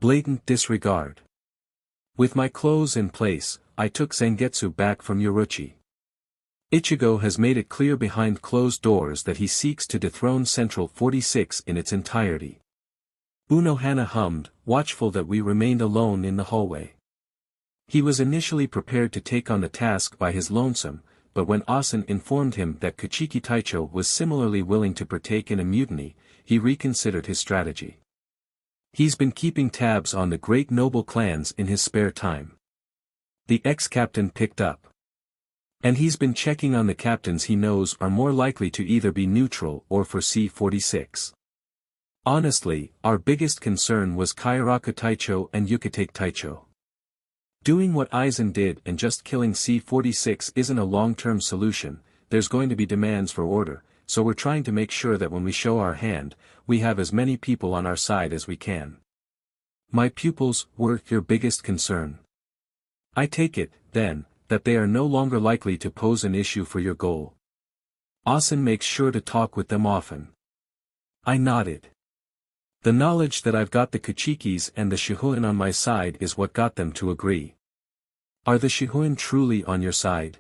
blatant disregard. With my clothes in place, I took Zangetsu back from Yoruichi. Ichigo has made it clear behind closed doors that he seeks to dethrone Central 46 in its entirety. Unohana hummed, watchful that we remained alone in the hallway. He was initially prepared to take on the task by his lonesome, but when Asen informed him that Kuchiki Taicho was similarly willing to partake in a mutiny, he reconsidered his strategy. He's been keeping tabs on the great noble clans in his spare time. The ex-captain picked up. And he's been checking on the captains he knows are more likely to either be neutral or for C46. Honestly, our biggest concern was Kairaku Taicho and Yucatec Taicho. Doing what Aizen did and just killing C46 isn't a long-term solution, there's going to be demands for order, so we're trying to make sure that when we show our hand, we have as many people on our side as we can. My pupils were your biggest concern. I take it, then, that they are no longer likely to pose an issue for your goal. Asen makes sure to talk with them often. I nodded. The knowledge that I've got the Kuchikis and the Shihuin on my side is what got them to agree. Are the Shihuin truly on your side?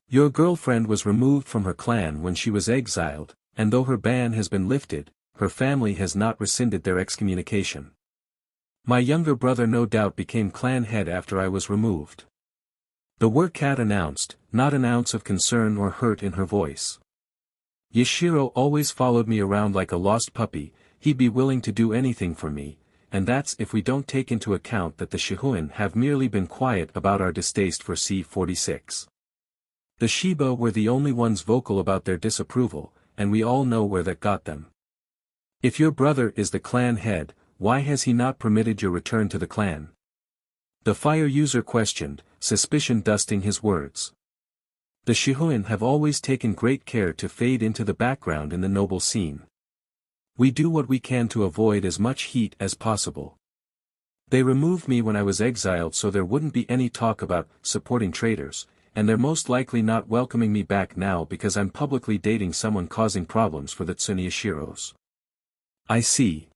Your girlfriend was removed from her clan when she was exiled, and though her ban has been lifted, her family has not rescinded their excommunication. My younger brother no doubt became clan head after I was removed. The Werkat announced, not an ounce of concern or hurt in her voice. Yashiro always followed me around like a lost puppy, he'd be willing to do anything for me, and that's if we don't take into account that the Shihuin have merely been quiet about our distaste for C46. The Shiba were the only ones vocal about their disapproval, and we all know where that got them. If your brother is the clan head, why has he not permitted your return to the clan? The fire user questioned, suspicion dusting his words. The Shihuin have always taken great care to fade into the background in the noble scene. We do what we can to avoid as much heat as possible. They removed me when I was exiled so there wouldn't be any talk about supporting traitors, and they're most likely not welcoming me back now because I'm publicly dating someone causing problems for the Tsuneyashiros. I see.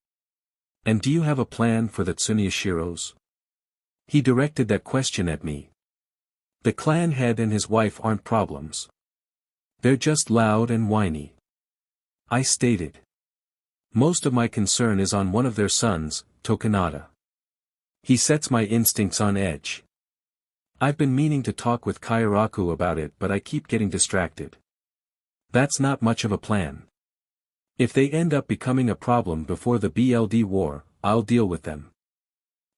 And do you have a plan for the Tsuneyashiros? He directed that question at me. The clan head and his wife aren't problems. They're just loud and whiny. I stated. Most of my concern is on one of their sons, Tokunada. He sets my instincts on edge. I've been meaning to talk with Kairaku about it but I keep getting distracted. That's not much of a plan. If they end up becoming a problem before the BLD war, I'll deal with them.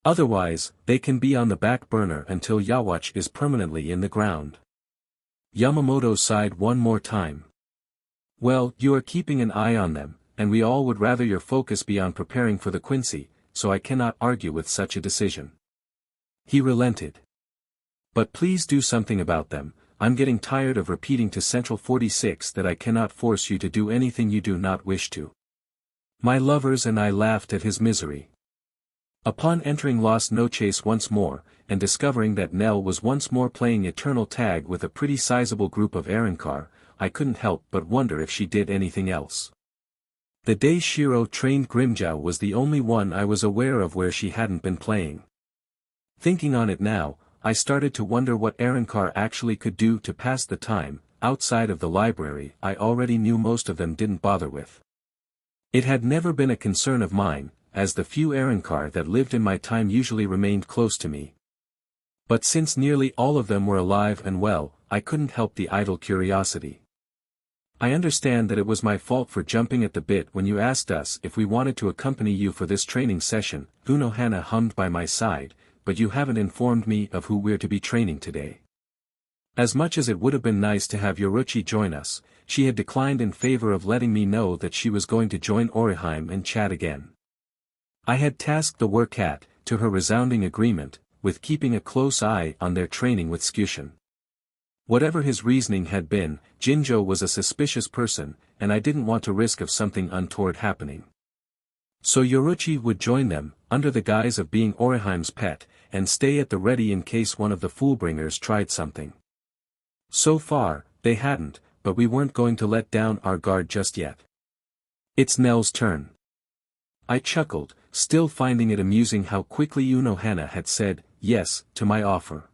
Otherwise, they can be on the back burner until Yhwach is permanently in the ground. Yamamoto sighed one more time. Well, you are keeping an eye on them, and we all would rather your focus be on preparing for the Quincy, so I cannot argue with such a decision. He relented. But please do something about them, I'm getting tired of repeating to Central 46 that I cannot force you to do anything you do not wish to. My lovers and I laughed at his misery. Upon entering Las Noches once more, and discovering that Nell was once more playing eternal tag with a pretty sizable group of Arankar, I couldn't help but wonder if she did anything else. The day Shiro trained Grimjow was the only one I was aware of where she hadn't been playing. Thinking on it now, I started to wonder what Arrancar actually could do to pass the time. Outside of the library I already knew most of them didn't bother with. It had never been a concern of mine, as the few Arrancar that lived in my time usually remained close to me. But since nearly all of them were alive and well, I couldn't help the idle curiosity. I understand that it was my fault for jumping at the bit when you asked us if we wanted to accompany you for this training session, Unohana hummed by my side, but you haven't informed me of who we're to be training today. As much as it would have been nice to have Yoruchi join us, she had declined in favor of letting me know that she was going to join Orihime and chat again. I had tasked the work-cat, to her resounding agreement, with keeping a close eye on their training with Tsukushin. Whatever his reasoning had been, Jinjo was a suspicious person, and I didn't want to risk of something untoward happening. So Yoruchi would join them, under the guise of being Orihime's pet, and stay at the ready in case one of the Foolbringers tried something. So far, they hadn't, but we weren't going to let down our guard just yet. It's Nell's turn. I chuckled, still finding it amusing how quickly Unohana had said yes to my offer.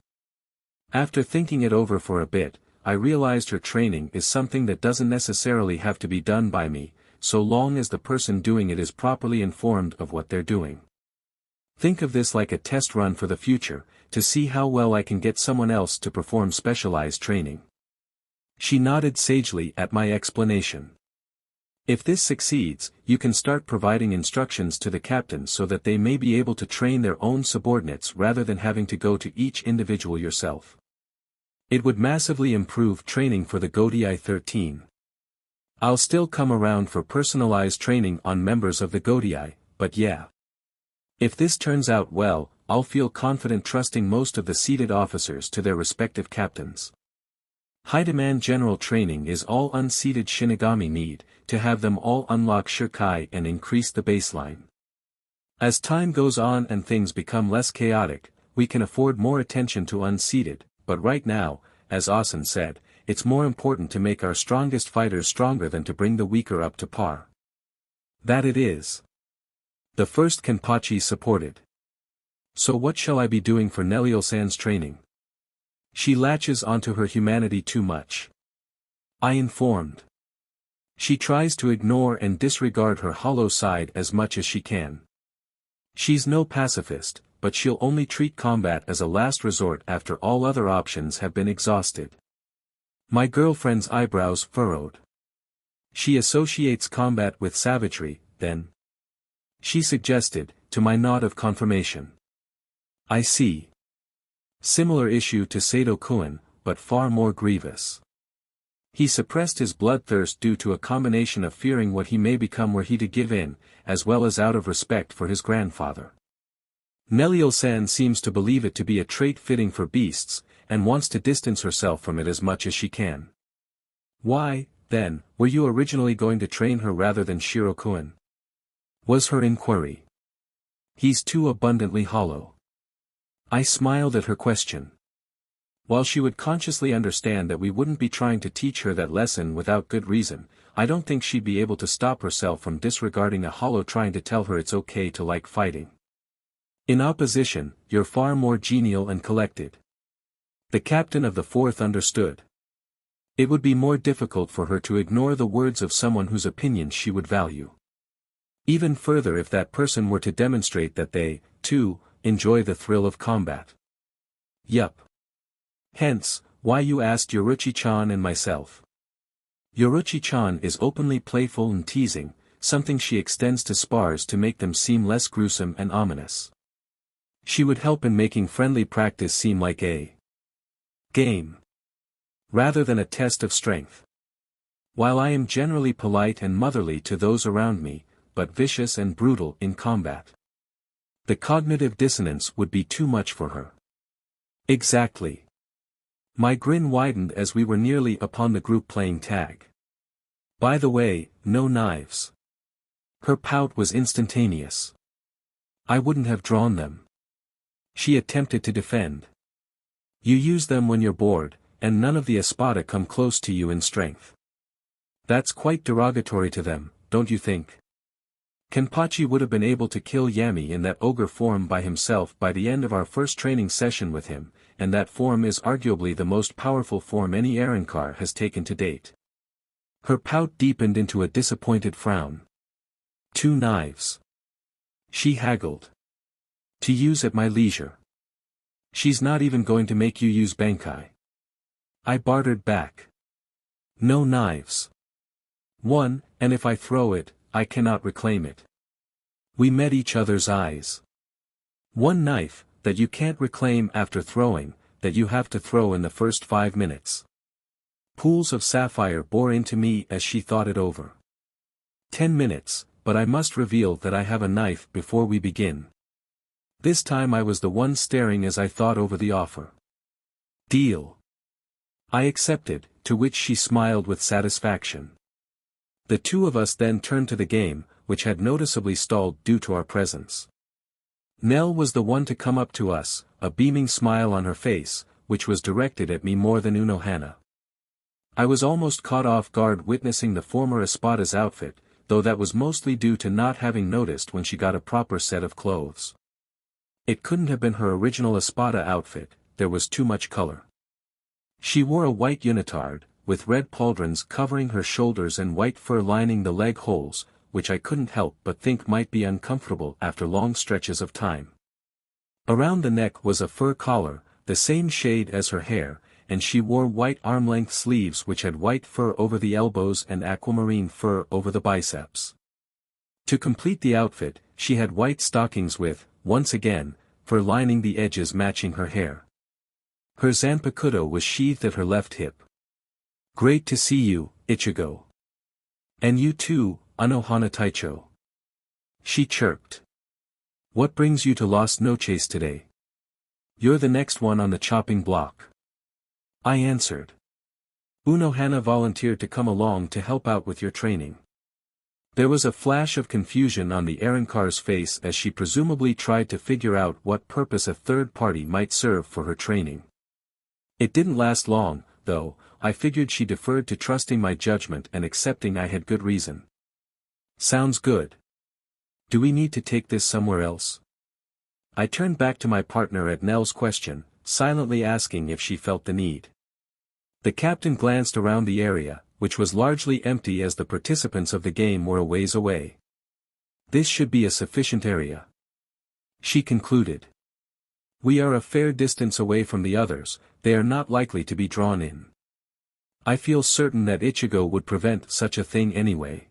After thinking it over for a bit, I realized her training is something that doesn't necessarily have to be done by me, so long as the person doing it is properly informed of what they're doing. Think of this like a test run for the future, to see how well I can get someone else to perform specialized training. She nodded sagely at my explanation. If this succeeds, you can start providing instructions to the captain so that they may be able to train their own subordinates rather than having to go to each individual yourself. It would massively improve training for the Godai 13. I'll still come around for personalized training on members of the Godai, but yeah. If this turns out well, I'll feel confident trusting most of the seated officers to their respective captains. High-demand general training is all unseated Shinigami need, to have them all unlock Shirkai and increase the baseline. As time goes on and things become less chaotic, we can afford more attention to unseated, but right now, as Asen said, it's more important to make our strongest fighters stronger than to bring the weaker up to par. That it is. The first Kenpachi supported. So what shall I be doing for Nellio-san's training? She latches onto her humanity too much. I informed. She tries to ignore and disregard her hollow side as much as she can. She's no pacifist, but she'll only treat combat as a last resort after all other options have been exhausted. My girlfriend's eyebrows furrowed. She associates combat with savagery, then. She suggested, to my nod of confirmation. I see. Similar issue to Sato-kun, but far more grievous. He suppressed his bloodthirst due to a combination of fearing what he may become were he to give in, as well as out of respect for his grandfather. Nellio-san seems to believe it to be a trait fitting for beasts, and wants to distance herself from it as much as she can. Why, then, were you originally going to train her rather than Shiro-kun? Was her inquiry. He's too abundantly hollow. I smiled at her question. While she would consciously understand that we wouldn't be trying to teach her that lesson without good reason, I don't think she'd be able to stop herself from disregarding a hollow trying to tell her it's okay to like fighting. In opposition, you're far more genial and collected. The captain of the fourth understood. It would be more difficult for her to ignore the words of someone whose opinion she would value. Even further if that person were to demonstrate that they, too, enjoy the thrill of combat. Yup. Hence, why you asked Yoruchi-chan and myself. Yoruchi-chan is openly playful and teasing, something she extends to spars to make them seem less gruesome and ominous. She would help in making friendly practice seem like a game, rather than a test of strength. While I am generally polite and motherly to those around me, but vicious and brutal in combat. The cognitive dissonance would be too much for her. Exactly. My grin widened as we were nearly upon the group playing tag. By the way, no knives. Her pout was instantaneous. I wouldn't have drawn them. She attempted to defend. You use them when you're bored, and none of the espada come close to you in strength. That's quite derogatory to them, don't you think? Kenpachi would have been able to kill Yami in that ogre form by himself by the end of our first training session with him, and that form is arguably the most powerful form any Arrancar has taken to date. Her pout deepened into a disappointed frown. 2 knives. She haggled. To use at my leisure. She's not even going to make you use Bankai. I bartered back. No knives. 1, and if I throw it, I cannot reclaim it. We met each other's eyes. 1 knife, that you can't reclaim after throwing, that you have to throw in the first 5 minutes. Pools of sapphire bore into me as she thought it over. 10 minutes, but I must reveal that I have a knife before we begin. This time I was the one staring as I thought over the offer. Deal. I accepted, to which she smiled with satisfaction. The two of us then turned to the game, which had noticeably stalled due to our presence. Nell was the one to come up to us, a beaming smile on her face, which was directed at me more than Unohana. I was almost caught off guard witnessing the former Espada's outfit, though that was mostly due to not having noticed when she got a proper set of clothes. It couldn't have been her original Espada outfit, there was too much color. She wore a white unitard, with red pauldrons covering her shoulders and white fur lining the leg holes, which I couldn't help but think might be uncomfortable after long stretches of time. Around the neck was a fur collar, the same shade as her hair, and she wore white arm-length sleeves which had white fur over the elbows and aquamarine fur over the biceps. To complete the outfit, she had white stockings with, once again, fur lining the edges matching her hair. Her zanpakuto was sheathed at her left hip. Great to see you, Ichigo. And you too, Unohana Taicho. She chirped. What brings you to Las Noches today? You're the next one on the chopping block. I answered. Unohana volunteered to come along to help out with your training. There was a flash of confusion on the Arrancar's face as she presumably tried to figure out what purpose a third party might serve for her training. It didn't last long, though. I figured she deferred to trusting my judgment and accepting I had good reason. Sounds good. Do we need to take this somewhere else? I turned back to my partner at Nell's question, silently asking if she felt the need. The captain glanced around the area, which was largely empty as the participants of the game were a ways away. This should be a sufficient area. She concluded. We are a fair distance away from the others, they are not likely to be drawn in. I feel certain that Ichigo would prevent such a thing anyway.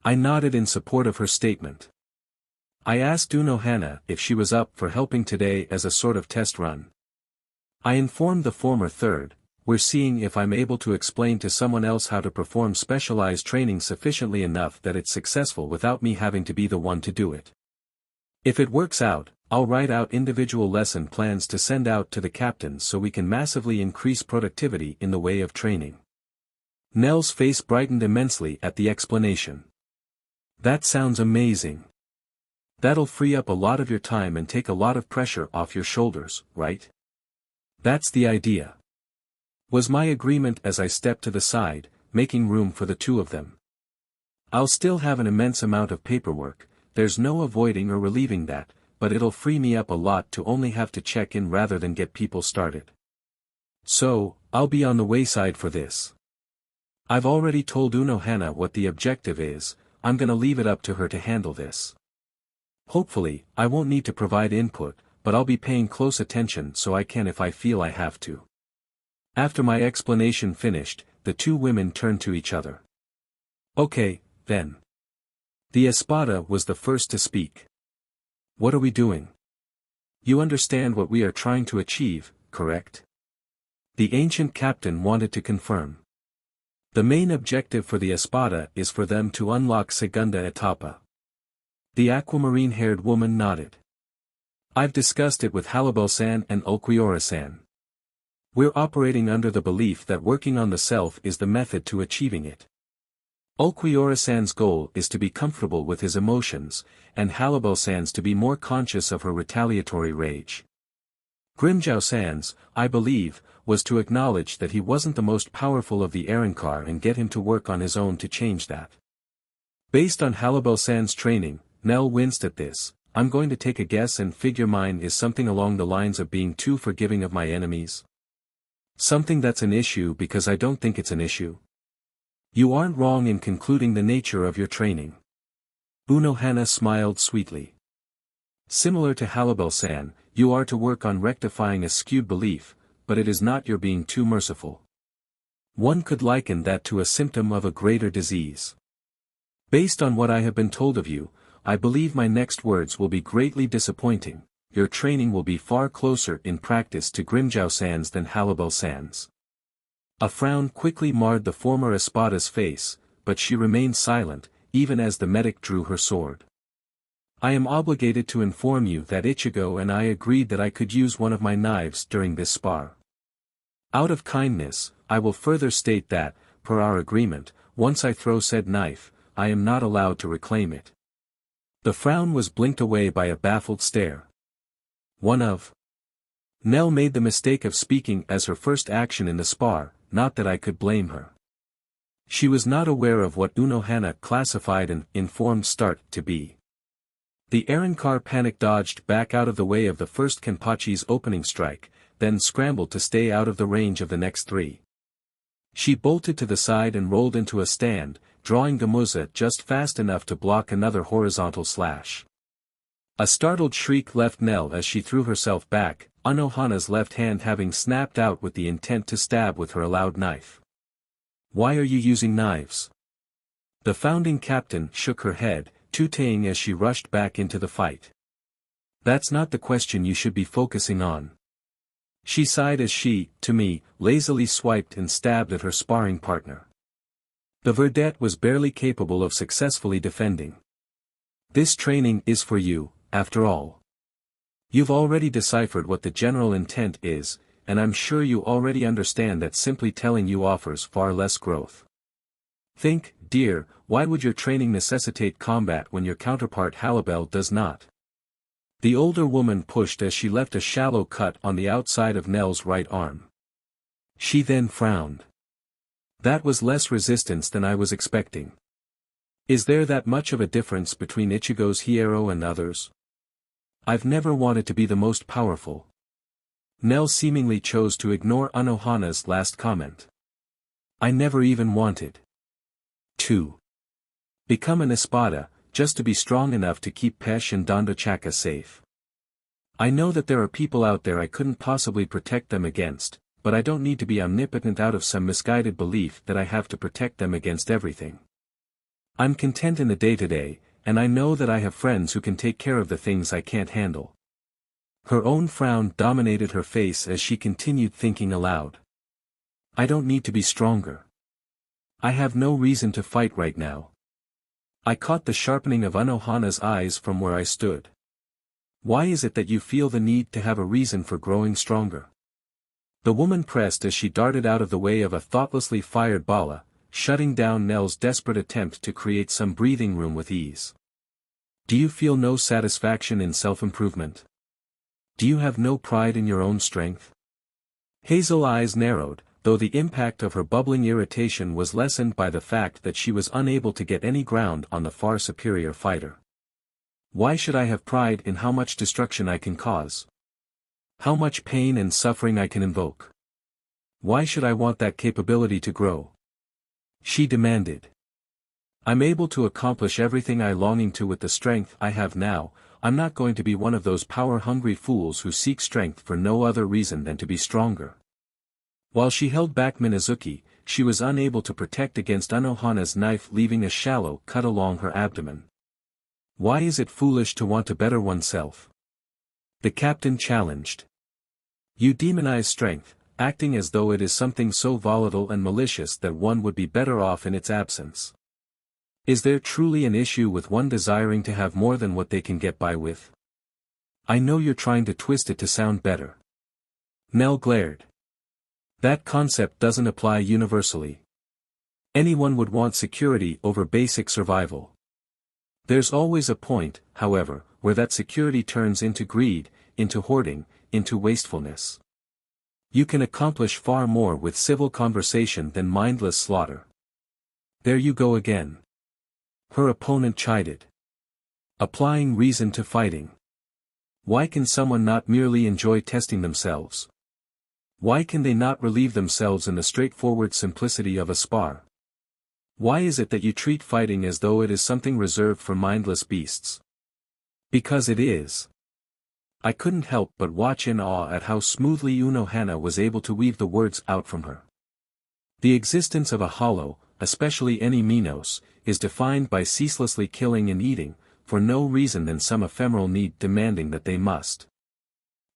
I nodded in support of her statement. I asked Unohana if she was up for helping today as a sort of test run. I informed the former third, we're seeing if I'm able to explain to someone else how to perform specialized training sufficiently enough that it's successful without me having to be the one to do it. If it works out, I'll write out individual lesson plans to send out to the captains so we can massively increase productivity in the way of training. Nell's face brightened immensely at the explanation. That sounds amazing. That'll free up a lot of your time and take a lot of pressure off your shoulders, right? That's the idea. Was my agreement as I stepped to the side, making room for the two of them. I'll still have an immense amount of paperwork, there's no avoiding or relieving that, but it'll free me up a lot to only have to check in rather than get people started. So, I'll be on the wayside for this. I've already told Unohana what the objective is, I'm gonna leave it up to her to handle this. Hopefully, I won't need to provide input, but I'll be paying close attention so I can if I feel I have to. After my explanation finished, the two women turned to each other. Okay, then. The Espada was the first to speak. What are we doing? You understand what we are trying to achieve, correct? The ancient captain wanted to confirm. The main objective for the Espada is for them to unlock Segunda Etapa. The aquamarine-haired woman nodded. I've discussed it with Halibel-san and Ulquiorra-san. We're operating under the belief that working on the self is the method to achieving it. Ulquiorra-san's goal is to be comfortable with his emotions, and Halibel-san's to be more conscious of her retaliatory rage. Grimjow-san's, I believe, was to acknowledge that he wasn't the most powerful of the Arrancar and get him to work on his own to change that. Based on Halibel-san's training, Nell winced at this. I'm going to take a guess and figure mine is something along the lines of being too forgiving of my enemies. Something that's an issue because I don't think it's an issue. You aren't wrong in concluding the nature of your training. Unohana smiled sweetly. Similar to Halibel-san, you are to work on rectifying a skewed belief, but it is not your being too merciful. One could liken that to a symptom of a greater disease. Based on what I have been told of you, I believe my next words will be greatly disappointing. Your training will be far closer in practice to Grimmjow-san's than Halibel-san's. A frown quickly marred the former Espada's face, but she remained silent, even as the medic drew her sword. I am obligated to inform you that Ichigo and I agreed that I could use one of my knives during this spar. Out of kindness, I will further state that, per our agreement, once I throw said knife, I am not allowed to reclaim it. The frown was blinked away by a baffled stare. One of. Nell made the mistake of speaking as her first action in the spar, not that I could blame her. She was not aware of what Unohana classified an informed start to be. The Arrancar panic dodged back out of the way of the first Kenpachi's opening strike, then scrambled to stay out of the range of the next three. She bolted to the side and rolled into a stand, drawing Gamuza just fast enough to block another horizontal slash. A startled shriek left Nell as she threw herself back, Unohana's left hand having snapped out with the intent to stab with her allowed knife. Why are you using knives? The founding captain shook her head, tooting as she rushed back into the fight. That's not the question you should be focusing on. She sighed as she, to me, lazily swiped and stabbed at her sparring partner. The vedette was barely capable of successfully defending. This training is for you, after all. You've already deciphered what the general intent is, and I'm sure you already understand that simply telling you offers far less growth. Think, dear, why would your training necessitate combat when your counterpart Halibel does not? The older woman pushed as she left a shallow cut on the outside of Nell's right arm. She then frowned. That was less resistance than I was expecting. Is there that much of a difference between Ichigo's Hierro and others? I've never wanted to be the most powerful. Nell seemingly chose to ignore Unohana's last comment. I never even wanted to become an Espada, just to be strong enough to keep Pesh and Dondochaka safe. I know that there are people out there I couldn't possibly protect them against, but I don't need to be omnipotent out of some misguided belief that I have to protect them against everything. I'm content in the day-to-day, and I know that I have friends who can take care of the things I can't handle. Her own frown dominated her face as she continued thinking aloud. I don't need to be stronger. I have no reason to fight right now. I caught the sharpening of Unohana's eyes from where I stood. Why is it that you feel the need to have a reason for growing stronger? The woman pressed as she darted out of the way of a thoughtlessly fired bala, shutting down Nell's desperate attempt to create some breathing room with ease. Do you feel no satisfaction in self-improvement? Do you have no pride in your own strength? Hazel eyes narrowed, though the impact of her bubbling irritation was lessened by the fact that she was unable to get any ground on the far superior fighter. Why should I have pride in how much destruction I can cause? How much pain and suffering I can invoke? Why should I want that capability to grow? She demanded. I'm able to accomplish everything I longing to with the strength I have now. I'm not going to be one of those power-hungry fools who seek strength for no other reason than to be stronger. While she held back Minazuki, she was unable to protect against Unohana's knife, leaving a shallow cut along her abdomen. Why is it foolish to want to better oneself? The captain challenged. You demonize strength, acting as though it is something so volatile and malicious that one would be better off in its absence. Is there truly an issue with one desiring to have more than what they can get by with? I know you're trying to twist it to sound better. Nell glared. That concept doesn't apply universally. Anyone would want security over basic survival. There's always a point, however, where that security turns into greed, into hoarding, into wastefulness. You can accomplish far more with civil conversation than mindless slaughter. There you go again. Her opponent chided. Applying reason to fighting. Why can someone not merely enjoy testing themselves? Why can they not relieve themselves in the straightforward simplicity of a spar? Why is it that you treat fighting as though it is something reserved for mindless beasts? Because it is. I couldn't help but watch in awe at how smoothly Unohana was able to weave the words out from her. The existence of a hollow, especially any Minos, is defined by ceaselessly killing and eating, for no reason than some ephemeral need demanding that they must.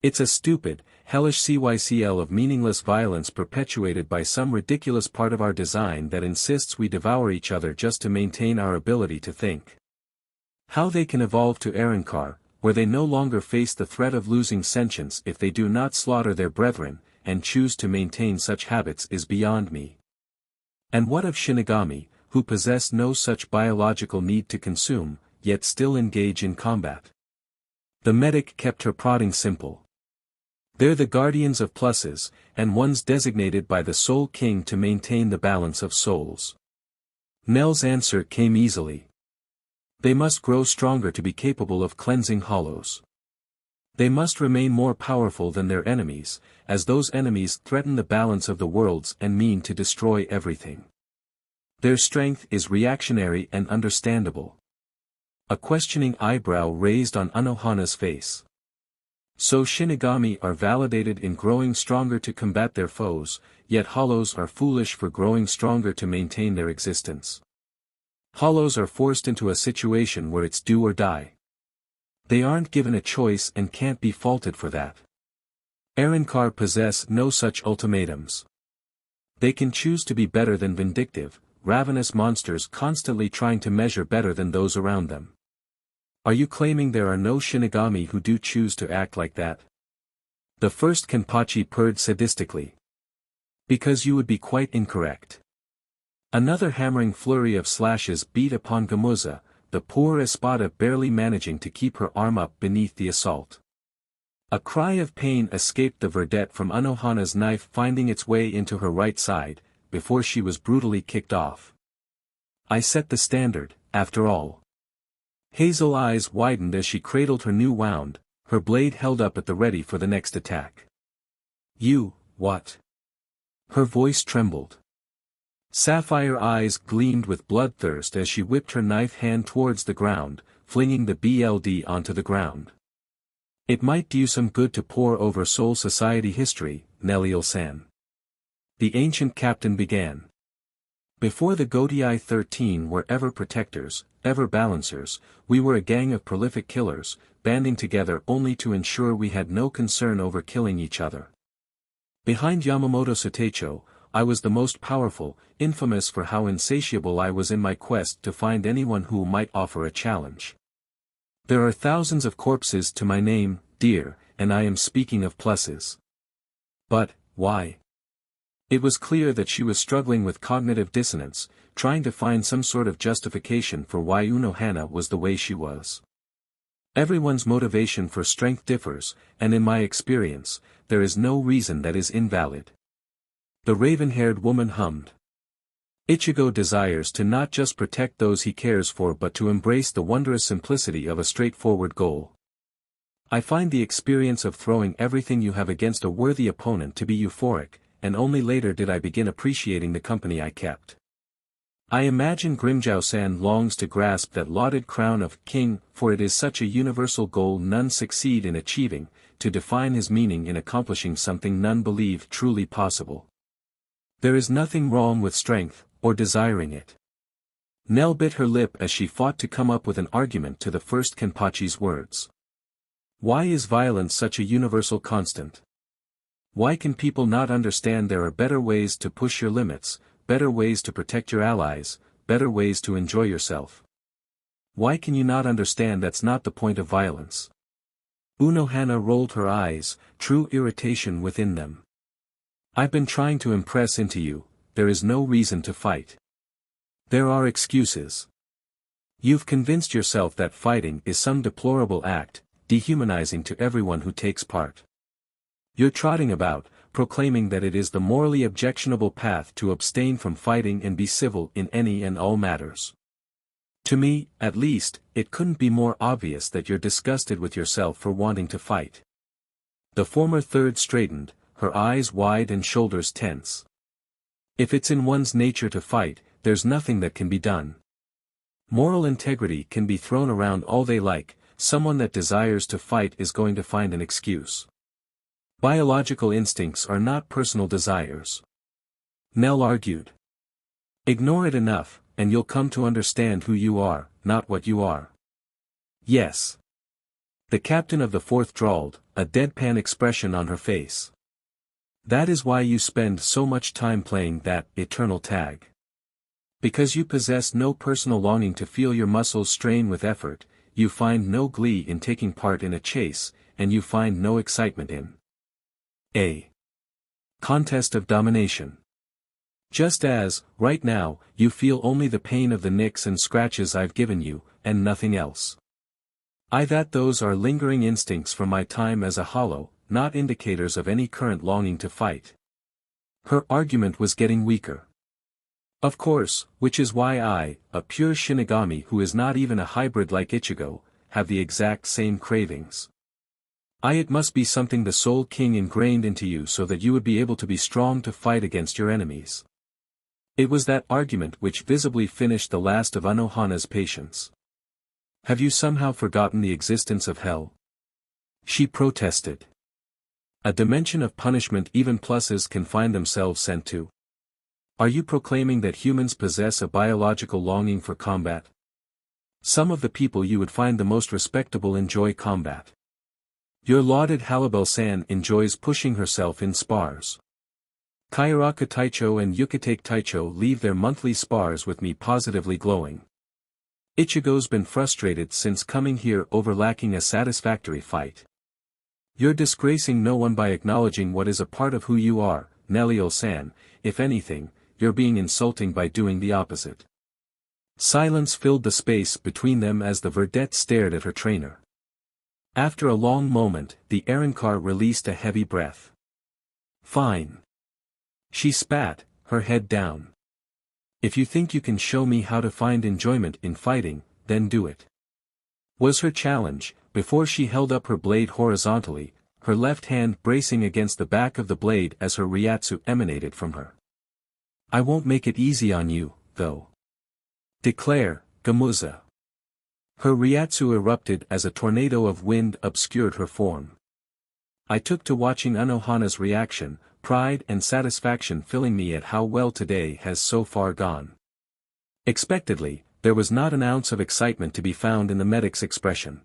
It's a stupid, hellish cycle of meaningless violence perpetuated by some ridiculous part of our design that insists we devour each other just to maintain our ability to think. How they can evolve to Arrancar, where they no longer face the threat of losing sentience if they do not slaughter their brethren, and choose to maintain such habits is beyond me. And what of Shinigami, who possess no such biological need to consume, yet still engage in combat? The medic kept her prodding simple. They're the guardians of pluses, and ones designated by the Soul King to maintain the balance of souls. Nell's answer came easily. They must grow stronger to be capable of cleansing hollows. They must remain more powerful than their enemies, as those enemies threaten the balance of the worlds and mean to destroy everything. Their strength is reactionary and understandable. A questioning eyebrow raised on Unohana's face. So Shinigami are validated in growing stronger to combat their foes, yet hollows are foolish for growing stronger to maintain their existence. Hollows are forced into a situation where it's do or die. They aren't given a choice and can't be faulted for that. Arrancar possess no such ultimatums. They can choose to be better than vindictive, ravenous monsters constantly trying to measure better than those around them. Are you claiming there are no Shinigami who do choose to act like that? The first Kenpachi purred sadistically. Because you would be quite incorrect. Another hammering flurry of slashes beat upon Gamuza, the poor Espada barely managing to keep her arm up beneath the assault. A cry of pain escaped the verdette from Unohana's knife finding its way into her right side, before she was brutally kicked off. I set the standard, after all. Hazel eyes widened as she cradled her new wound, her blade held up at the ready for the next attack. You, what? Her voice trembled. Sapphire eyes gleamed with bloodthirst as she whipped her knife hand towards the ground, flinging the BLD onto the ground. It might do you some good to pore over Soul Society history, Neliel-san. The ancient captain began. Before the Gotei 13 were ever protectors, ever balancers, we were a gang of prolific killers, banding together only to ensure we had no concern over killing each other. Behind Yamamoto Soteicho, I was the most powerful, infamous for how insatiable I was in my quest to find anyone who might offer a challenge. There are thousands of corpses to my name, dear, and I am speaking of pluses. But, why? It was clear that she was struggling with cognitive dissonance, trying to find some sort of justification for why Unohana was the way she was. Everyone's motivation for strength differs, and in my experience, there is no reason that is invalid. The raven-haired woman hummed. Ichigo desires to not just protect those he cares for but to embrace the wondrous simplicity of a straightforward goal. I find the experience of throwing everything you have against a worthy opponent to be euphoric, and only later did I begin appreciating the company I kept. I imagine Grimjow-san longs to grasp that lauded crown of king, for it is such a universal goal none succeed in achieving, to define his meaning in accomplishing something none believe truly possible. There is nothing wrong with strength, or desiring it. Nell bit her lip as she fought to come up with an argument to the first Kenpachi's words. Why is violence such a universal constant? Why can people not understand there are better ways to push your limits, better ways to protect your allies, better ways to enjoy yourself? Why can you not understand that's not the point of violence? Unohana rolled her eyes, true irritation within them. I've been trying to impress into you, there is no reason to fight. There are excuses. You've convinced yourself that fighting is some deplorable act, dehumanizing to everyone who takes part. You're trotting about, proclaiming that it is the morally objectionable path to abstain from fighting and be civil in any and all matters. To me, at least, it couldn't be more obvious that you're disgusted with yourself for wanting to fight. The former third straightened, her eyes wide and shoulders tense. If it's in one's nature to fight, there's nothing that can be done. Moral integrity can be thrown around all they like, someone that desires to fight is going to find an excuse. Biological instincts are not personal desires. Nell argued. Ignore it enough, and you'll come to understand who you are, not what you are. Yes. The captain of the fourth drawled, a deadpan expression on her face. That is why you spend so much time playing that eternal tag. Because you possess no personal longing to feel your muscles strain with effort, you find no glee in taking part in a chase, and you find no excitement in a contest of domination. Just as, right now, you feel only the pain of the nicks and scratches I've given you, and nothing else. Those are lingering instincts from my time as a hollow, not indicators of any current longing to fight. Her argument was getting weaker. Of course, which is why I, a pure Shinigami who is not even a hybrid like Ichigo, have the exact same cravings. It must be something the Soul King ingrained into you so that you would be able to be strong to fight against your enemies. It was that argument which visibly finished the last of Anohana's patience. Have you somehow forgotten the existence of hell? She protested. A dimension of punishment even pluses can find themselves sent to. Are you proclaiming that humans possess a biological longing for combat? Some of the people you would find the most respectable enjoy combat. Your lauded Halibel-san enjoys pushing herself in spars. Kyoraku Taicho and Yukitake Taicho leave their monthly spars with me positively glowing. Ichigo's been frustrated since coming here over lacking a satisfactory fight. You're disgracing no one by acknowledging what is a part of who you are, Nelio-san. If anything, you're being insulting by doing the opposite. Silence filled the space between them as the vedette stared at her trainer. After a long moment, the Arrancar released a heavy breath. Fine. She spat, her head down. If you think you can show me how to find enjoyment in fighting, then do it. Was her challenge, before she held up her blade horizontally, her left hand bracing against the back of the blade as her Ryatsu emanated from her. I won't make it easy on you, though. Declare, Gamuza. Her Ryatsu erupted as a tornado of wind obscured her form. I took to watching Anohana's reaction, pride and satisfaction filling me at how well today has so far gone. Expectedly, there was not an ounce of excitement to be found in the medic's expression.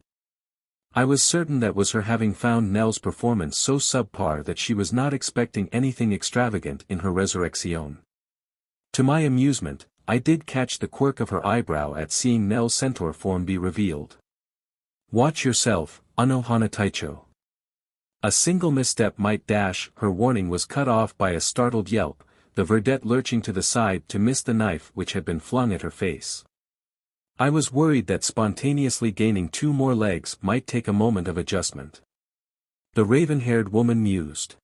I was certain that was her having found Nell's performance so subpar that she was not expecting anything extravagant in her resurrection. To my amusement, I did catch the quirk of her eyebrow at seeing Nell's centaur form be revealed. Watch yourself, Anohana Taicho. A single misstep might dash. Her warning was cut off by a startled yelp, the vedette lurching to the side to miss the knife which had been flung at her face. I was worried that spontaneously gaining 2 more legs might take a moment of adjustment. The raven-haired woman mused.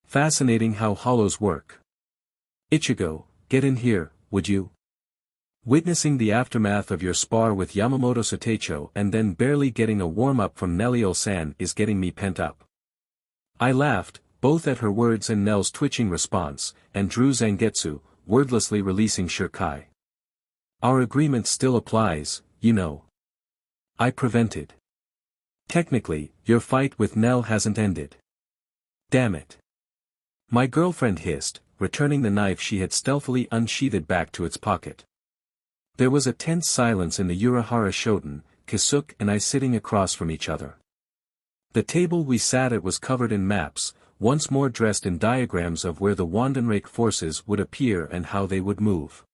Fascinating how hollows work. Ichigo, get in here, would you? Witnessing the aftermath of your spar with Yamamoto Sateicho and then barely getting a warm-up from Nelio-san is getting me pent up. I laughed, both at her words and Nell's twitching response, and drew Zangetsu, wordlessly releasing Shirkai. Our agreement still applies, you know. I prevented. Technically, your fight with Nell hasn't ended. Damn it. My girlfriend hissed, returning the knife she had stealthily unsheathed back to its pocket. There was a tense silence in the Urahara Shoten, Kisuke and I sitting across from each other. The table we sat at was covered in maps, once more dressed in diagrams of where the Wandenrake forces would appear and how they would move.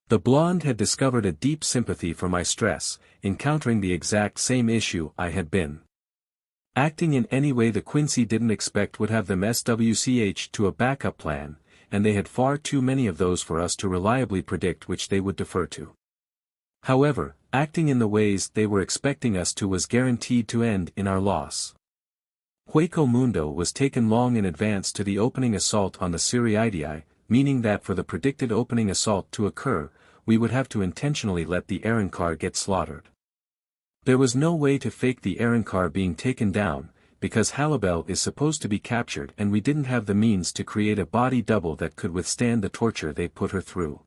The blonde had discovered a deep sympathy for my stress, encountering the exact same issue I had been. Acting in any way the Quincy didn't expect would have them SWCH to a backup plan, and they had far too many of those for us to reliably predict which they would defer to. However, acting in the ways they were expecting us to was guaranteed to end in our loss. Hueco Mundo was taken long in advance to the opening assault on the Siriidii, meaning that for the predicted opening assault to occur, we would have to intentionally let the Arrancar get slaughtered. There was no way to fake the Arrancar being taken down, because Halibel is supposed to be captured and we didn't have the means to create a body double that could withstand the torture they put her through.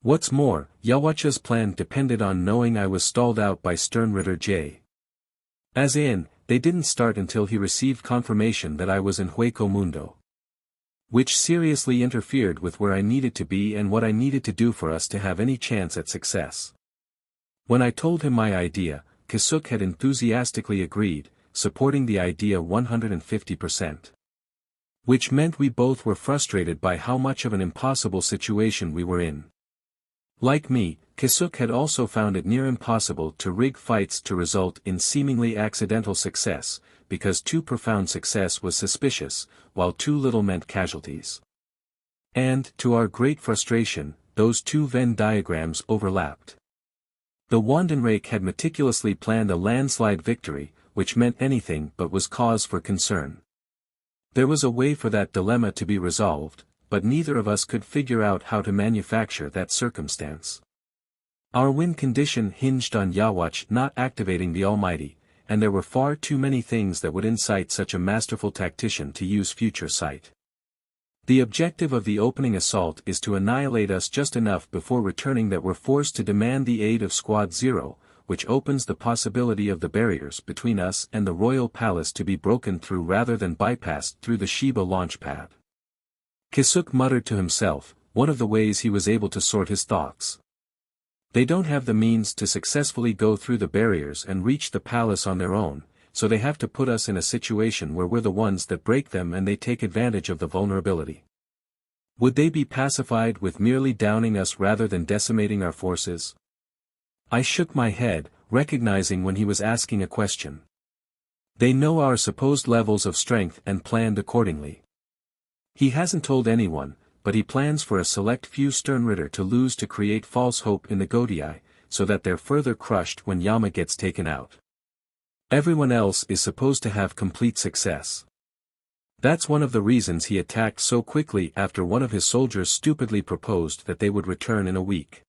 What's more, Yhwach's plan depended on knowing I was stalled out by Sternritter J. As in, they didn't start until he received confirmation that I was in Hueco Mundo. Which seriously interfered with where I needed to be and what I needed to do for us to have any chance at success. When I told him my idea, Kisuke had enthusiastically agreed, supporting the idea 150%. Which meant we both were frustrated by how much of an impossible situation we were in. Like me, Kisuke had also found it near impossible to rig fights to result in seemingly accidental success, because too profound success was suspicious, while too little meant casualties. And, to our great frustration, those two Venn diagrams overlapped. The Wandenrake had meticulously planned a landslide victory, which meant anything but was cause for concern. There was a way for that dilemma to be resolved, but neither of us could figure out how to manufacture that circumstance. Our win condition hinged on Yhwach not activating the Almighty, and there were far too many things that would incite such a masterful tactician to use future sight. The objective of the opening assault is to annihilate us just enough before returning that we're forced to demand the aid of Squad Zero, which opens the possibility of the barriers between us and the Royal Palace to be broken through rather than bypassed through the Shiba launchpad. Kisuke muttered to himself, one of the ways he was able to sort his thoughts. They don't have the means to successfully go through the barriers and reach the palace on their own, so they have to put us in a situation where we're the ones that break them and they take advantage of the vulnerability. Would they be pacified with merely downing us rather than decimating our forces? I shook my head, recognizing when he was asking a question. They know our supposed levels of strength and planned accordingly. He hasn't told anyone, but he plans for a select few Sternritter to lose to create false hope in the Godii, so that they're further crushed when Yama gets taken out. Everyone else is supposed to have complete success. That's one of the reasons he attacked so quickly after one of his soldiers stupidly proposed that they would return in a week.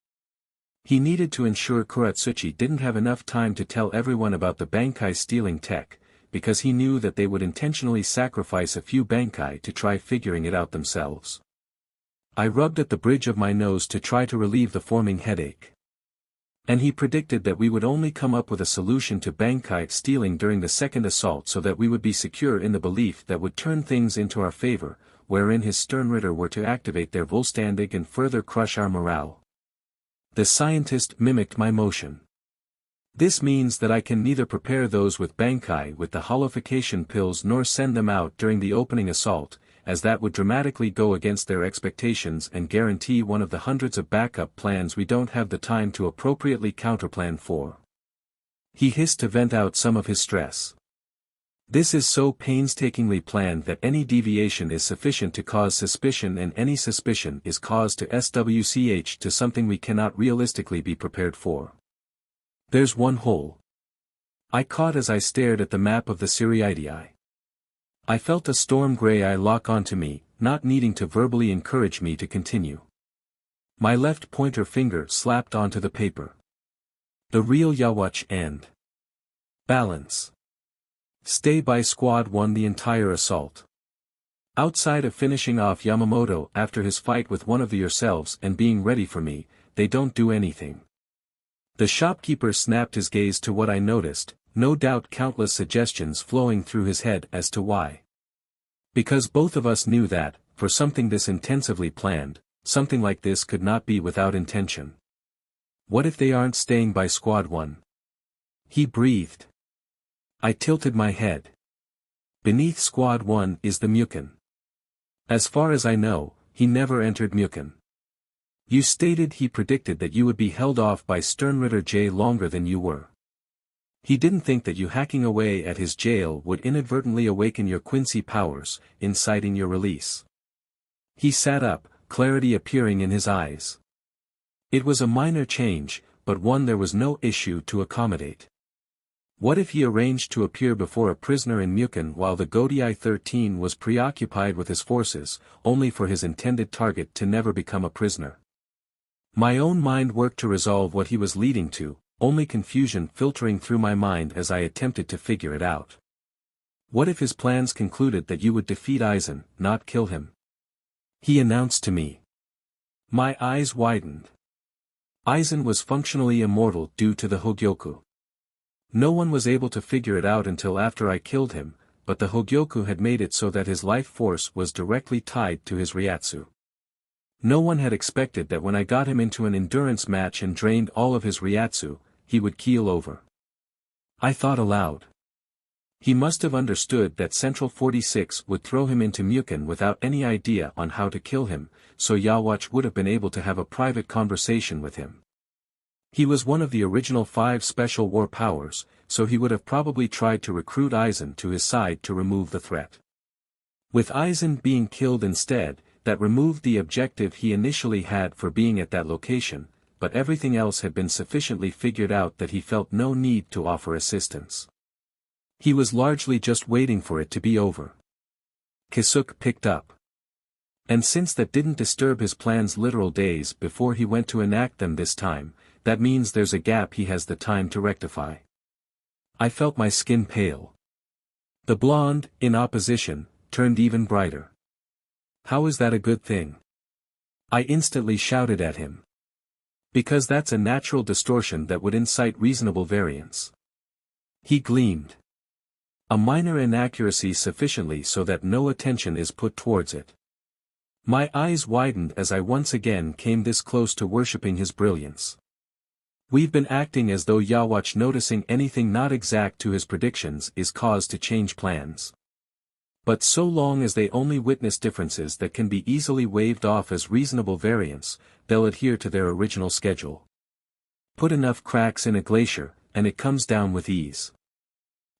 He needed to ensure Kuratsuchi didn't have enough time to tell everyone about the Bankai stealing tech, because he knew that they would intentionally sacrifice a few Bankai to try figuring it out themselves. I rubbed at the bridge of my nose to try to relieve the forming headache. And he predicted that we would only come up with a solution to Bankai stealing during the second assault so that we would be secure in the belief that would turn things into our favor, wherein his Sternritter were to activate their Volstandig and further crush our morale. The scientist mimicked my motion. This means that I can neither prepare those with Bankai with the holification pills nor send them out during the opening assault, as that would dramatically go against their expectations and guarantee one of the hundreds of backup plans we don't have the time to appropriately counterplan for. He hissed to vent out some of his stress. This is so painstakingly planned that any deviation is sufficient to cause suspicion, and any suspicion is cause to SWCH to something we cannot realistically be prepared for. There's one hole. I caught as I stared at the map of the Siriidii. I felt a storm grey eye lock onto me, not needing to verbally encourage me to continue. My left pointer finger slapped onto the paper. The real Yhwach and balance. Stay by Squad 1 the entire assault. Outside of finishing off Yamamoto after his fight with one of the yourselves and being ready for me, they don't do anything. The shopkeeper snapped his gaze to what I noticed, no doubt countless suggestions flowing through his head as to why. Because both of us knew that, for something this intensively planned, something like this could not be without intention. What if they aren't staying by Squad 1? He breathed. I tilted my head. Beneath Squad 1 is the Mukin. As far as I know, he never entered Mukin. You stated he predicted that you would be held off by Sternritter J longer than you were. He didn't think that you hacking away at his jail would inadvertently awaken your Quincy powers, inciting your release. He sat up, clarity appearing in his eyes. It was a minor change, but one there was no issue to accommodate. What if he arranged to appear before a prisoner in Mukin while the Godii 13 was preoccupied with his forces, only for his intended target to never become a prisoner? My own mind worked to resolve what he was leading to, only confusion filtering through my mind as I attempted to figure it out. What if his plans concluded that you would defeat Aizen, not kill him? He announced to me. My eyes widened. Aizen was functionally immortal due to the Hogyoku. No one was able to figure it out until after I killed him, but the Hogyoku had made it so that his life force was directly tied to his Ryatsu. No one had expected that when I got him into an endurance match and drained all of his Ryatsu, he would keel over. I thought aloud. He must have understood that Central 46 would throw him into Muken without any idea on how to kill him, so Yhwach would have been able to have a private conversation with him. He was one of the original 5 special war powers, so he would have probably tried to recruit Aizen to his side to remove the threat. With Aizen being killed instead, that removed the objective he initially had for being at that location, but everything else had been sufficiently figured out that he felt no need to offer assistance. He was largely just waiting for it to be over. Kisuke picked up. And since that didn't disturb his plans literal days before he went to enact them this time, that means there's a gap he has the time to rectify. I felt my skin pale. The blonde, in opposition, turned even brighter. How is that a good thing? I instantly shouted at him. Because that's a natural distortion that would incite reasonable variance. He gleamed. A minor inaccuracy sufficiently so that no attention is put towards it. My eyes widened as I once again came this close to worshipping his brilliance. We've been acting as though Yhwach noticing anything not exact to his predictions is cause to change plans. But so long as they only witness differences that can be easily waved off as reasonable variance, they'll adhere to their original schedule. Put enough cracks in a glacier, and it comes down with ease.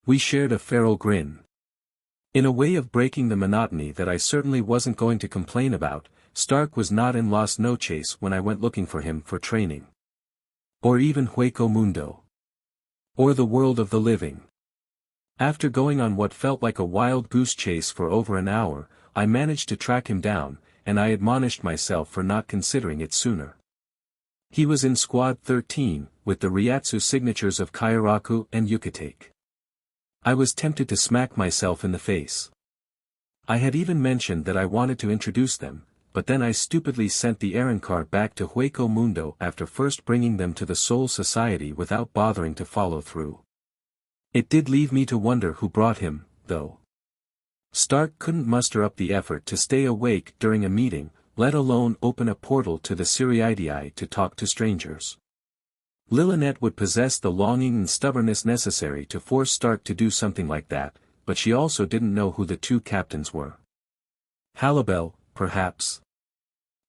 We shared a feral grin. In a way of breaking the monotony that I certainly wasn't going to complain about, Stark was not in Las Noches when I went looking for him for training. Or even Hueco Mundo. Or the world of the living. After going on what felt like a wild goose chase for over an hour, I managed to track him down, and I admonished myself for not considering it sooner. He was in Squad 13, with the Ryatsu signatures of Kairaku and Yukitake. I was tempted to smack myself in the face. I had even mentioned that I wanted to introduce them, but then I stupidly sent the Arrancar back to Hueco Mundo after first bringing them to the Soul Society without bothering to follow through. It did leave me to wonder who brought him, though. Stark couldn't muster up the effort to stay awake during a meeting, let alone open a portal to the Siriidii to talk to strangers. Lilynette would possess the longing and stubbornness necessary to force Stark to do something like that, but she also didn't know who the 2 captains were. Halibel, perhaps.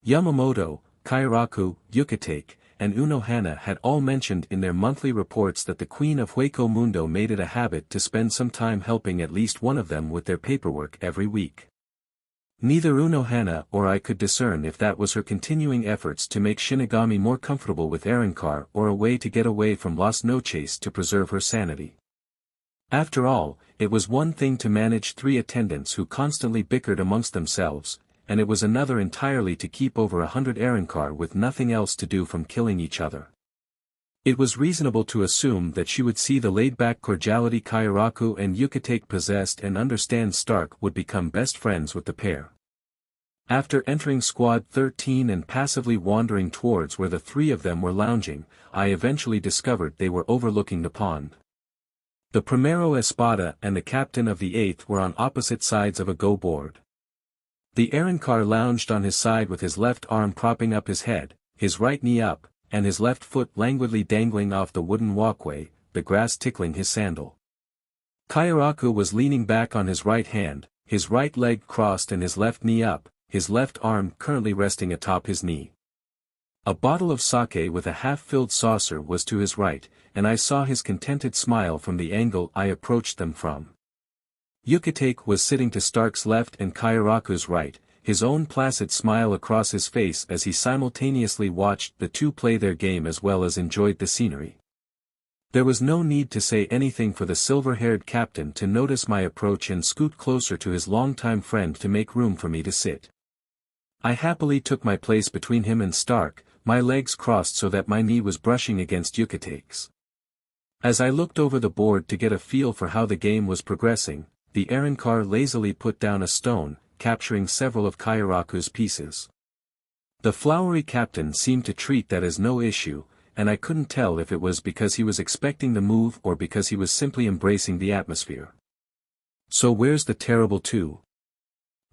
Yamamoto, Kairaku, Yukitake, and Unohana had all mentioned in their monthly reports that the Queen of Hueco Mundo made it a habit to spend some time helping at least one of them with their paperwork every week. Neither Unohana or I could discern if that was her continuing efforts to make Shinigami more comfortable with Arrancar or a way to get away from Las Noches to preserve her sanity. After all, it was one thing to manage 3 attendants who constantly bickered amongst themselves, and it was another entirely to keep over 100 Arrancar with nothing else to do from killing each other. It was reasonable to assume that she would see the laid-back cordiality Kairaku and Yukitake possessed and understand Stark would become best friends with the pair. After entering Squad 13 and passively wandering towards where the 3 of them were lounging, I eventually discovered they were overlooking the pond. The Primero Espada and the captain of the 8th were on opposite sides of a go-board. The Arrancar lounged on his side with his left arm propping up his head, his right knee up, and his left foot languidly dangling off the wooden walkway, the grass tickling his sandal. Kairaku was leaning back on his right hand, his right leg crossed and his left knee up, his left arm currently resting atop his knee. A bottle of sake with a half-filled saucer was to his right, and I saw his contented smile from the angle I approached them from. Yukitake was sitting to Stark's left and Kairaku's right, his own placid smile across his face as he simultaneously watched the 2 play their game as well as enjoyed the scenery. There was no need to say anything for the silver-haired captain to notice my approach and scoot closer to his longtime friend to make room for me to sit. I happily took my place between him and Stark, my legs crossed so that my knee was brushing against Yukate's. As I looked over the board to get a feel for how the game was progressing, the Arrancar lazily put down a stone, capturing several of Kairaku's pieces. The flowery captain seemed to treat that as no issue, and I couldn't tell if it was because he was expecting the move or because he was simply embracing the atmosphere. "So where's the terrible two?"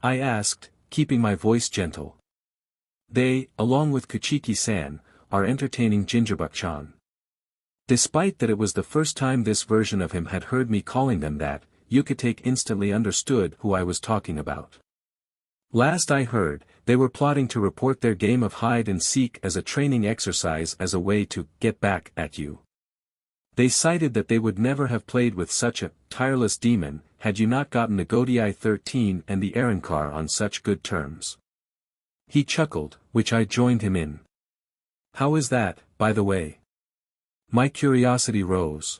I asked, keeping my voice gentle. "They, along with Kuchiki-san, are entertaining Gingerbread-chan." Despite that it was the first time this version of him had heard me calling them that, Yukatake instantly understood who I was talking about. Last I heard, they were plotting to report their game of hide-and-seek as a training exercise as a way to get back at you. They cited that they would never have played with such a tireless demon, had you not gotten the Godai 13 and the Arrancar on such good terms. He chuckled, which I joined him in. "How is that, by the way?" My curiosity rose.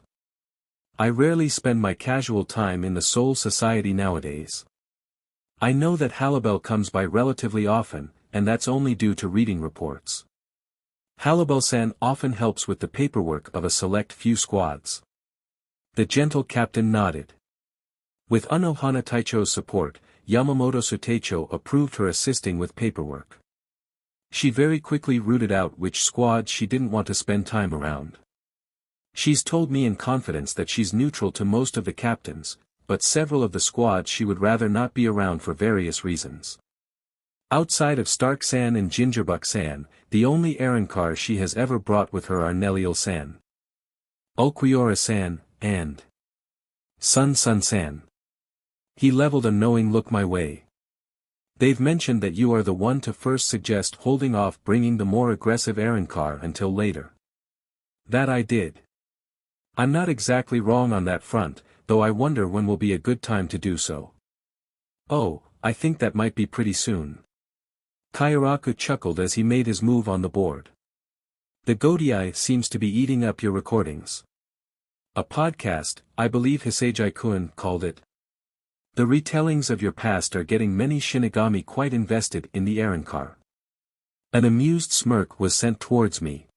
I rarely spend my casual time in the Soul Society nowadays. I know that Halibel comes by relatively often, and that's only due to reading reports. Halibel-san often helps with the paperwork of a select few squads. The gentle captain nodded. With Unohana Taicho's support, Yamamoto Suteicho approved her assisting with paperwork. She very quickly rooted out which squads she didn't want to spend time around. She's told me in confidence that she's neutral to most of the captains, but several of the squads she would rather not be around for various reasons. Outside of Stark-san and Gingerbread-san, the only Arrancar she has ever brought with her are Neliel-san, Ulquiorra-san, and Sun-san. He leveled a knowing look my way. "They've mentioned that you are the one to first suggest holding off bringing the more aggressive Arrancar until later." That I did. I'm not exactly wrong on that front, though I wonder when will be a good time to do so. "Oh, I think that might be pretty soon." Kairaku chuckled as he made his move on the board. "The Godai seems to be eating up your recordings. A podcast, I believe Hisejai-kun called it. The retellings of your past are getting many Shinigami quite invested in the Arrancar." An amused smirk was sent towards me.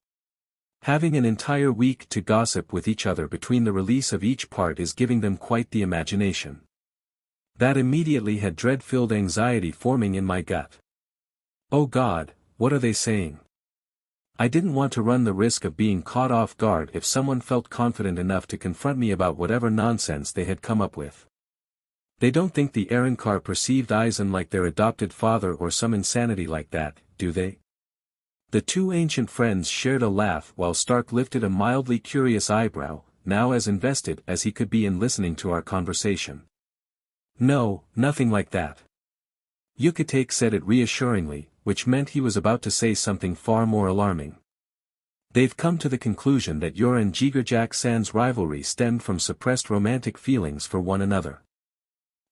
Having an entire week to gossip with each other between the release of each part is giving them quite the imagination. That immediately had dread-filled anxiety forming in my gut. Oh God, what are they saying? I didn't want to run the risk of being caught off guard if someone felt confident enough to confront me about whatever nonsense they had come up with. They don't think the Arrancar perceived Aizen like their adopted father or some insanity like that, do they? The two ancient friends shared a laugh while Stark lifted a mildly curious eyebrow, now as invested as he could be in listening to our conversation. "No, nothing like that." Yukatake said it reassuringly, which meant he was about to say something far more alarming. "They've come to the conclusion that your and Jigerjack-san's rivalry stemmed from suppressed romantic feelings for one another.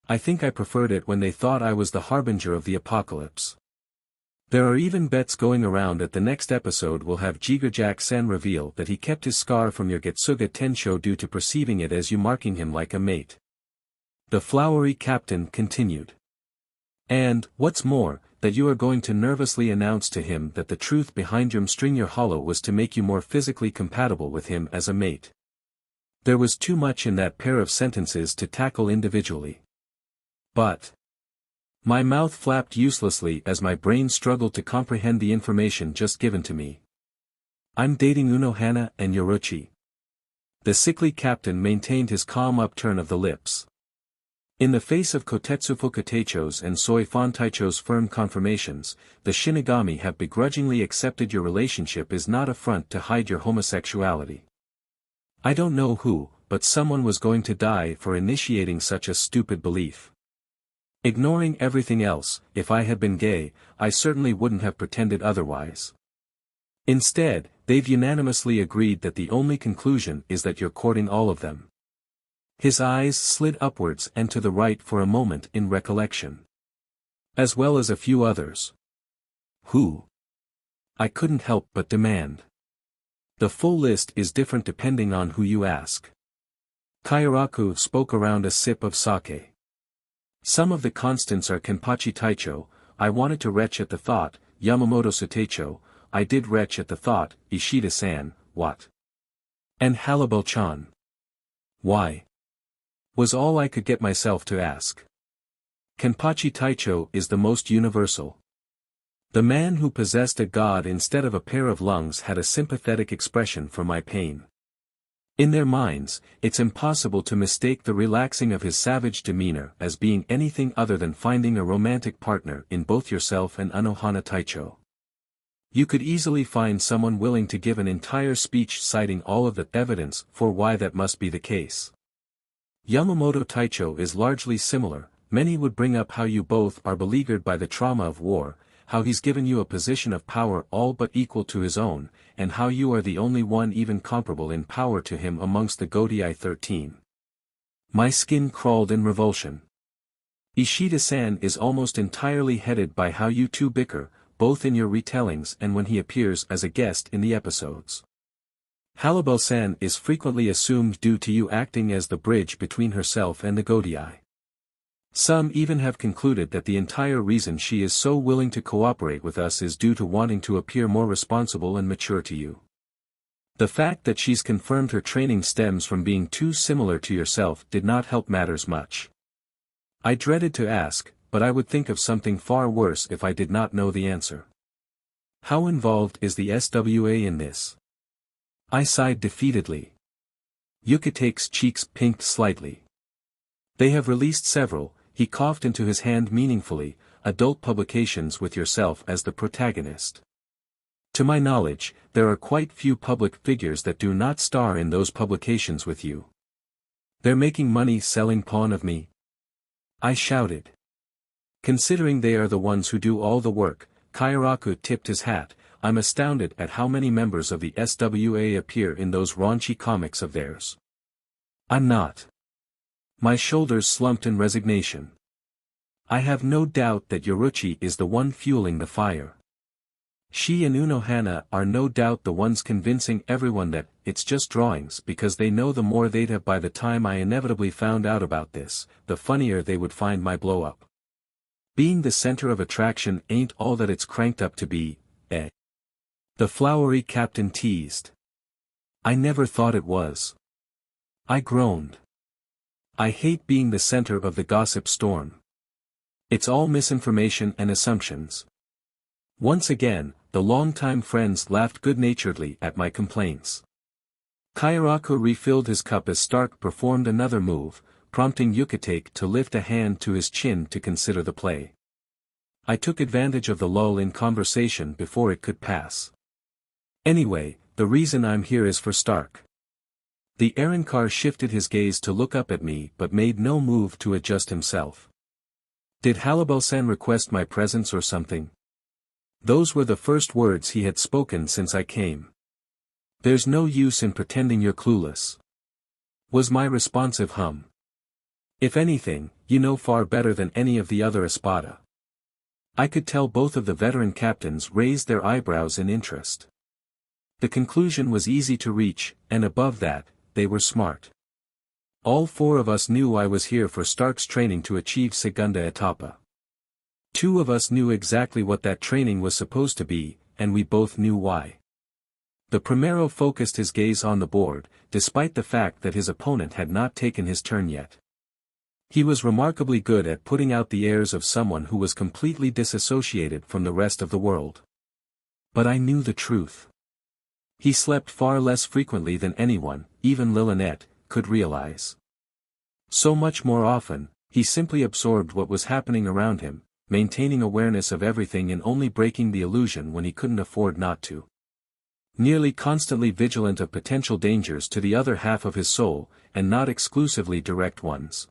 I think I preferred it when they thought I was the harbinger of the apocalypse. There are even bets going around that the next episode will have Jigerjack-san reveal that he kept his scar from your Getsuga Tensho due to perceiving it as you marking him like a mate." The flowery captain continued. "And, what's more, that you are going to nervously announce to him that the truth behind your Mstringer Hollow was to make you more physically compatible with him as a mate." There was too much in that pair of sentences to tackle individually. But my mouth flapped uselessly as my brain struggled to comprehend the information just given to me. "I'm dating Unohana and Yoruchi." The sickly captain maintained his calm upturn of the lips. In the face of Kotetsu Fukuteicho's and Soifan Taicho's firm confirmations, the Shinigami have begrudgingly accepted your relationship is not a front to hide your homosexuality. I don't know who, but someone was going to die for initiating such a stupid belief. Ignoring everything else, if I had been gay, I certainly wouldn't have pretended otherwise. Instead, they've unanimously agreed that the only conclusion is that you're courting all of them. His eyes slid upwards and to the right for a moment in recollection. As well as a few others. Who? I couldn't help but demand. The full list is different depending on who you ask. Kairaku spoke around a sip of sake. Some of the constants are Kenpachi Taicho, I wanted to retch at the thought, Yamamoto Suteicho, I did retch at the thought, Ishida-san, what? And Halibel-chan? Why? Was all I could get myself to ask. Kenpachi Taicho is the most universal. The man who possessed a god instead of a pair of lungs had a sympathetic expression for my pain. In their minds, it's impossible to mistake the relaxing of his savage demeanor as being anything other than finding a romantic partner in both yourself and Anohana Taicho. You could easily find someone willing to give an entire speech citing all of the evidence for why that must be the case. Yamamoto Taicho is largely similar. Many would bring up how you both are beleaguered by the trauma of war, how he's given you a position of power all but equal to his own, and how you are the only one even comparable in power to him amongst the Godai 13. My skin crawled in revulsion. Ishida-san is almost entirely headed by how you two bicker, both in your retellings and when he appears as a guest in the episodes. Halibel-san is frequently assumed due to you acting as the bridge between herself and the Godai. Some even have concluded that the entire reason she is so willing to cooperate with us is due to wanting to appear more responsible and mature to you. The fact that she's confirmed her training stems from being too similar to yourself did not help matters much. I dreaded to ask, but I would think of something far worse if I did not know the answer. How involved is the SWA in this? I sighed defeatedly. Yukate's cheeks pinked slightly. They have released several, he coughed into his hand meaningfully, adult publications with yourself as the protagonist. To my knowledge, there are quite few public figures that do not star in those publications with you. They're making money selling pawn of me? I shouted. Considering they are the ones who do all the work, Kairaku tipped his hat. I'm astounded at how many members of the SWA appear in those raunchy comics of theirs. I'm not. My shoulders slumped in resignation. I have no doubt that Yoruchi is the one fueling the fire. She and Unohana are no doubt the ones convincing everyone that it's just drawings because they know the more they'd have by the time I inevitably found out about this, the funnier they would find my blow-up. Being the center of attraction ain't all that it's cranked up to be, eh? The flowery captain teased. I never thought it was. I groaned. I hate being the center of the gossip storm. It's all misinformation and assumptions. Once again, the longtime friends laughed good-naturedly at my complaints. Kairaku refilled his cup as Stark performed another move, prompting Yukatake to lift a hand to his chin to consider the play. I took advantage of the lull in conversation before it could pass. Anyway, the reason I'm here is for Stark. The Arrancar shifted his gaze to look up at me but made no move to adjust himself. Did Halibel-san request my presence or something? Those were the first words he had spoken since I came. There's no use in pretending you're clueless, was my responsive hum. If anything, you know far better than any of the other Espada. I could tell both of the veteran captains raised their eyebrows in interest. The conclusion was easy to reach, and above that, they were smart. All four of us knew I was here for Stark's training to achieve Segunda Etapa. Two of us knew exactly what that training was supposed to be, and we both knew why. The Primero focused his gaze on the board, despite the fact that his opponent had not taken his turn yet. He was remarkably good at putting out the airs of someone who was completely disassociated from the rest of the world. But I knew the truth. He slept far less frequently than anyone, even Lillinette, could realize. So much more often, he simply absorbed what was happening around him, maintaining awareness of everything and only breaking the illusion when he couldn't afford not to. Nearly constantly vigilant of potential dangers to the other half of his soul, and not exclusively direct ones.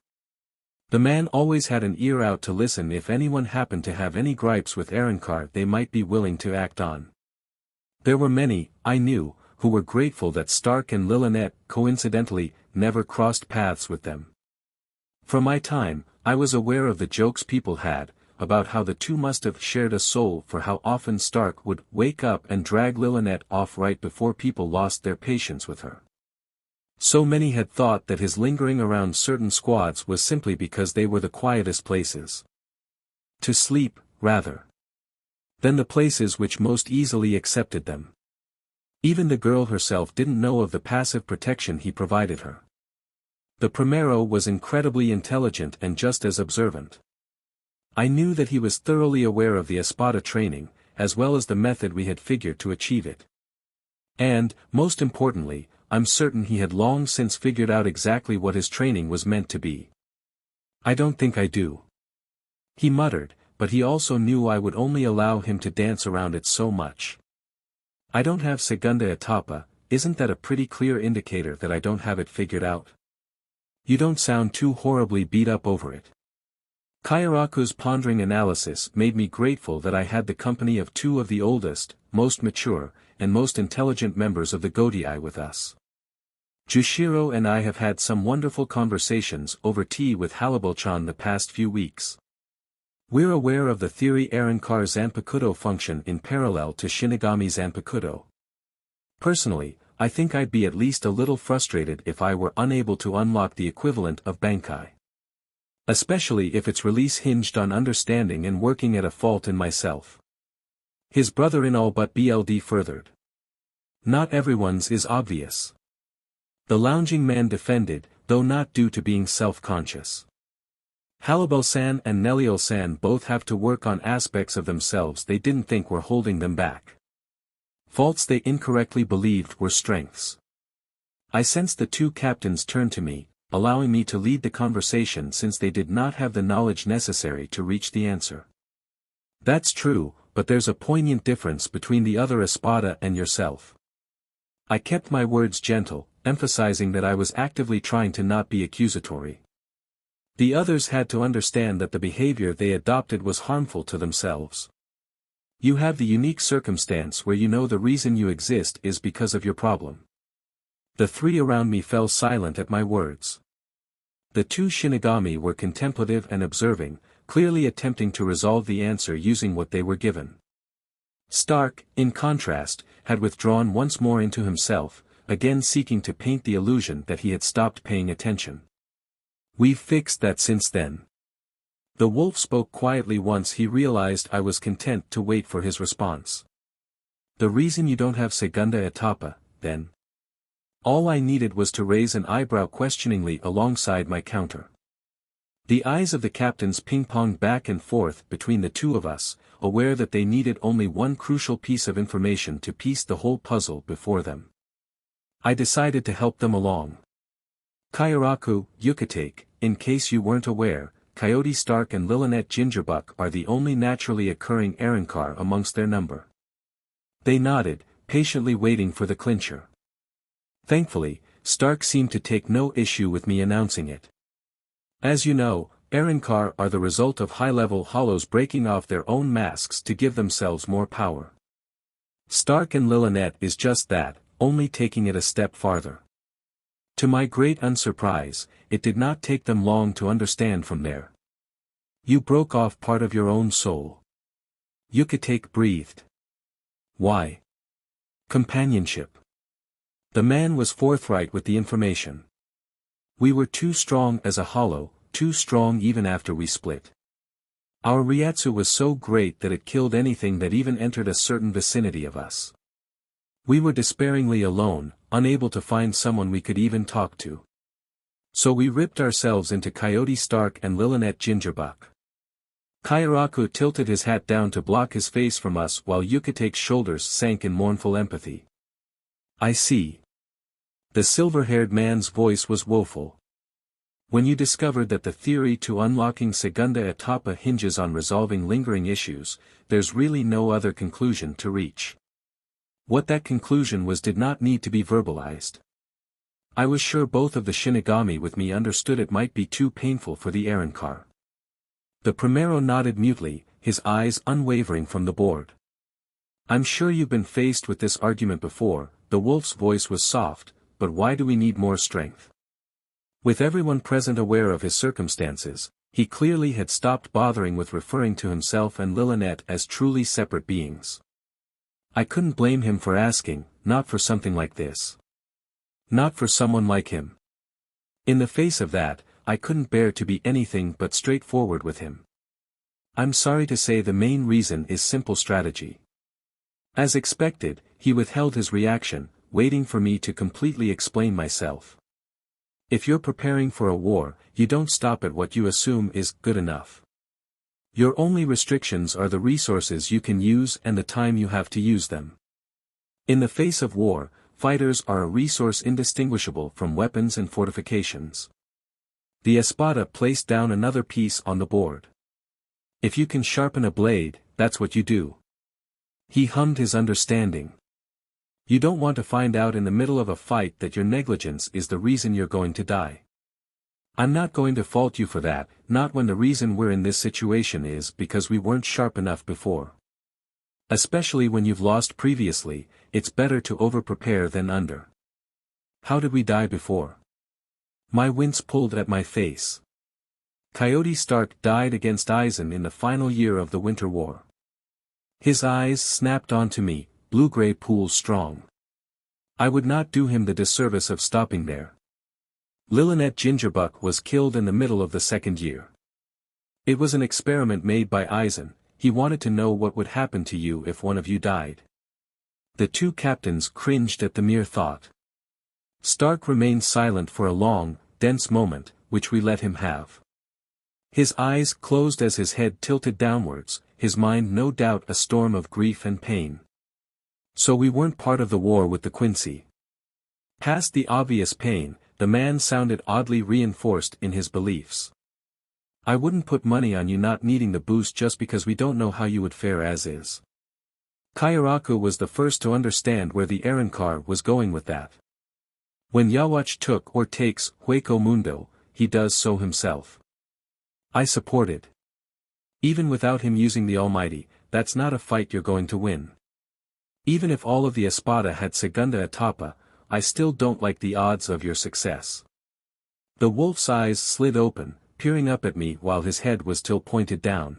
The man always had an ear out to listen if anyone happened to have any gripes with Arrancar they might be willing to act on. There were many, I knew, who were grateful that Stark and Lillinette, coincidentally, never crossed paths with them. From my time, I was aware of the jokes people had, about how the two must have shared a soul for how often Stark would wake up and drag Lillinette off right before people lost their patience with her. So many had thought that his lingering around certain squads was simply because they were the quietest places. To sleep, rather. Then the places which most easily accepted them. Even the girl herself didn't know of the passive protection he provided her. The primero was incredibly intelligent and just as observant. I knew that he was thoroughly aware of the Espada training, as well as the method we had figured to achieve it. And, most importantly, I'm certain he had long since figured out exactly what his training was meant to be. I don't think I do. He muttered, but he also knew I would only allow him to dance around it so much. I don't have segunda etapa, isn't that a pretty clear indicator that I don't have it figured out? You don't sound too horribly beat up over it. Kairaku's pondering analysis made me grateful that I had the company of two of the oldest, most mature, and most intelligent members of the Godai with us. Jushiro and I have had some wonderful conversations over tea with Halibal-chan the past few weeks. We're aware of the theory Arankar Zanpakuto function in parallel to Shinigami Zanpakuto. Personally, I think I'd be at least a little frustrated if I were unable to unlock the equivalent of Bankai. Especially if its release hinged on understanding and working at a fault in myself. His brother-in all but BLD furthered. Not everyone's is obvious. The lounging man defended, though not due to being self-conscious. Halibal-san and Nelio-san both have to work on aspects of themselves they didn't think were holding them back. Faults they incorrectly believed were strengths. I sensed the two captains turn to me, allowing me to lead the conversation since they did not have the knowledge necessary to reach the answer. That's true, but there's a poignant difference between the other Espada and yourself. I kept my words gentle, emphasizing that I was actively trying to not be accusatory. The others had to understand that the behavior they adopted was harmful to themselves. You have the unique circumstance where you know the reason you exist is because of your problem. The three around me fell silent at my words. The two Shinigami were contemplative and observing, clearly attempting to resolve the answer using what they were given. Stark, in contrast, had withdrawn once more into himself, again seeking to paint the illusion that he had stopped paying attention. We've fixed that since then. The wolf spoke quietly once he realized I was content to wait for his response. The reason you don't have segunda etapa, then? All I needed was to raise an eyebrow questioningly alongside my counter. The eyes of the captains ping-ponged back and forth between the two of us, aware that they needed only one crucial piece of information to piece the whole puzzle before them. I decided to help them along. Kairaku, Yhwach, in case you weren't aware, Coyote Stark and Lilinet Gingerbuck are the only naturally occurring Arankar amongst their number. They nodded, patiently waiting for the clincher. Thankfully, Stark seemed to take no issue with me announcing it. As you know, Arankar are the result of high-level hollows breaking off their own masks to give themselves more power. Stark and Lilinet is just that, only taking it a step farther. To my great unsurprise, it did not take them long to understand from there. You broke off part of your own soul. Yhwach breathed. Why? Companionship. The man was forthright with the information. We were too strong as a hollow, too strong even after we split. Our Ryatsu was so great that it killed anything that even entered a certain vicinity of us. We were despairingly alone, unable to find someone we could even talk to. So we ripped ourselves into Coyote Stark and Lilinet Gingerbuck. Kairaku tilted his hat down to block his face from us while Yhwach's shoulders sank in mournful empathy. I see. The silver-haired man's voice was woeful. When you discovered that the theory to unlocking segunda etapa hinges on resolving lingering issues, there's really no other conclusion to reach. What that conclusion was did not need to be verbalized. I was sure both of the Shinigami with me understood it might be too painful for the Arankar. The primero nodded mutely, his eyes unwavering from the board. I'm sure you've been faced with this argument before. The wolf's voice was soft, but why do we need more strength? With everyone present aware of his circumstances, he clearly had stopped bothering with referring to himself and Lilinet as truly separate beings. I couldn't blame him for asking, not for something like this. Not for someone like him. In the face of that, I couldn't bear to be anything but straightforward with him. I'm sorry to say the main reason is simple strategy. As expected, he withheld his reaction, waiting for me to completely explain myself. If you're preparing for a war, you don't stop at what you assume is good enough. Your only restrictions are the resources you can use and the time you have to use them. In the face of war, fighters are a resource indistinguishable from weapons and fortifications. The espada placed down another piece on the board. If you can sharpen a blade, that's what you do. He hummed his understanding. You don't want to find out in the middle of a fight that your negligence is the reason you're going to die. I'm not going to fault you for that, not when the reason we're in this situation is because we weren't sharp enough before. Especially when you've lost previously, it's better to over-prepare than under. How did we die before? My wince pulled at my face. Coyote Stark died against Aizen in the final year of the Winter War. His eyes snapped onto me, blue-gray pools strong. I would not do him the disservice of stopping there. Lilinet Gingerbuck was killed in the middle of the second year. It was an experiment made by Aizen. He wanted to know what would happen to you if one of you died. The two captains cringed at the mere thought. Stark remained silent for a long, dense moment, which we let him have. His eyes closed as his head tilted downwards, his mind no doubt a storm of grief and pain. So we weren't part of the war with the Quincy. Past the obvious pain, the man sounded oddly reinforced in his beliefs. I wouldn't put money on you not needing the boost just because we don't know how you would fare as is. Kairaku was the first to understand where the Arrancar was going with that. When Yhwach took or takes Hueco Mundo, he does so himself. I supported. Even without him using the Almighty, that's not a fight you're going to win. Even if all of the Espada had Segunda Etapa, I still don't like the odds of your success. The wolf's eyes slid open, peering up at me while his head was still pointed down.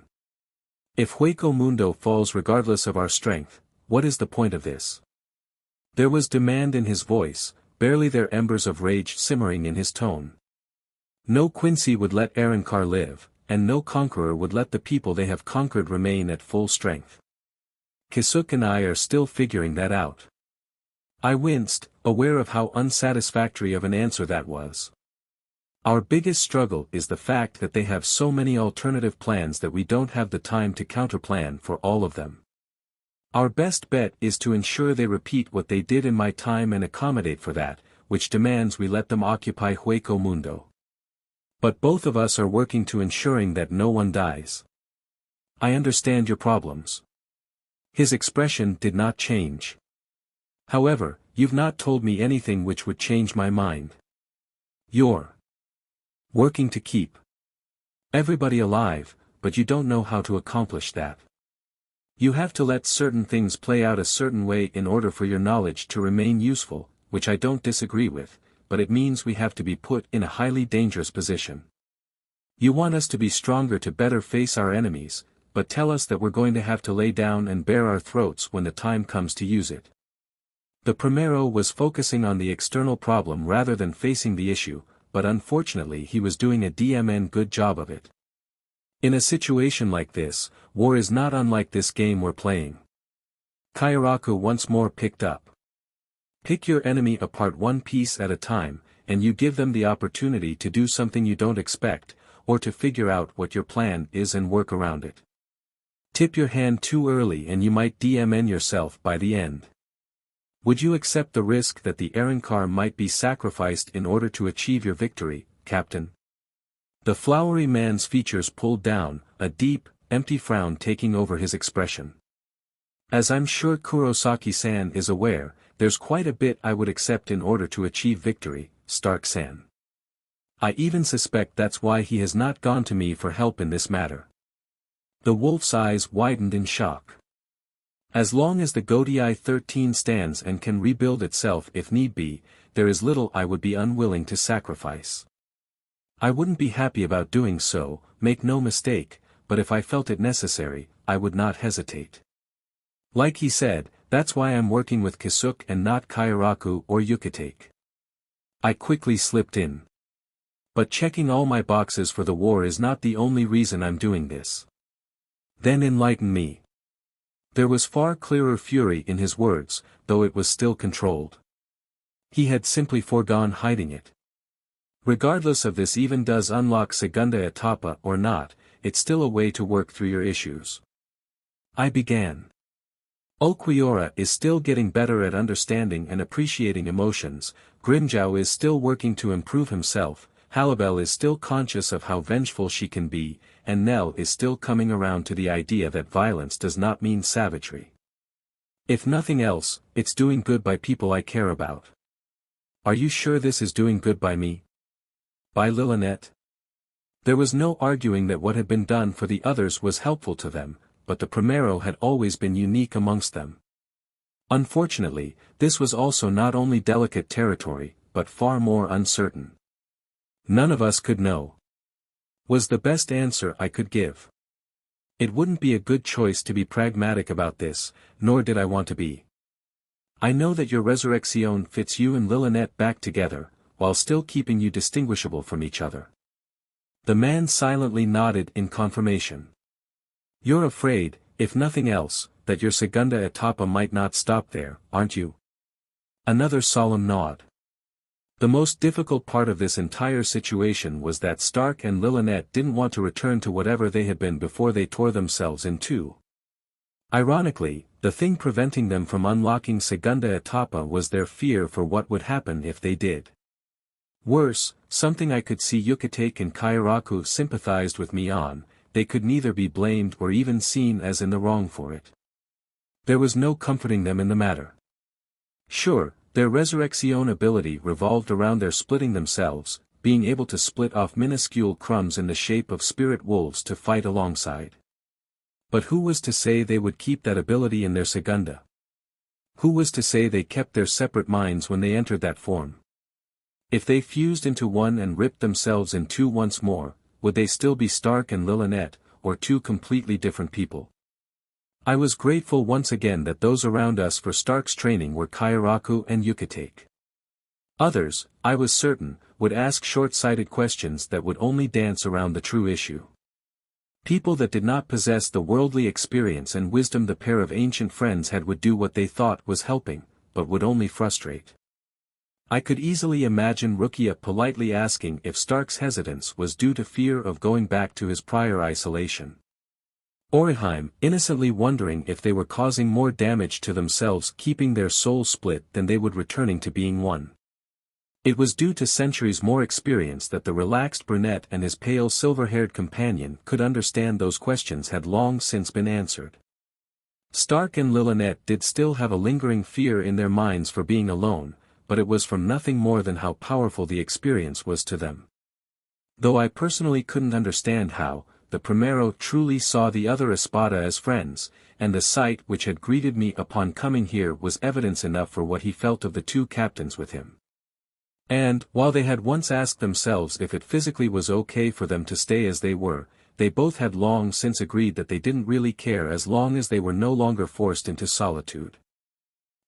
If Hueco Mundo falls regardless of our strength, what is the point of this? There was demand in his voice, barely there embers of rage simmering in his tone. No Quincy would let Arrancar live, and no conqueror would let the people they have conquered remain at full strength. Kisuke and I are still figuring that out. I winced, aware of how unsatisfactory of an answer that was. Our biggest struggle is the fact that they have so many alternative plans that we don't have the time to counterplan for all of them. Our best bet is to ensure they repeat what they did in my time and accommodate for that, which demands we let them occupy Hueco Mundo. But both of us are working to ensuring that no one dies. I understand your problems. His expression did not change. However, you've not told me anything which would change my mind. You're working to keep everybody alive, but you don't know how to accomplish that. You have to let certain things play out a certain way in order for your knowledge to remain useful, which I don't disagree with, but it means we have to be put in a highly dangerous position. You want us to be stronger to better face our enemies, but tell us that we're going to have to lay down and bare our throats when the time comes to use it. The Primero was focusing on the external problem rather than facing the issue, but unfortunately he was doing a DMN good job of it. In a situation like this, war is not unlike this game we're playing. Kairaku once more picked up. Pick your enemy apart one piece at a time, and you give them the opportunity to do something you don't expect, or to figure out what your plan is and work around it. Tip your hand too early and you might DMN yourself by the end. Would you accept the risk that the Arrancar might be sacrificed in order to achieve your victory, Captain? The flowery man's features pulled down, a deep, empty frown taking over his expression. As I'm sure Kurosaki-san is aware, there's quite a bit I would accept in order to achieve victory, Stark-san. I even suspect that's why he has not gone to me for help in this matter. The wolf's eyes widened in shock. As long as the Godii 13 stands and can rebuild itself if need be, there is little I would be unwilling to sacrifice. I wouldn't be happy about doing so, make no mistake, but if I felt it necessary, I would not hesitate. Like he said, that's why I'm working with Kisuke and not Kairaku or Yukitake. I quickly slipped in. But checking all my boxes for the war is not the only reason I'm doing this. Then enlighten me. There was far clearer fury in his words, though it was still controlled. He had simply foregone hiding it. Regardless of this even does unlock segunda etapa or not, it's still a way to work through your issues. I began. Ulquiorra is still getting better at understanding and appreciating emotions, Grimjow is still working to improve himself, Halibel is still conscious of how vengeful she can be, and Nell is still coming around to the idea that violence does not mean savagery. If nothing else, it's doing good by people I care about. Are you sure this is doing good by me? By Lilinet? There was no arguing that what had been done for the others was helpful to them, but the Primero had always been unique amongst them. Unfortunately, this was also not only delicate territory, but far more uncertain. None of us could know. Was the best answer I could give. It wouldn't be a good choice to be pragmatic about this, nor did I want to be. I know that your resurrection fits you and Lilinet back together, while still keeping you distinguishable from each other. The man silently nodded in confirmation. You're afraid, if nothing else, that your segunda etapa might not stop there, aren't you? Another solemn nod. The most difficult part of this entire situation was that Stark and Lilinet didn't want to return to whatever they had been before they tore themselves in two. Ironically, the thing preventing them from unlocking segunda etapa was their fear for what would happen if they did. Worse, something I could see Yucatec and Kairaku sympathized with me on, they could neither be blamed or even seen as in the wrong for it. There was no comforting them in the matter. Sure, their resurrection ability revolved around their splitting themselves, being able to split off minuscule crumbs in the shape of spirit wolves to fight alongside. But who was to say they would keep that ability in their segunda? Who was to say they kept their separate minds when they entered that form? If they fused into one and ripped themselves in two once more, would they still be Stark and Lilinet, or two completely different people? I was grateful once again that those around us for Stark's training were Kairaku and Yucatec. Others, I was certain, would ask short-sighted questions that would only dance around the true issue. People that did not possess the worldly experience and wisdom the pair of ancient friends had would do what they thought was helping, but would only frustrate. I could easily imagine Rukia politely asking if Stark's hesitance was due to fear of going back to his prior isolation. Orihime innocently wondering if they were causing more damage to themselves keeping their soul split than they would returning to being one. It was due to centuries more experience that the relaxed brunette and his pale silver-haired companion could understand those questions had long since been answered. Stark and Lilinet did still have a lingering fear in their minds for being alone, but it was from nothing more than how powerful the experience was to them. Though I personally couldn't understand how, the Primero truly saw the other Espada as friends, and the sight which had greeted me upon coming here was evidence enough for what he felt of the two captains with him. And, while they had once asked themselves if it physically was okay for them to stay as they were, they both had long since agreed that they didn't really care as long as they were no longer forced into solitude.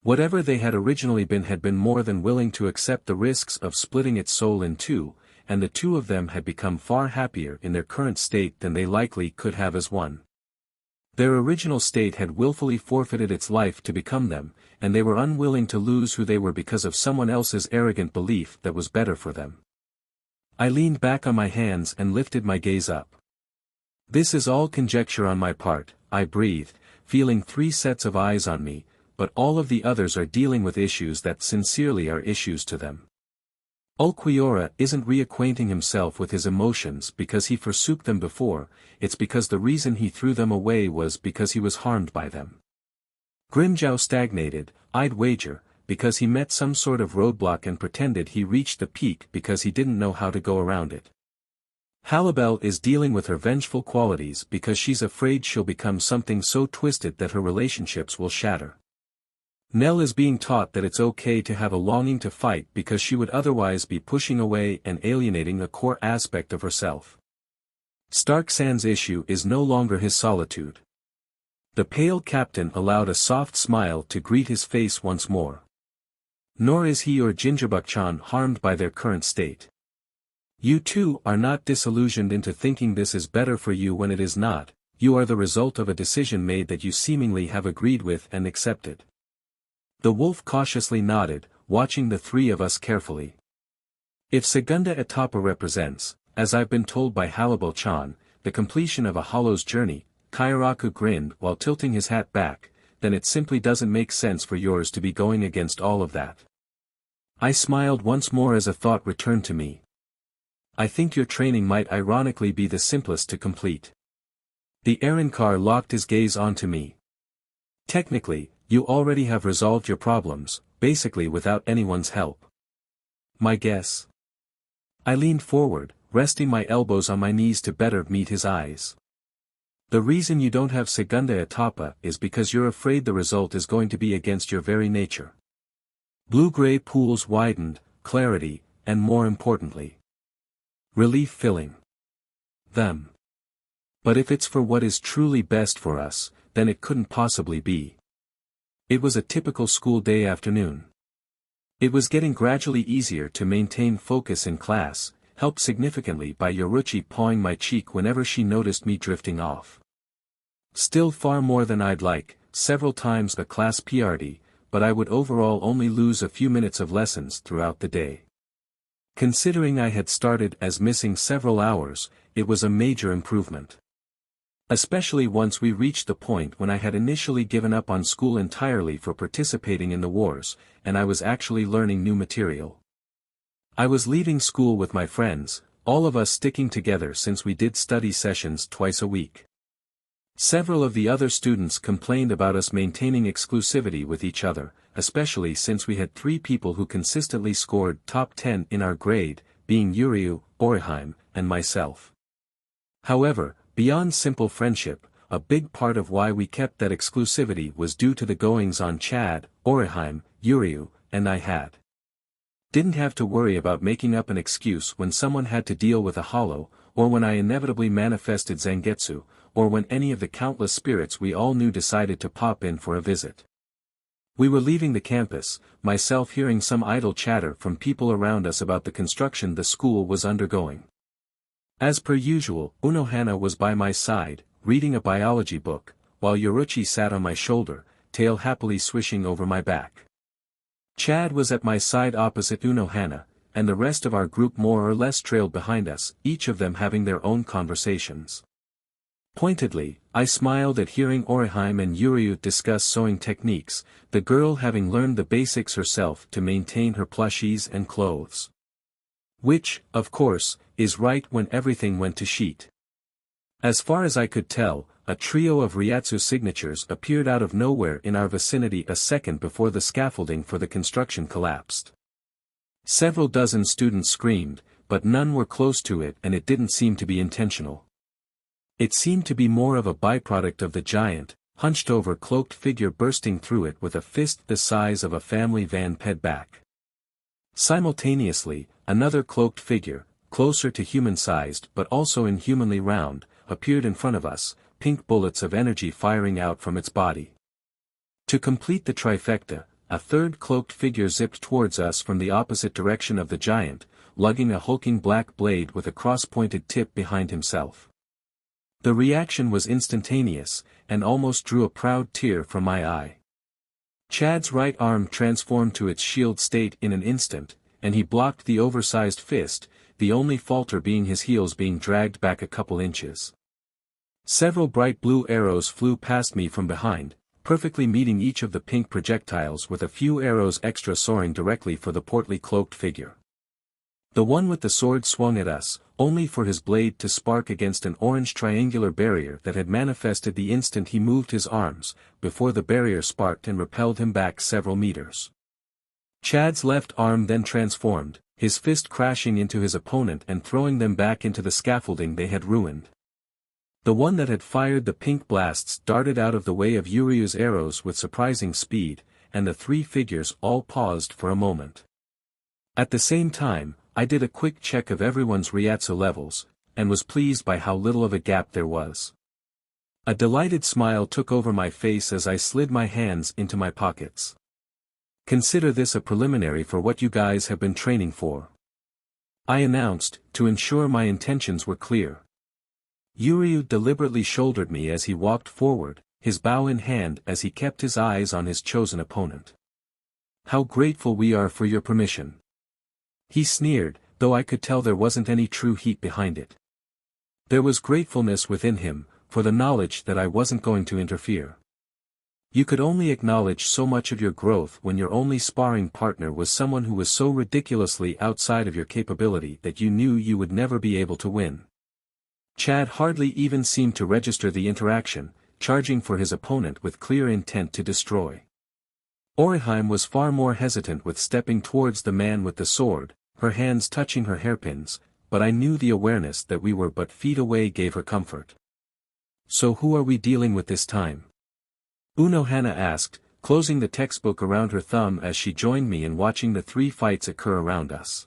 Whatever they had originally been had been more than willing to accept the risks of splitting its soul in two, and the two of them had become far happier in their current state than they likely could have as one. Their original state had willfully forfeited its life to become them, and they were unwilling to lose who they were because of someone else's arrogant belief that was better for them. I leaned back on my hands and lifted my gaze up. This is all conjecture on my part, I breathed, feeling 3 sets of eyes on me, but all of the others are dealing with issues that sincerely are issues to them. Ulquiorra isn't reacquainting himself with his emotions because he forsook them before, it's because the reason he threw them away was because he was harmed by them. Grimjow stagnated, I'd wager, because he met some sort of roadblock and pretended he reached the peak because he didn't know how to go around it. Halibel is dealing with her vengeful qualities because she's afraid she'll become something so twisted that her relationships will shatter. Nell is being taught that it's okay to have a longing to fight because she would otherwise be pushing away and alienating a core aspect of herself. Stark-san's issue is no longer his solitude. The pale captain allowed a soft smile to greet his face once more. Nor is he or Gingerbuk-chan harmed by their current state. You two are not disillusioned into thinking this is better for you when it is not, you are the result of a decision made that you seemingly have agreed with and accepted. The wolf cautiously nodded, watching the three of us carefully. If Segunda Etapa represents, as I've been told by Halibut-chan, the completion of a hollow's journey, Kairaku grinned while tilting his hat back, then it simply doesn't make sense for yours to be going against all of that. I smiled once more as a thought returned to me. I think your training might ironically be the simplest to complete. The Arrancar locked his gaze onto me. Technically, you already have resolved your problems, basically without anyone's help. My guess. I leaned forward, resting my elbows on my knees to better meet his eyes. The reason you don't have Segunda Etapa is because you're afraid the result is going to be against your very nature. Blue-gray pools widened, clarity, and more importantly, relief filling them. But if it's for what is truly best for us, then it couldn't possibly be. It was a typical school day afternoon. It was getting gradually easier to maintain focus in class, helped significantly by Yoruchi pawing my cheek whenever she noticed me drifting off. Still far more than I'd like, several times the class PR'd, but I would overall only lose a few minutes of lessons throughout the day. Considering I had started as missing several hours, it was a major improvement. Especially once we reached the point when I had initially given up on school entirely for participating in the wars, and I was actually learning new material. I was leaving school with my friends, all of us sticking together since we did study sessions twice a week. Several of the other students complained about us maintaining exclusivity with each other, especially since we had 3 people who consistently scored top 10 in our grade, being Yuryu, Orihime, and myself. However, beyond simple friendship, a big part of why we kept that exclusivity was due to the goings-on Chad, Orihime, Yuryu, and I didn't have to worry about making up an excuse when someone had to deal with a hollow, or when I inevitably manifested Zangetsu, or when any of the countless spirits we all knew decided to pop in for a visit. We were leaving the campus, myself hearing some idle chatter from people around us about the construction the school was undergoing. As per usual, Unohana was by my side, reading a biology book, while Yoruchi sat on my shoulder, tail happily swishing over my back. Chad was at my side opposite Unohana, and the rest of our group more or less trailed behind us, each of them having their own conversations. Pointedly, I smiled at hearing Orihime and Yuryu discuss sewing techniques, the girl having learned the basics herself to maintain her plushies and clothes. Which, of course, is right when everything went to sheet. As far as I could tell, a trio of Ryatsu signatures appeared out of nowhere in our vicinity a second before the scaffolding for the construction collapsed. Several dozen students screamed, but none were close to it and it didn't seem to be intentional. It seemed to be more of a byproduct of the giant, hunched-over cloaked figure bursting through it with a fist the size of a family van ped back. Simultaneously, another cloaked figure, closer to human-sized but also inhumanly round, appeared in front of us, pink bullets of energy firing out from its body. To complete the trifecta, a third cloaked figure zipped towards us from the opposite direction of the giant, lugging a hulking black blade with a cross-pointed tip behind himself. The reaction was instantaneous, and almost drew a proud tear from my eye. Chad's right arm transformed to its shield state in an instant, and he blocked the oversized fist, the only falter being his heels being dragged back a couple inches. Several bright blue arrows flew past me from behind, perfectly meeting each of the pink projectiles with a few arrows extra soaring directly for the portly cloaked figure. The one with the sword swung at us, only for his blade to spark against an orange triangular barrier that had manifested the instant he moved his arms, before the barrier sparked and repelled him back several meters. Chad's left arm then transformed, his fist crashing into his opponent and throwing them back into the scaffolding they had ruined. The one that had fired the pink blasts darted out of the way of Yuryu's arrows with surprising speed, and the 3 figures all paused for a moment. At the same time, I did a quick check of everyone's Ryatsu levels, and was pleased by how little of a gap there was. A delighted smile took over my face as I slid my hands into my pockets. Consider this a preliminary for what you guys have been training for, I announced, to ensure my intentions were clear. Yuryu deliberately shouldered me as he walked forward, his bow in hand as he kept his eyes on his chosen opponent. How grateful we are for your permission. He sneered, though I could tell there wasn't any true heat behind it. There was gratefulness within him, for the knowledge that I wasn't going to interfere. You could only acknowledge so much of your growth when your only sparring partner was someone who was so ridiculously outside of your capability that you knew you would never be able to win. Chad hardly even seemed to register the interaction, charging for his opponent with clear intent to destroy. Orihime was far more hesitant with stepping towards the man with the sword, her hands touching her hairpins, but I knew the awareness that we were but feet away gave her comfort. So who are we dealing with this time? Unohana asked, closing the textbook around her thumb as she joined me in watching the 3 fights occur around us.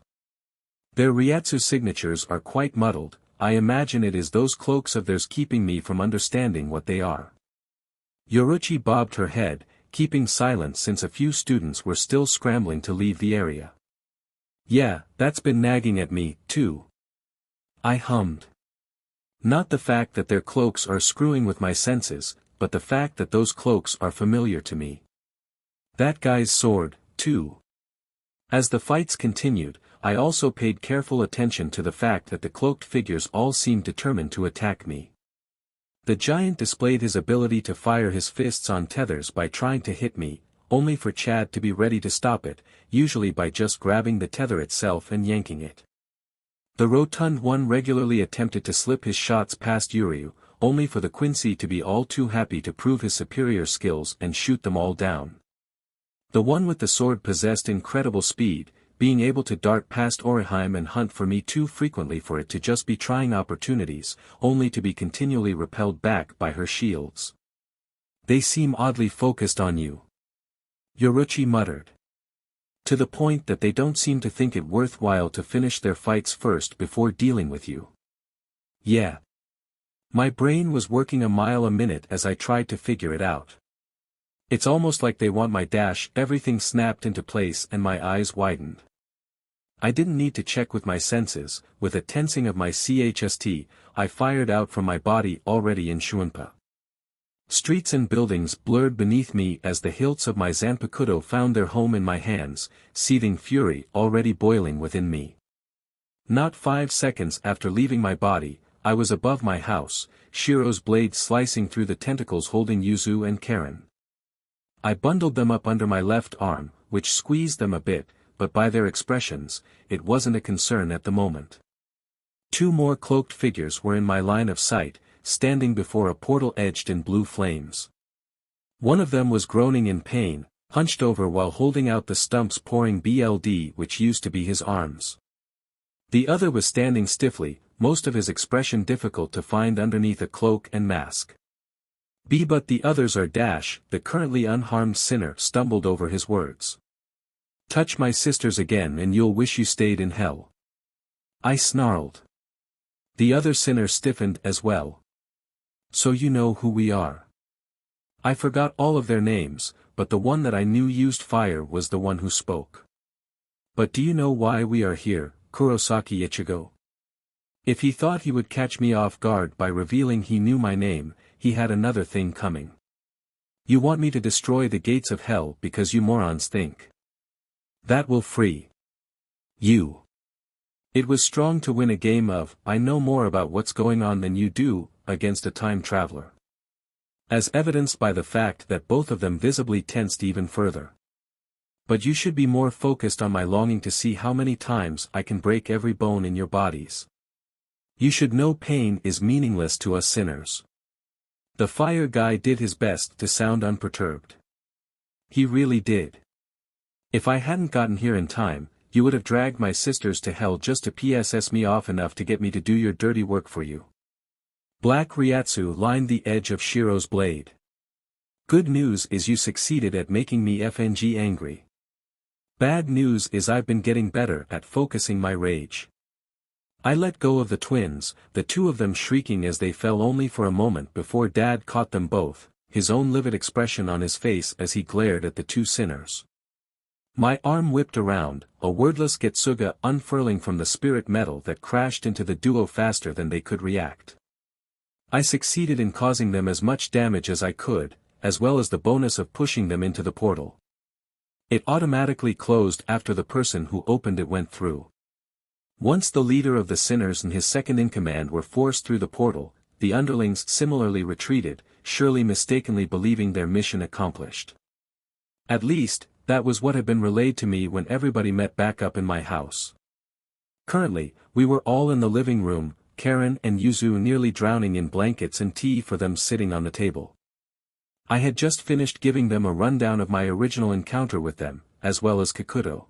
Their Ryatsu signatures are quite muddled, I imagine it is those cloaks of theirs keeping me from understanding what they are. Yoruchi bobbed her head, keeping silent since a few students were still scrambling to leave the area. Yeah, that's been nagging at me, too. I hummed. Not the fact that their cloaks are screwing with my senses, but the fact that those cloaks are familiar to me. That guy's sword, too. As the fights continued, I also paid careful attention to the fact that the cloaked figures all seemed determined to attack me. The giant displayed his ability to fire his fists on tethers by trying to hit me, only for Chad to be ready to stop it, usually by just grabbing the tether itself and yanking it. The rotund one regularly attempted to slip his shots past Yuryu, only for the Quincy to be all too happy to prove his superior skills and shoot them all down. The one with the sword possessed incredible speed, being able to dart past Orihime and hunt for me too frequently for it to just be trying opportunities, only to be continually repelled back by her shields. They seem oddly focused on you. Yoruchi muttered. To the point that they don't seem to think it worthwhile to finish their fights first before dealing with you. Yeah. My brain was working a mile a minute as I tried to figure it out. It's almost like they want my dash. Everything snapped into place and my eyes widened. I didn't need to check with my senses, with a tensing of my chst, I fired out from my body already in Shunpa. Streets and buildings blurred beneath me as the hilts of my Zanpakuto found their home in my hands, seething fury already boiling within me. Not 5 seconds after leaving my body, I was above my house, Shiro's blade slicing through the tentacles holding Yuzu and Karen. I bundled them up under my left arm, which squeezed them a bit, but by their expressions, it wasn't a concern at the moment. 2 more cloaked figures were in my line of sight, standing before a portal edged in blue flames. One of them was groaning in pain, hunched over while holding out the stumps pouring BLD which used to be his arms. The other was standing stiffly, most of his expression difficult to find underneath a cloak and mask. But the others are dash, the currently unharmed sinner stumbled over his words. Touch my sisters again and you'll wish you stayed in hell. I snarled. The other sinner stiffened as well. So you know who we are. I forgot all of their names, but the one that I knew used fire was the one who spoke. But do you know why we are here, Kurosaki Ichigo? If he thought he would catch me off guard by revealing he knew my name, he had another thing coming. You want me to destroy the gates of hell because you morons think that will free you. It was strong to win a game of, I know more about what's going on than you do, against a time traveler. As evidenced by the fact that both of them visibly tensed even further. But you should be more focused on my longing to see how many times I can break every bone in your bodies. You should know pain is meaningless to us sinners. The fire guy did his best to sound unperturbed. He really did. If I hadn't gotten here in time, you would have dragged my sisters to hell just to PSS me off enough to get me to do your dirty work for you. Black Ryatsu lined the edge of Shiro's blade. Good news is you succeeded at making me FNG angry. Bad news is I've been getting better at focusing my rage. I let go of the twins, the 2 of them shrieking as they fell only for a moment before Dad caught them both, his own livid expression on his face as he glared at the 2 sinners. My arm whipped around, a wordless Getsuga unfurling from the spirit metal that crashed into the duo faster than they could react. I succeeded in causing them as much damage as I could, as well as the bonus of pushing them into the portal. It automatically closed after the person who opened it went through. Once the leader of the sinners and his second-in-command were forced through the portal, the underlings similarly retreated, surely mistakenly believing their mission accomplished. At least, that was what had been relayed to me when everybody met back up in my house. Currently, we were all in the living room, Karen and Yuzu nearly drowning in blankets and tea for them sitting on the table. I had just finished giving them a rundown of my original encounter with them, as well as Kikuto.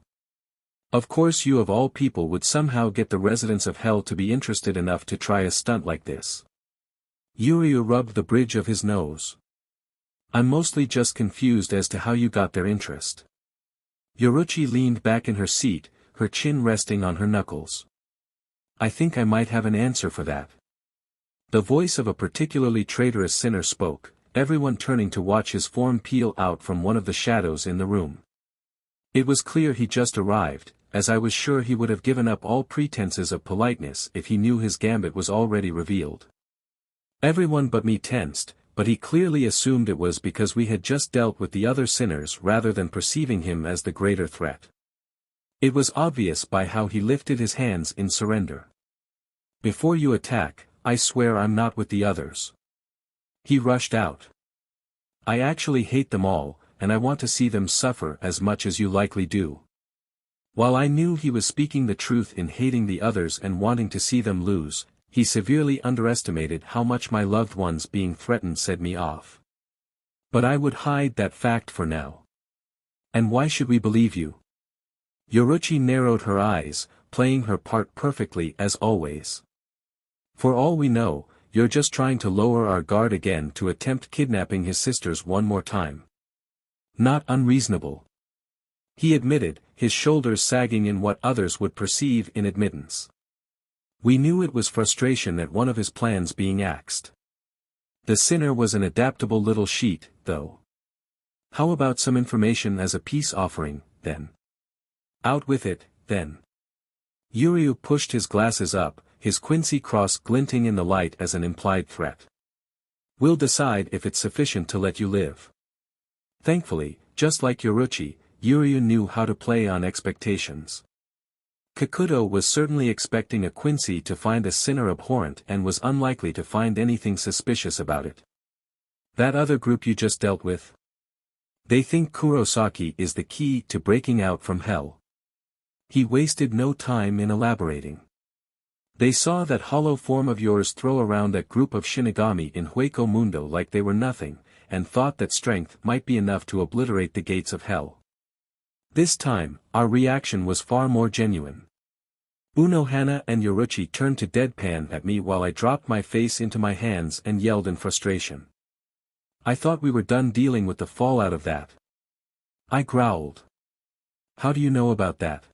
Of course you of all people would somehow get the residents of Hell to be interested enough to try a stunt like this. Yuryu rubbed the bridge of his nose. I'm mostly just confused as to how you got their interest. Yoruchi leaned back in her seat, her chin resting on her knuckles. I think I might have an answer for that. The voice of a particularly traitorous sinner spoke, everyone turning to watch his form peel out from one of the shadows in the room. It was clear he just arrived, as I was sure he would have given up all pretenses of politeness if he knew his gambit was already revealed. Everyone but me tensed, but he clearly assumed it was because we had just dealt with the other sinners rather than perceiving him as the greater threat. It was obvious by how he lifted his hands in surrender. Before you attack, I swear I'm not with the others. He rushed out. I actually hate them all, and I want to see them suffer as much as you likely do. While I knew he was speaking the truth in hating the others and wanting to see them lose, he severely underestimated how much my loved ones being threatened set me off. But I would hide that fact for now. And why should we believe you? Yoruchi narrowed her eyes, playing her part perfectly as always. For all we know, you're just trying to lower our guard again to attempt kidnapping his sisters one more time. Not unreasonable. He admitted, his shoulders sagging in what others would perceive in admittance. We knew it was frustration at one of his plans being axed. The sinner was an adaptable little sheet, though. How about some information as a peace offering, then? Out with it, then. Yuryu pushed his glasses up, his Quincy cross glinting in the light as an implied threat. We'll decide if it's sufficient to let you live. Thankfully, just like Yoruchi, Yuryu knew how to play on expectations. Kikuto was certainly expecting a Quincy to find a sinner abhorrent and was unlikely to find anything suspicious about it. That other group you just dealt with? They think Kurosaki is the key to breaking out from hell. He wasted no time in elaborating. They saw that hollow form of yours throw around that group of Shinigami in Hueco Mundo like they were nothing, and thought that strength might be enough to obliterate the gates of hell. This time, our reaction was far more genuine. Unohana and Yoruchi turned to deadpan at me while I dropped my face into my hands and yelled in frustration. I thought we were done dealing with the fallout of that. I growled. How do you know about that?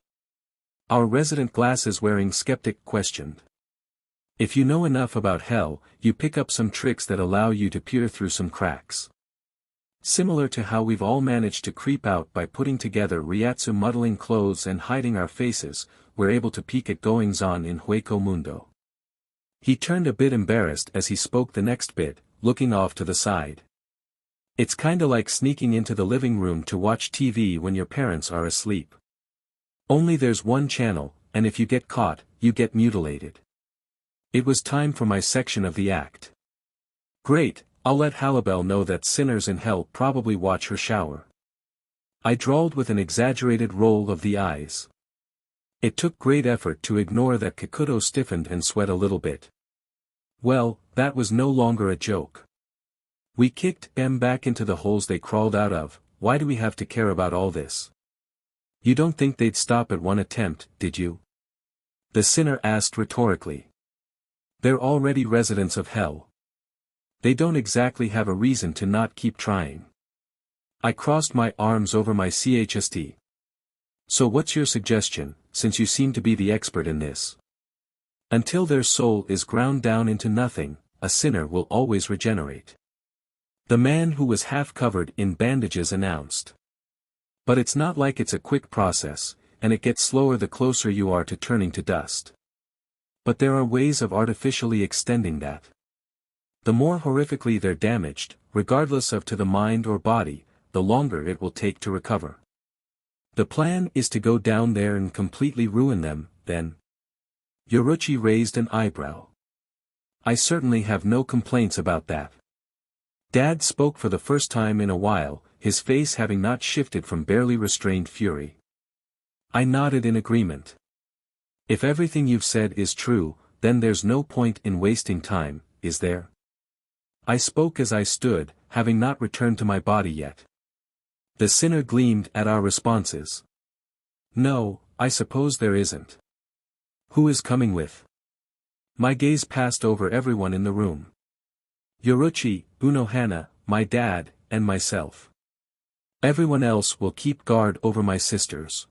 Our resident glasses-wearing skeptic questioned. If you know enough about hell, you pick up some tricks that allow you to peer through some cracks. Similar to how we've all managed to creep out by putting together Ryatsu muddling clothes and hiding our faces, we're able to peek at goings-on in Hueco Mundo. He turned a bit embarrassed as he spoke the next bit, looking off to the side. It's kinda like sneaking into the living room to watch TV when your parents are asleep. Only there's one channel, and if you get caught, you get mutilated. It was time for my section of the act. Great, I'll let Halibel know that sinners in hell probably watch her shower. I drawled with an exaggerated roll of the eyes. It took great effort to ignore that Kikuto stiffened and sweat a little bit. Well, that was no longer a joke. We kicked them back into the holes they crawled out of. Why do we have to care about all this? You don't think they'd stop at one attempt, did you? The sinner asked rhetorically. They're already residents of hell. They don't exactly have a reason to not keep trying. I crossed my arms over my chest. So what's your suggestion, since you seem to be the expert in this? Until their soul is ground down into nothing, a sinner will always regenerate. The man who was half covered in bandages announced. But it's not like it's a quick process, and it gets slower the closer you are to turning to dust. But there are ways of artificially extending that. The more horrifically they're damaged, regardless of to the mind or body, the longer it will take to recover. The plan is to go down there and completely ruin them, then. Yoruichi raised an eyebrow. I certainly have no complaints about that. Dad spoke for the first time in a while, his face having not shifted from barely restrained fury. I nodded in agreement. If everything you've said is true, then there's no point in wasting time, is there? I spoke as I stood, having not returned to my body yet. The sinner gleamed at our responses. No, I suppose there isn't. Who is coming with? My gaze passed over everyone in the room. Yoruichi, Unohana, my dad, and myself. Everyone else will keep guard over my sisters.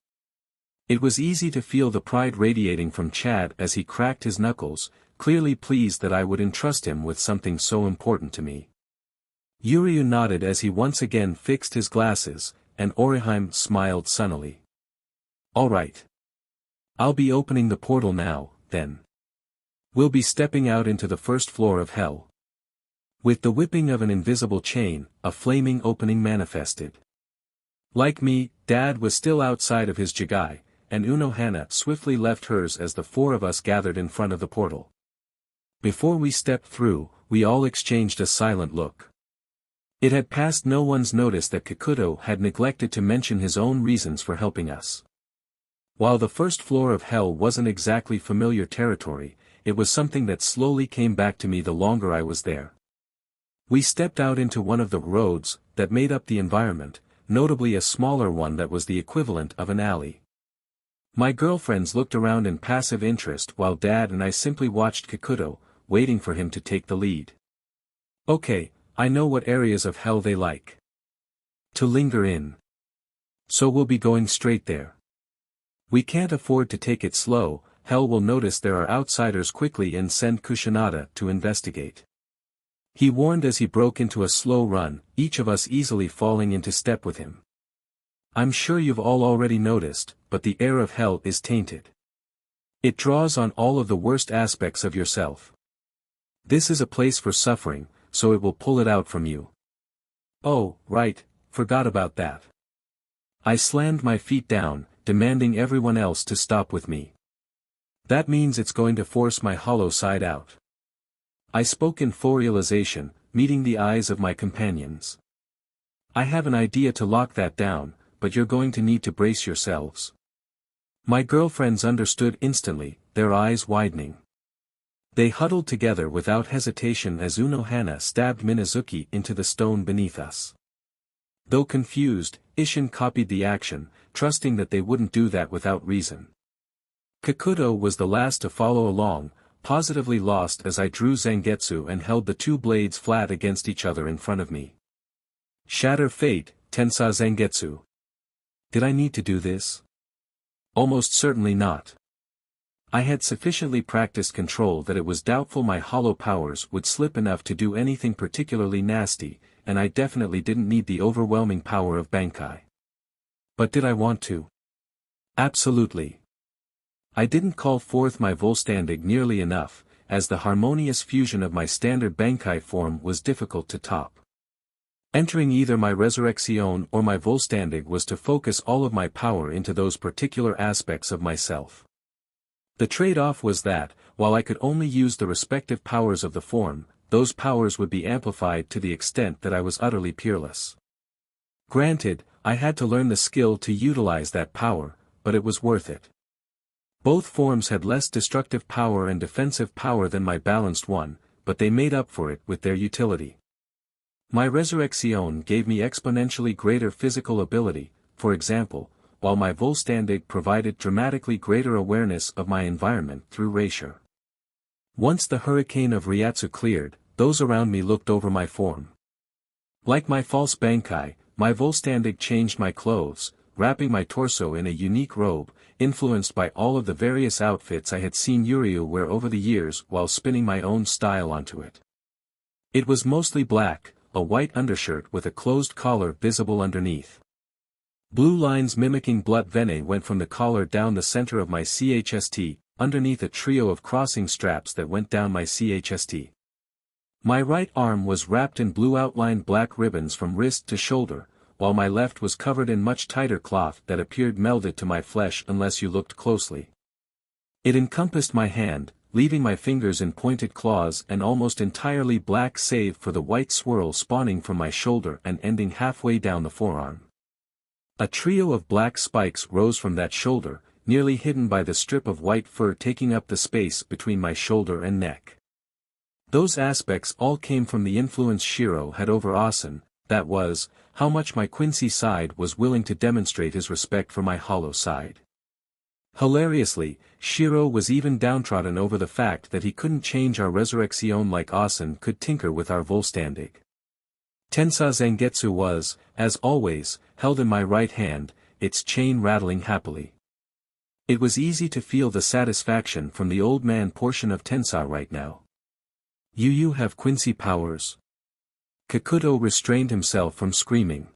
It was easy to feel the pride radiating from Chad as he cracked his knuckles, clearly pleased that I would entrust him with something so important to me. Yuryu nodded as he once again fixed his glasses, and Oriheim smiled sunnily. All right. I'll be opening the portal now, then. We'll be stepping out into the first floor of hell. With the whipping of an invisible chain, a flaming opening manifested. Like me, Dad was still outside of his jigai, and Unohana swiftly left hers as the four of us gathered in front of the portal. Before we stepped through, we all exchanged a silent look. It had passed no one's notice that Kikuto had neglected to mention his own reasons for helping us. While the first floor of hell wasn't exactly familiar territory, it was something that slowly came back to me the longer I was there. We stepped out into one of the roads that made up the environment, notably a smaller one that was the equivalent of an alley. My girlfriends looked around in passive interest while Dad and I simply watched Kikuto, waiting for him to take the lead. Okay, I know what areas of hell they like to linger in. So we'll be going straight there. We can't afford to take it slow, hell will notice there are outsiders quickly and send Kusanada to investigate. He warned as he broke into a slow run, each of us easily falling into step with him. I'm sure you've all already noticed, but the air of hell is tainted. It draws on all of the worst aspects of yourself. This is a place for suffering, so it will pull it out from you. Oh, right, forgot about that. I slammed my feet down, demanding everyone else to stop with me. That means it's going to force my hollow side out. I spoke in full realization, meeting the eyes of my companions. I have an idea to lock that down, but you're going to need to brace yourselves. My girlfriends understood instantly, their eyes widening. They huddled together without hesitation as Unohana stabbed Minazuki into the stone beneath us. Though confused, Isshin copied the action, trusting that they wouldn't do that without reason. Kikuto was the last to follow along, positively lost as I drew Zangetsu and held the two blades flat against each other in front of me. Shatter fate, Tensa Zangetsu. Did I need to do this? Almost certainly not. I had sufficiently practiced control that it was doubtful my hollow powers would slip enough to do anything particularly nasty, and I definitely didn't need the overwhelming power of Bankai. But did I want to? Absolutely. I didn't call forth my Volstandig nearly enough, as the harmonious fusion of my standard Bankai form was difficult to top. Entering either my Resurrection or my Volstandig was to focus all of my power into those particular aspects of myself. The trade-off was that, while I could only use the respective powers of the form, those powers would be amplified to the extent that I was utterly peerless. Granted, I had to learn the skill to utilize that power, but it was worth it. Both forms had less destructive power and defensive power than my balanced one, but they made up for it with their utility. My Resurrection gave me exponentially greater physical ability, for example, while my Volstandig provided dramatically greater awareness of my environment through Reisure. Once the hurricane of Ryatsu cleared, those around me looked over my form. Like my false Bankai, my Volstandig changed my clothes, wrapping my torso in a unique robe, influenced by all of the various outfits I had seen Yuryu wear over the years while spinning my own style onto it. It was mostly black, a white undershirt with a closed collar visible underneath. Blue lines mimicking blood veine went from the collar down the center of my CHST, underneath a trio of crossing straps that went down my CHST. My right arm was wrapped in blue outlined black ribbons from wrist to shoulder, while my left was covered in much tighter cloth that appeared melded to my flesh unless you looked closely. It encompassed my hand, leaving my fingers in pointed claws and almost entirely black save for the white swirl spawning from my shoulder and ending halfway down the forearm. A trio of black spikes rose from that shoulder, nearly hidden by the strip of white fur taking up the space between my shoulder and neck. Those aspects all came from the influence Shiro had over Asen, that was, how much my Quincy side was willing to demonstrate his respect for my hollow side. Hilariously, Shiro was even downtrodden over the fact that he couldn't change our resurrection like Asen could tinker with our Volstandig. Tensa Zangetsu was, as always, held in my right hand, its chain rattling happily. It was easy to feel the satisfaction from the old man portion of Tensa right now. You have Quincy powers? Kakuto restrained himself from screaming.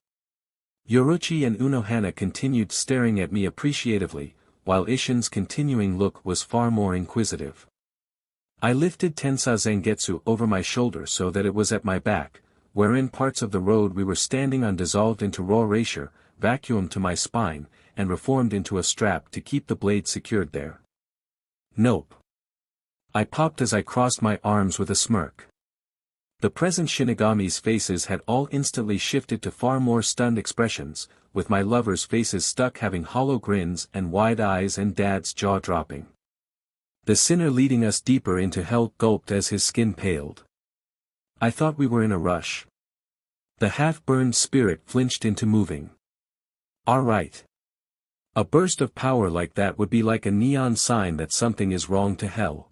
Yoruchi and Unohana continued staring at me appreciatively, while Isshin's continuing look was far more inquisitive. I lifted Tensa Zangetsu over my shoulder so that it was at my back, wherein parts of the road we were standing on dissolved into raw erasure, vacuumed to my spine, and reformed into a strap to keep the blade secured there. Nope. I popped as I crossed my arms with a smirk. The present Shinigami's faces had all instantly shifted to far more stunned expressions, with my lovers' faces stuck having hollow grins and wide eyes and Dad's jaw dropping. The sinner leading us deeper into hell gulped as his skin paled. I thought we were in a rush. The half-burned spirit flinched into moving. All right. A burst of power like that would be like a neon sign that something is wrong to hell.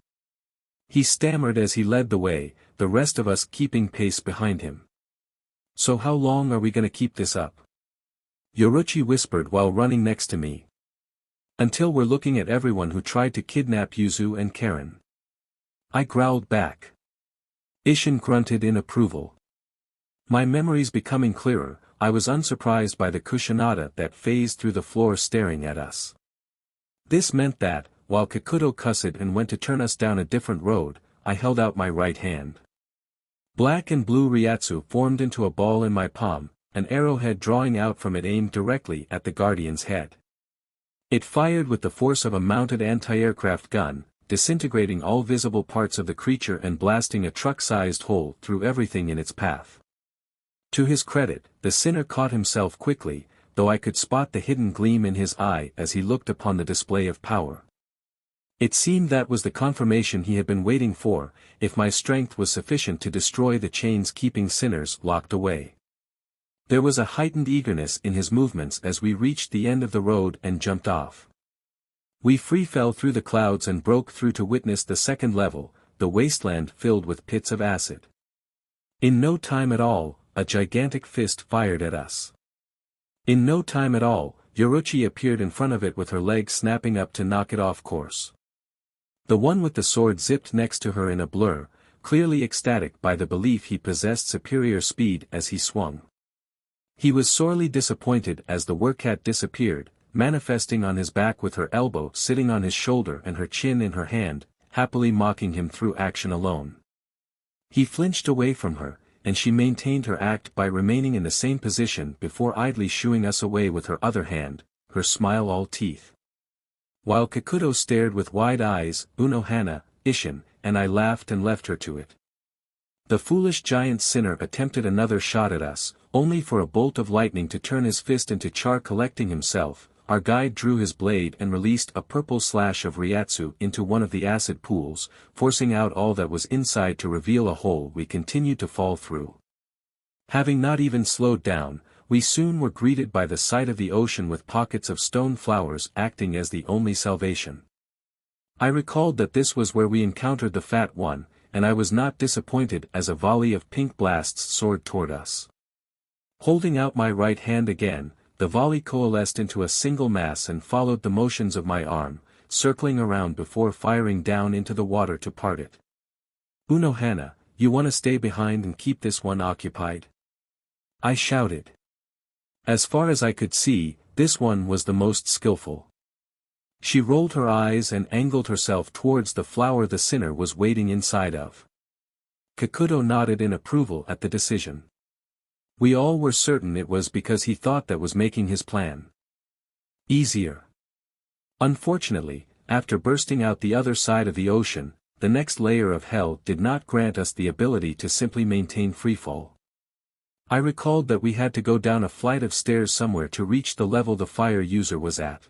He stammered as he led the way, the rest of us keeping pace behind him. So how long are we gonna keep this up? Yoruchi whispered while running next to me. Until we're looking at everyone who tried to kidnap Yuzu and Karen. I growled back. Isshin grunted in approval. My memories becoming clearer, I was unsurprised by the Kusanada that phased through the floor staring at us. This meant that, while Kakuto cussed and went to turn us down a different road, I held out my right hand. Black and blue Ryatsu formed into a ball in my palm, an arrowhead drawing out from it aimed directly at the Guardian's head. It fired with the force of a mounted anti-aircraft gun, disintegrating all visible parts of the creature and blasting a truck-sized hole through everything in its path. To his credit, the sinner caught himself quickly, though I could spot the hidden gleam in his eye as he looked upon the display of power. It seemed that was the confirmation he had been waiting for, if my strength was sufficient to destroy the chains keeping sinners locked away. There was a heightened eagerness in his movements as we reached the end of the road and jumped off. We free fell through the clouds and broke through to witness the second level, the wasteland filled with pits of acid. In no time at all, a gigantic fist fired at us. In no time at all, Yoruchi appeared in front of it with her legs snapping up to knock it off course. The one with the sword zipped next to her in a blur, clearly ecstatic by the belief he possessed superior speed as he swung. He was sorely disappointed as the werkat disappeared, manifesting on his back with her elbow sitting on his shoulder and her chin in her hand, happily mocking him through action alone. He flinched away from her, and she maintained her act by remaining in the same position before idly shooing us away with her other hand, her smile all teeth. While Kakuto stared with wide eyes, Unohana, Isshin, and I laughed and left her to it. The foolish giant sinner attempted another shot at us, only for a bolt of lightning to turn his fist into char. Collecting himself, our guide drew his blade and released a purple slash of Ryatsu into one of the acid pools, forcing out all that was inside to reveal a hole we continued to fall through. Having not even slowed down, we soon were greeted by the sight of the ocean with pockets of stone flowers acting as the only salvation. I recalled that this was where we encountered the fat one, and I was not disappointed as a volley of pink blasts soared toward us. Holding out my right hand again, the volley coalesced into a single mass and followed the motions of my arm, circling around before firing down into the water to part it. Unohana, you wanna stay behind and keep this one occupied? I shouted. As far as I could see, this one was the most skillful. She rolled her eyes and angled herself towards the flower the sinner was waiting inside of. Kikuto nodded in approval at the decision. We all were certain it was because he thought that was making his plan easier. Unfortunately, after bursting out the other side of the ocean, the next layer of hell did not grant us the ability to simply maintain freefall. I recalled that we had to go down a flight of stairs somewhere to reach the level the fire user was at.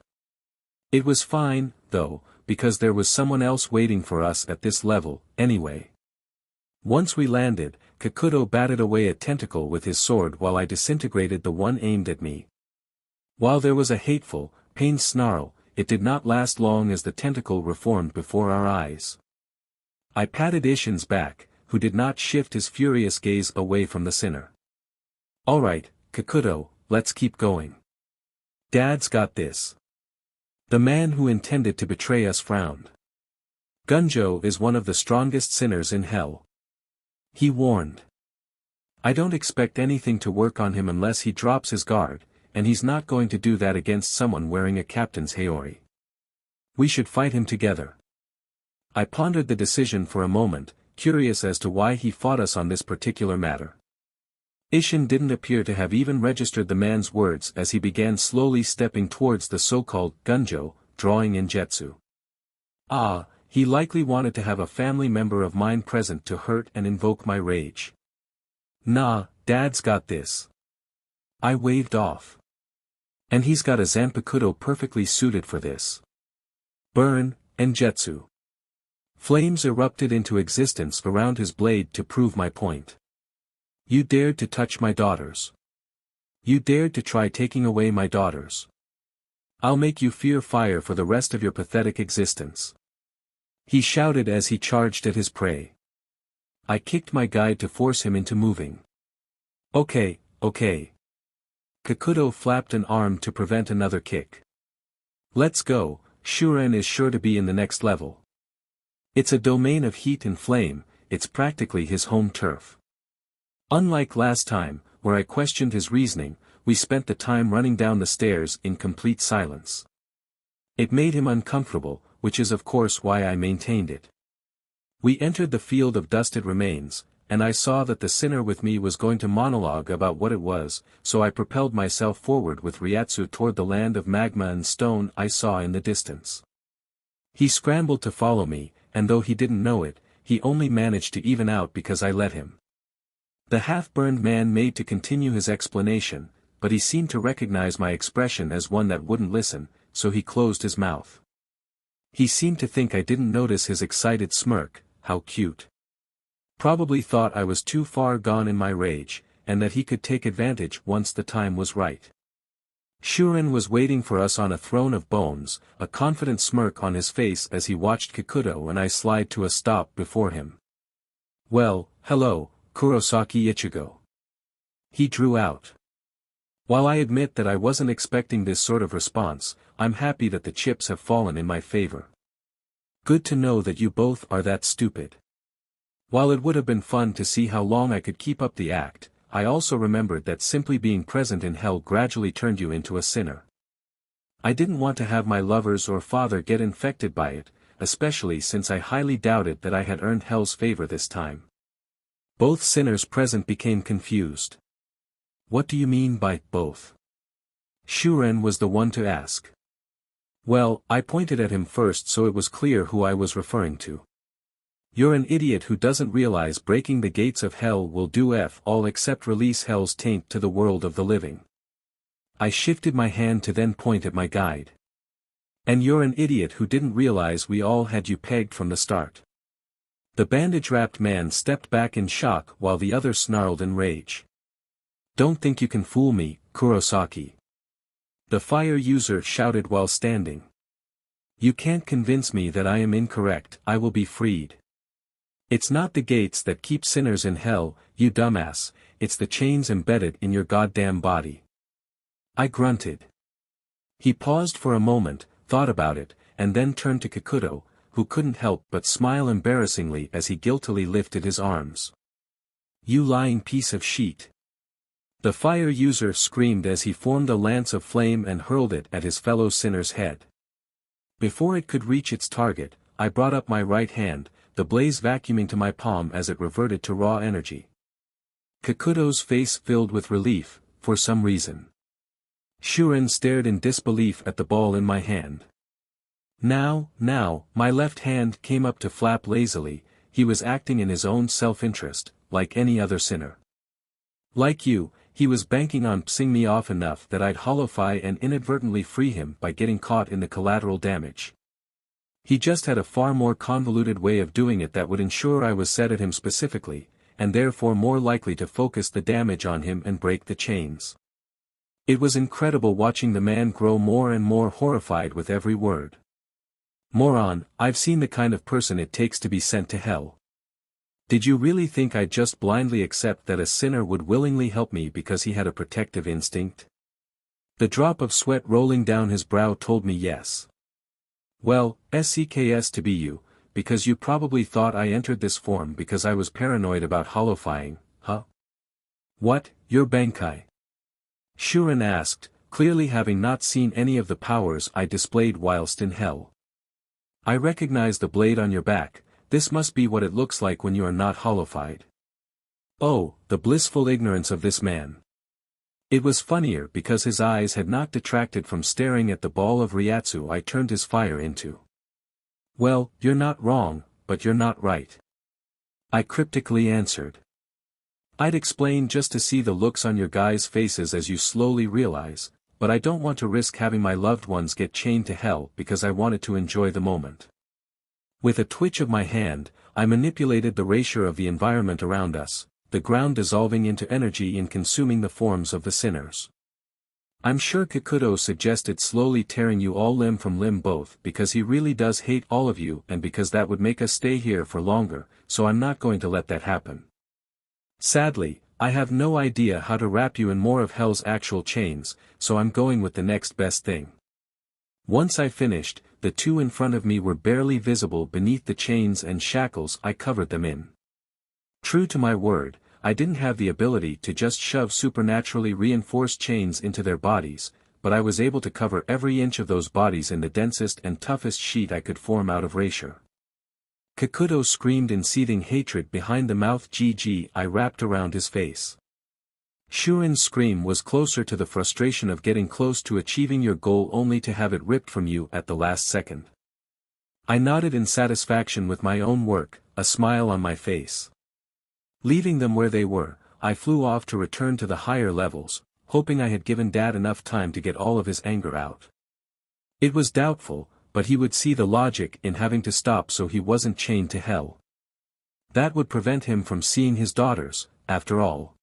It was fine, though, because there was someone else waiting for us at this level, anyway. Once we landed, Kikuto batted away a tentacle with his sword while I disintegrated the one aimed at me. While there was a hateful, pained snarl, it did not last long as the tentacle reformed before our eyes. I patted Ishin's back, who did not shift his furious gaze away from the sinner. Alright, Kikuto, let's keep going. Dad's got this. The man who intended to betray us frowned. Gunjo is one of the strongest sinners in hell. He warned. I don't expect anything to work on him unless he drops his guard, and he's not going to do that against someone wearing a captain's haori. We should fight him together. I pondered the decision for a moment, curious as to why he fought us on this particular matter. Ishin didn't appear to have even registered the man's words as he began slowly stepping towards the so-called Gunjo, drawing in Jetsu. Ah, he likely wanted to have a family member of mine present to hurt and invoke my rage. Nah, Dad's got this. I waved off. And he's got a Zanpakuto perfectly suited for this. Burn, and Jetsu. Flames erupted into existence around his blade to prove my point. You dared to touch my daughters. You dared to try taking away my daughters. I'll make you fear fire for the rest of your pathetic existence. He shouted as he charged at his prey. I kicked my guide to force him into moving. Okay. Kikuto flapped an arm to prevent another kick. Let's go, Shuren is sure to be in the next level. It's a domain of heat and flame, it's practically his home turf. Unlike last time, where I questioned his reasoning, we spent the time running down the stairs in complete silence. It made him uncomfortable, which is of course why I maintained it. We entered the field of dusted remains, and I saw that the sinner with me was going to monologue about what it was, so I propelled myself forward with Ryatsu toward the land of magma and stone I saw in the distance. He scrambled to follow me, and though he didn't know it, he only managed to even out because I let him. The half-burned man made to continue his explanation, but he seemed to recognize my expression as one that wouldn't listen, so he closed his mouth. He seemed to think I didn't notice his excited smirk. How cute. Probably thought I was too far gone in my rage, and that he could take advantage once the time was right. Shuren was waiting for us on a throne of bones, a confident smirk on his face as he watched Kikuto and I slide to a stop before him. Well, hello, Kurosaki Ichigo. He drew out. While I admit that I wasn't expecting this sort of response, I'm happy that the chips have fallen in my favor. Good to know that you both are that stupid. While it would have been fun to see how long I could keep up the act, I also remembered that simply being present in hell gradually turned you into a sinner. I didn't want to have my lovers or father get infected by it, especially since I highly doubted that I had earned hell's favor this time. Both sinners present became confused. What do you mean by both? Shuren was the one to ask. Well, I pointed at him first so it was clear who I was referring to. You're an idiot who doesn't realize breaking the gates of hell will do F all except release hell's taint to the world of the living. I shifted my hand to then point at my guide. And you're an idiot who didn't realize we all had you pegged from the start. The bandage-wrapped man stepped back in shock while the other snarled in rage. Don't think you can fool me, Kurosaki. The fire user shouted while standing. You can't convince me that I am incorrect, I will be freed. It's not the gates that keep sinners in hell, you dumbass, it's the chains embedded in your goddamn body. I grunted. He paused for a moment, thought about it, and then turned to Kikuto, who couldn't help but smile embarrassingly as he guiltily lifted his arms. You lying piece of shit. The fire user screamed as he formed a lance of flame and hurled it at his fellow sinner's head. Before it could reach its target, I brought up my right hand, the blaze vacuuming to my palm as it reverted to raw energy. Kakuto's face filled with relief, for some reason. Shuren stared in disbelief at the ball in my hand. Now, my left hand came up to flap lazily. He was acting in his own self-interest, like any other sinner. Like you, he was banking on pissing me off enough that I'd hollowfy and inadvertently free him by getting caught in the collateral damage. He just had a far more convoluted way of doing it that would ensure I was set at him specifically, and therefore more likely to focus the damage on him and break the chains. It was incredible watching the man grow more and more horrified with every word. Moron, I've seen the kind of person it takes to be sent to hell. Did you really think I'd just blindly accept that a sinner would willingly help me because he had a protective instinct? The drop of sweat rolling down his brow told me yes. Well, SCKS to be you, because you probably thought I entered this form because I was paranoid about hollowfying, huh? What, you're Bankai? Shuren asked, clearly having not seen any of the powers I displayed whilst in hell. I recognize the blade on your back. This must be what it looks like when you are not hollowfied. Oh, the blissful ignorance of this man. It was funnier because his eyes had not detracted from staring at the ball of Ryatsu I turned his fire into. Well, you're not wrong, but you're not right. I cryptically answered. I'd explain just to see the looks on your guys' faces as you slowly realize, but I don't want to risk having my loved ones get chained to hell because I wanted to enjoy the moment. With a twitch of my hand, I manipulated the ratio of the environment around us, the ground dissolving into energy in consuming the forms of the sinners. I'm sure Kakuto suggested slowly tearing you all limb from limb both because he really does hate all of you and because that would make us stay here for longer, so I'm not going to let that happen. Sadly, I have no idea how to wrap you in more of hell's actual chains, so I'm going with the next best thing. Once I finished, the two in front of me were barely visible beneath the chains and shackles I covered them in. True to my word, I didn't have the ability to just shove supernaturally reinforced chains into their bodies, but I was able to cover every inch of those bodies in the densest and toughest sheet I could form out of erasure. Kakuto screamed in seething hatred behind the mouth GG I wrapped around his face. Shuren's scream was closer to the frustration of getting close to achieving your goal only to have it ripped from you at the last second. I nodded in satisfaction with my own work, a smile on my face. Leaving them where they were, I flew off to return to the higher levels, hoping I had given Dad enough time to get all of his anger out. It was doubtful, but he would see the logic in having to stop so he wasn't chained to hell. That would prevent him from seeing his daughters, after all.